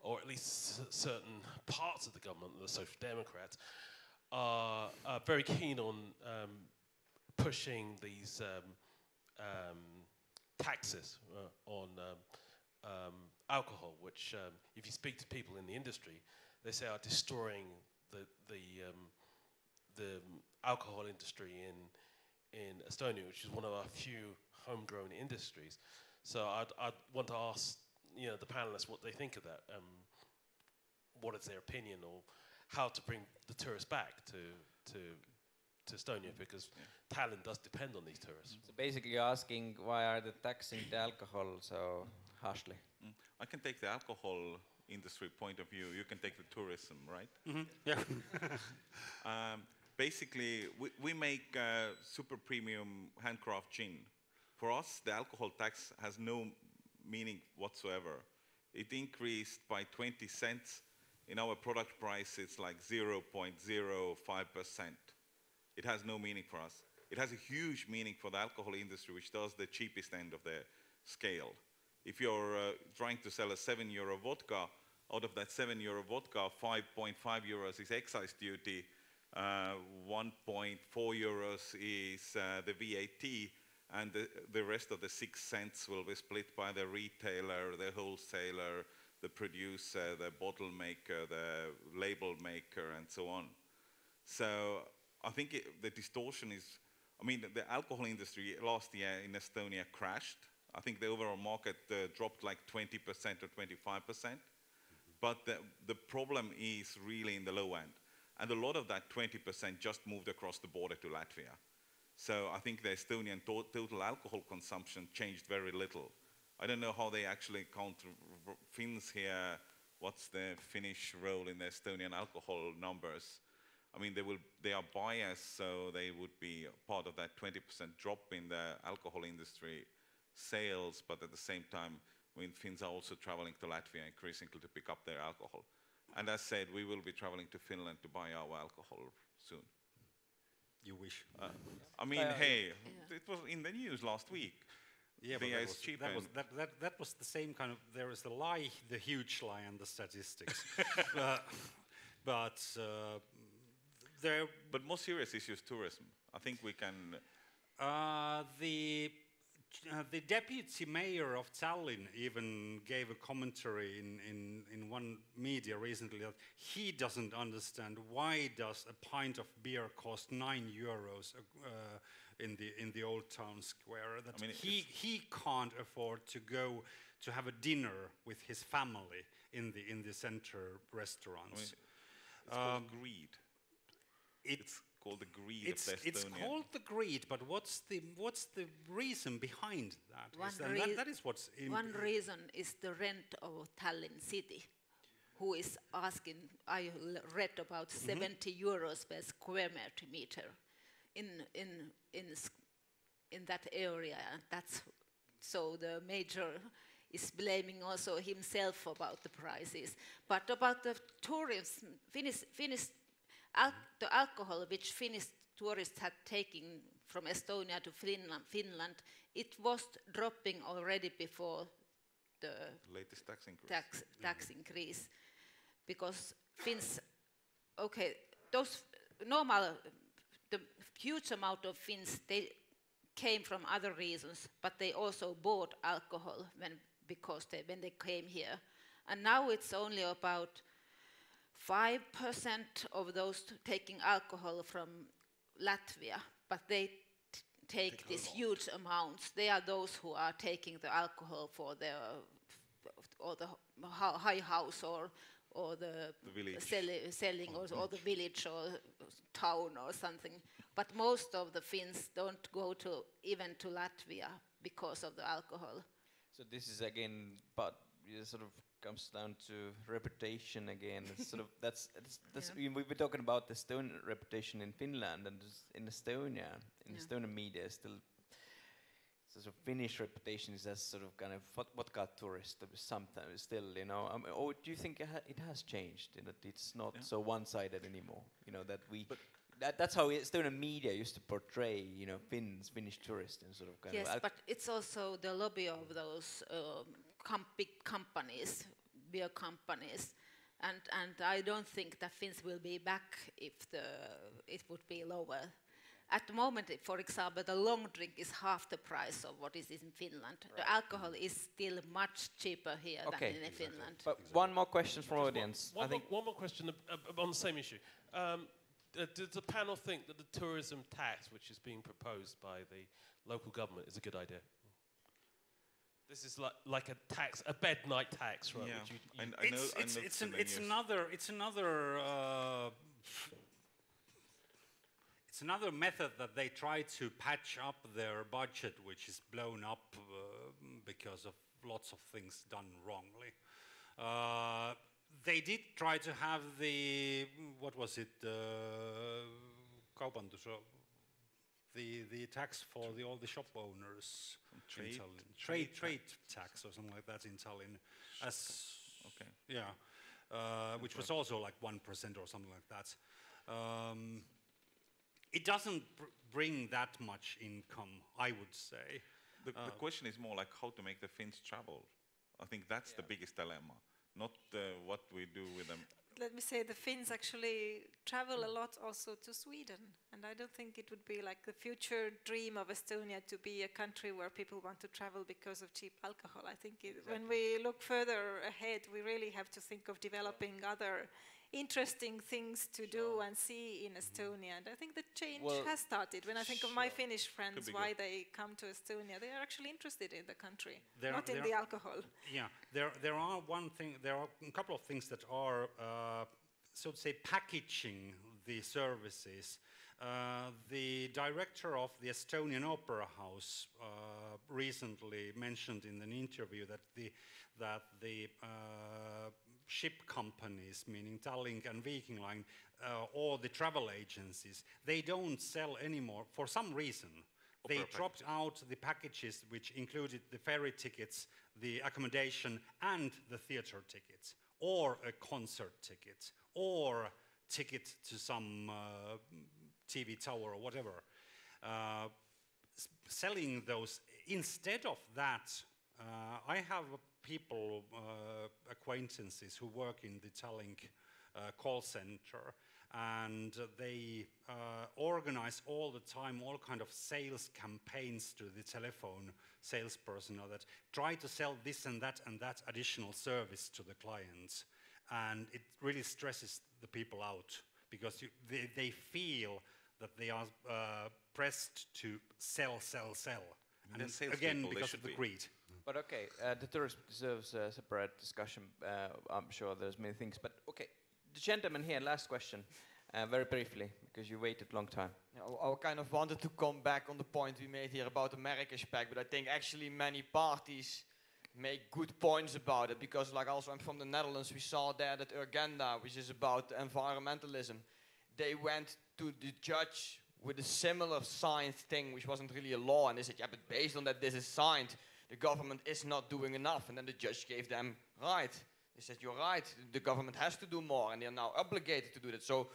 or at least certain parts of the government, the Social Democrats, are very keen on pushing these taxes on alcohol, which, if you speak to people in the industry, they say are destroying the alcohol industry in Estonia, which is one of our few homegrown industries. So I'd want to ask the panelists what they think of that. What is their opinion, or how to bring the tourists back to Estonia, because Tallinn does depend on these tourists. So basically you're asking why are they taxing the alcohol so harshly? I can take the alcohol industry point of view. You can take the tourism, right? Mm-hmm. Yeah. Basically, we make super premium handcraft gin. For us, the alcohol tax has no meaning whatsoever. It increased by 20 cents. In our product price, it's like 0.05%. It has no meaning for us. It has a huge meaning for the alcohol industry, which does the cheapest end of the scale. If you're trying to sell a €7 vodka, out of that €7 vodka, 5.5 euros is excise duty, 1.4 euros is the VAT, and the rest of the 6 cents will be split by the retailer, the wholesaler, the producer, the bottle maker, the label maker, and so on. So I think the distortion is, the alcohol industry last year in Estonia crashed. I think the overall market dropped like 20% or 25%. But the problem is really in the low end. And a lot of that 20% just moved across the border to Latvia. So I think the Estonian total alcohol consumption changed very little. I don't know how they actually count Finns here. What's the Finnish role in the Estonian alcohol numbers? They are biased, so they would be part of that 20% drop in the alcohol industry sales, but at the same time, Finns are also traveling to Latvia increasingly to pick up their alcohol. And as said, we will be traveling to Finland to buy our alcohol soon. You wish. Hey, it was in the news last week. Yeah, but that was the same kind of, there is the lie, the huge lie, and the statistics. But more serious issues, tourism. I think we can... The deputy mayor of Tallinn even gave a commentary in one media recently that he doesn't understand why does a pint of beer cost €9 in the old town square. That he can't afford to go to have a dinner with his family in the center restaurants. It's called greed. It's called the greed of Estonia. It's called the greed, but what's the reason behind that? That is what's one reason is the rent of Tallinn city, who is asking. I read about 70 euros per square meter in that area. That's so the major is blaming also himself about the prices. But about the tourism, the alcohol which Finnish tourists had taken from Estonia to Finland, it was dropping already before the latest tax increase. Because Finns, the huge amount of Finns, they came from other reasons, but they also bought alcohol when they came here. And now it's only about 5% of those taking alcohol from Latvia, but they take these huge amounts. They are those who are taking the alcohol for the high house or the selling or the village or town or something. But most of the Finns don't go even to Latvia because of the alcohol. So this is again, but it sort of comes down to reputation again. It's sort of that's we've been talking about the Estonian reputation in Finland and in Estonia. In Estonian media, still sort of Finnish reputation is as sort of kind of vodka tourist. Sometimes still, you know. Or do you think it has changed? In that it's not so one-sided anymore. You know that we. That's how Estonian media used to portray, you know, Finnish tourists and sort of kind of. Yes, but it's also the lobby of those big companies, beer companies, and I don't think that Finns will be back if it would be lower. At the moment, for example, the long drink is half the price of what is in Finland. Right. The alcohol is still much cheaper here than in Finland. But one more question from audience. One more question on the same issue. Does the panel think that the tourism tax, which is being proposed by the local government, is a good idea? This is like a tax, a bed night tax, right? Yeah. It's another method that they try to patch up their budget, which is blown up because of lots of things done wrongly. They did try to have the, what was it, the tax for all the shop owners in Tallinn. Trade tax or something like that in Tallinn. Which was also like 1% or something like that. It doesn't bring that much income, I would say. The question is more like how to make the Finns travel. I think that's the biggest dilemma. Not what we do with them. Let me say the Finns actually travel a lot also to Sweden, and I don't think it would be like the future dream of Estonia to be a country where people want to travel because of cheap alcohol. I think when we look further ahead, we really have to think of developing other interesting things to do and see in Estonia, and I think the change has started. When I think of my Finnish friends, why they come to Estonia, they are actually interested in the country, not in the alcohol. Yeah, there are a couple of things that are, so to say, packaging the services. The director of the Estonian Opera House recently mentioned in an interview that the ship companies, meaning Tallink and Viking Line, or the travel agencies, they don't sell anymore for some reason. They dropped out the packages which included the ferry tickets, the accommodation, and the theater tickets, or a concert ticket, or ticket to some TV tower or whatever. Selling those. Instead of that, I have people, acquaintances who work in the Tallink call center, and they organize all the time all kind of sales campaigns to the telephone salesperson that try to sell this and that additional service to the clients. And it really stresses the people out because they feel that they are pressed to sell. And again, because of the greed. But okay, the tourism deserves a separate discussion. I'm sure there's many things, but okay, the gentleman here, last question, very briefly, because you waited a long time. Yeah, I kind of wanted to come back on the point we made here about the Marrakesh Pact, but I think actually many parties make good points about it, because like also I'm from the Netherlands, we saw there that Urgenda, which is about environmentalism, they went to the judge with a similar signed thing, which wasn't really a law, and they said, yeah, but based on that this is signed, the government is not doing enough. And then the judge gave them right. They said, you're right, the government has to do more, and they're now obligated to do that. So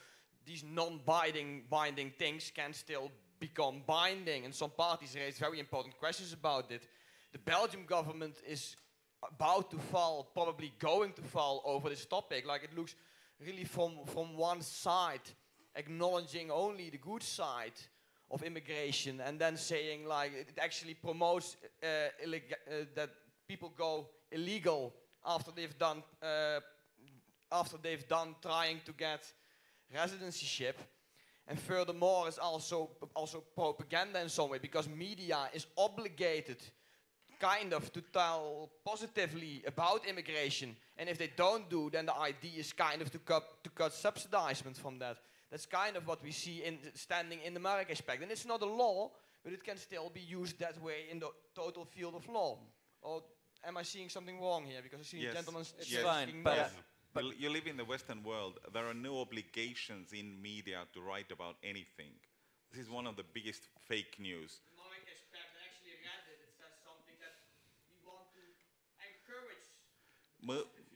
these binding things can still become binding, and some parties raised very important questions about it. The Belgian government is about to fall, probably going to fall over this topic. Like, it looks really from one side, acknowledging only the good side of immigration, and then saying like it actually promotes that people go illegal after they've done trying to get residencyship. And furthermore, it's also propaganda in some way, because media is obligated kind of to tell positively about immigration, and if they don't do, then the idea is kind of to cut subsidizement from that. That's kind of what we see standing in the Marrakesh Pact. And it's not a law, but it can still be used that way in the total field of law. Or am I seeing something wrong here? Because I see gentlemen... It's fine, but you live in the Western world. There are no obligations in media to write about anything. This is one of the biggest fake news. The Marrakesh Pact, I actually read it. It says something that we want to encourage.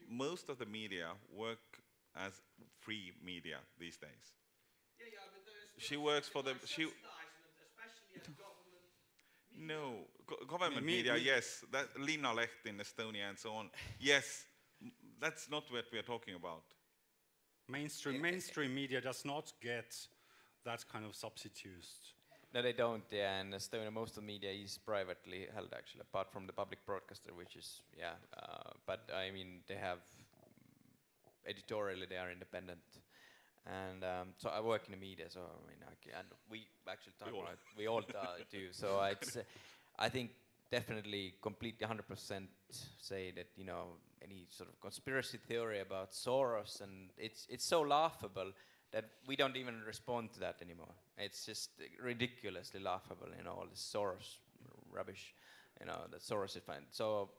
Most of the media work as free media these days. But there is she works for the... especially at government media. No, government media, yes. That Linnaleht in Estonia and so on. Yes, that's not what we are talking about. Mainstream media does not get that kind of substitutes. No, they don't, yeah. In Estonia, most of the media is privately held, actually, apart from the public broadcaster, which is, but I mean, they have, editorially, they are independent. And so I work in the media, so I mean, and we actually talk about it. We all do. So it's, I think, definitely, completely 100% say that, you know, any sort of conspiracy theory about Soros, and it's so laughable that we don't even respond to that anymore. It's just ridiculously laughable, you know, all this Soros rubbish, you know, that Soros is fine. So.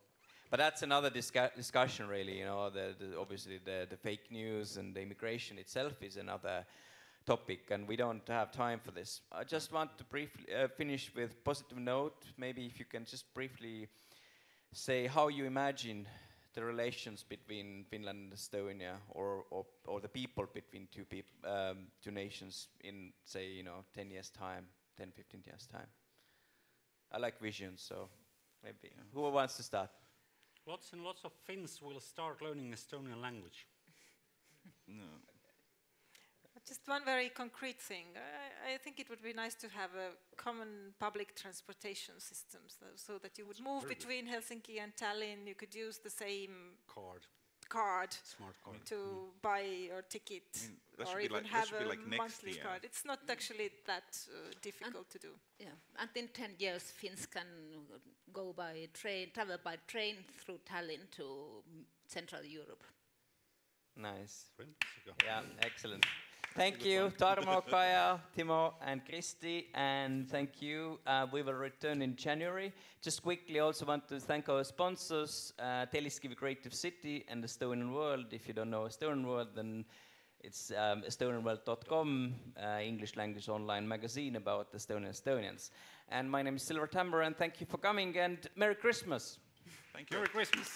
But that's another discussion, really. You know, obviously the fake news and the immigration itself is another topic, and we don't have time for this. I just want to briefly finish with positive note. Maybe if you can just briefly say how you imagine the relations between Finland and Estonia, or the people between two nations in, say, you know, 10 years' time, 10, 15 years' time. I like visions, so maybe. Who wants to start? Lots and lots of Finns will start learning Estonian language. No. Just one very concrete thing. I think it would be nice to have a common public transportation system, so that you would move between Helsinki and Tallinn. You could use the same smart card to buy your ticket, or even have a monthly card. It's not actually that difficult to do. Yeah, and in 10 years, Finns can go by train, travel by train through Tallinn to Central Europe. Nice. Yeah, excellent. Thank you, Tarmo, Kaja, Timo, and Kristi, and thank you. We will return in January. Just quickly, also want to thank our sponsors, Telliskivi Creative City and Estonian World. If you don't know Estonian World, then it's estonianworld.com, English language online magazine about Estonians. And my name is Silver Tamber, and thank you for coming, and Merry Christmas. Thank you. Merry Christmas.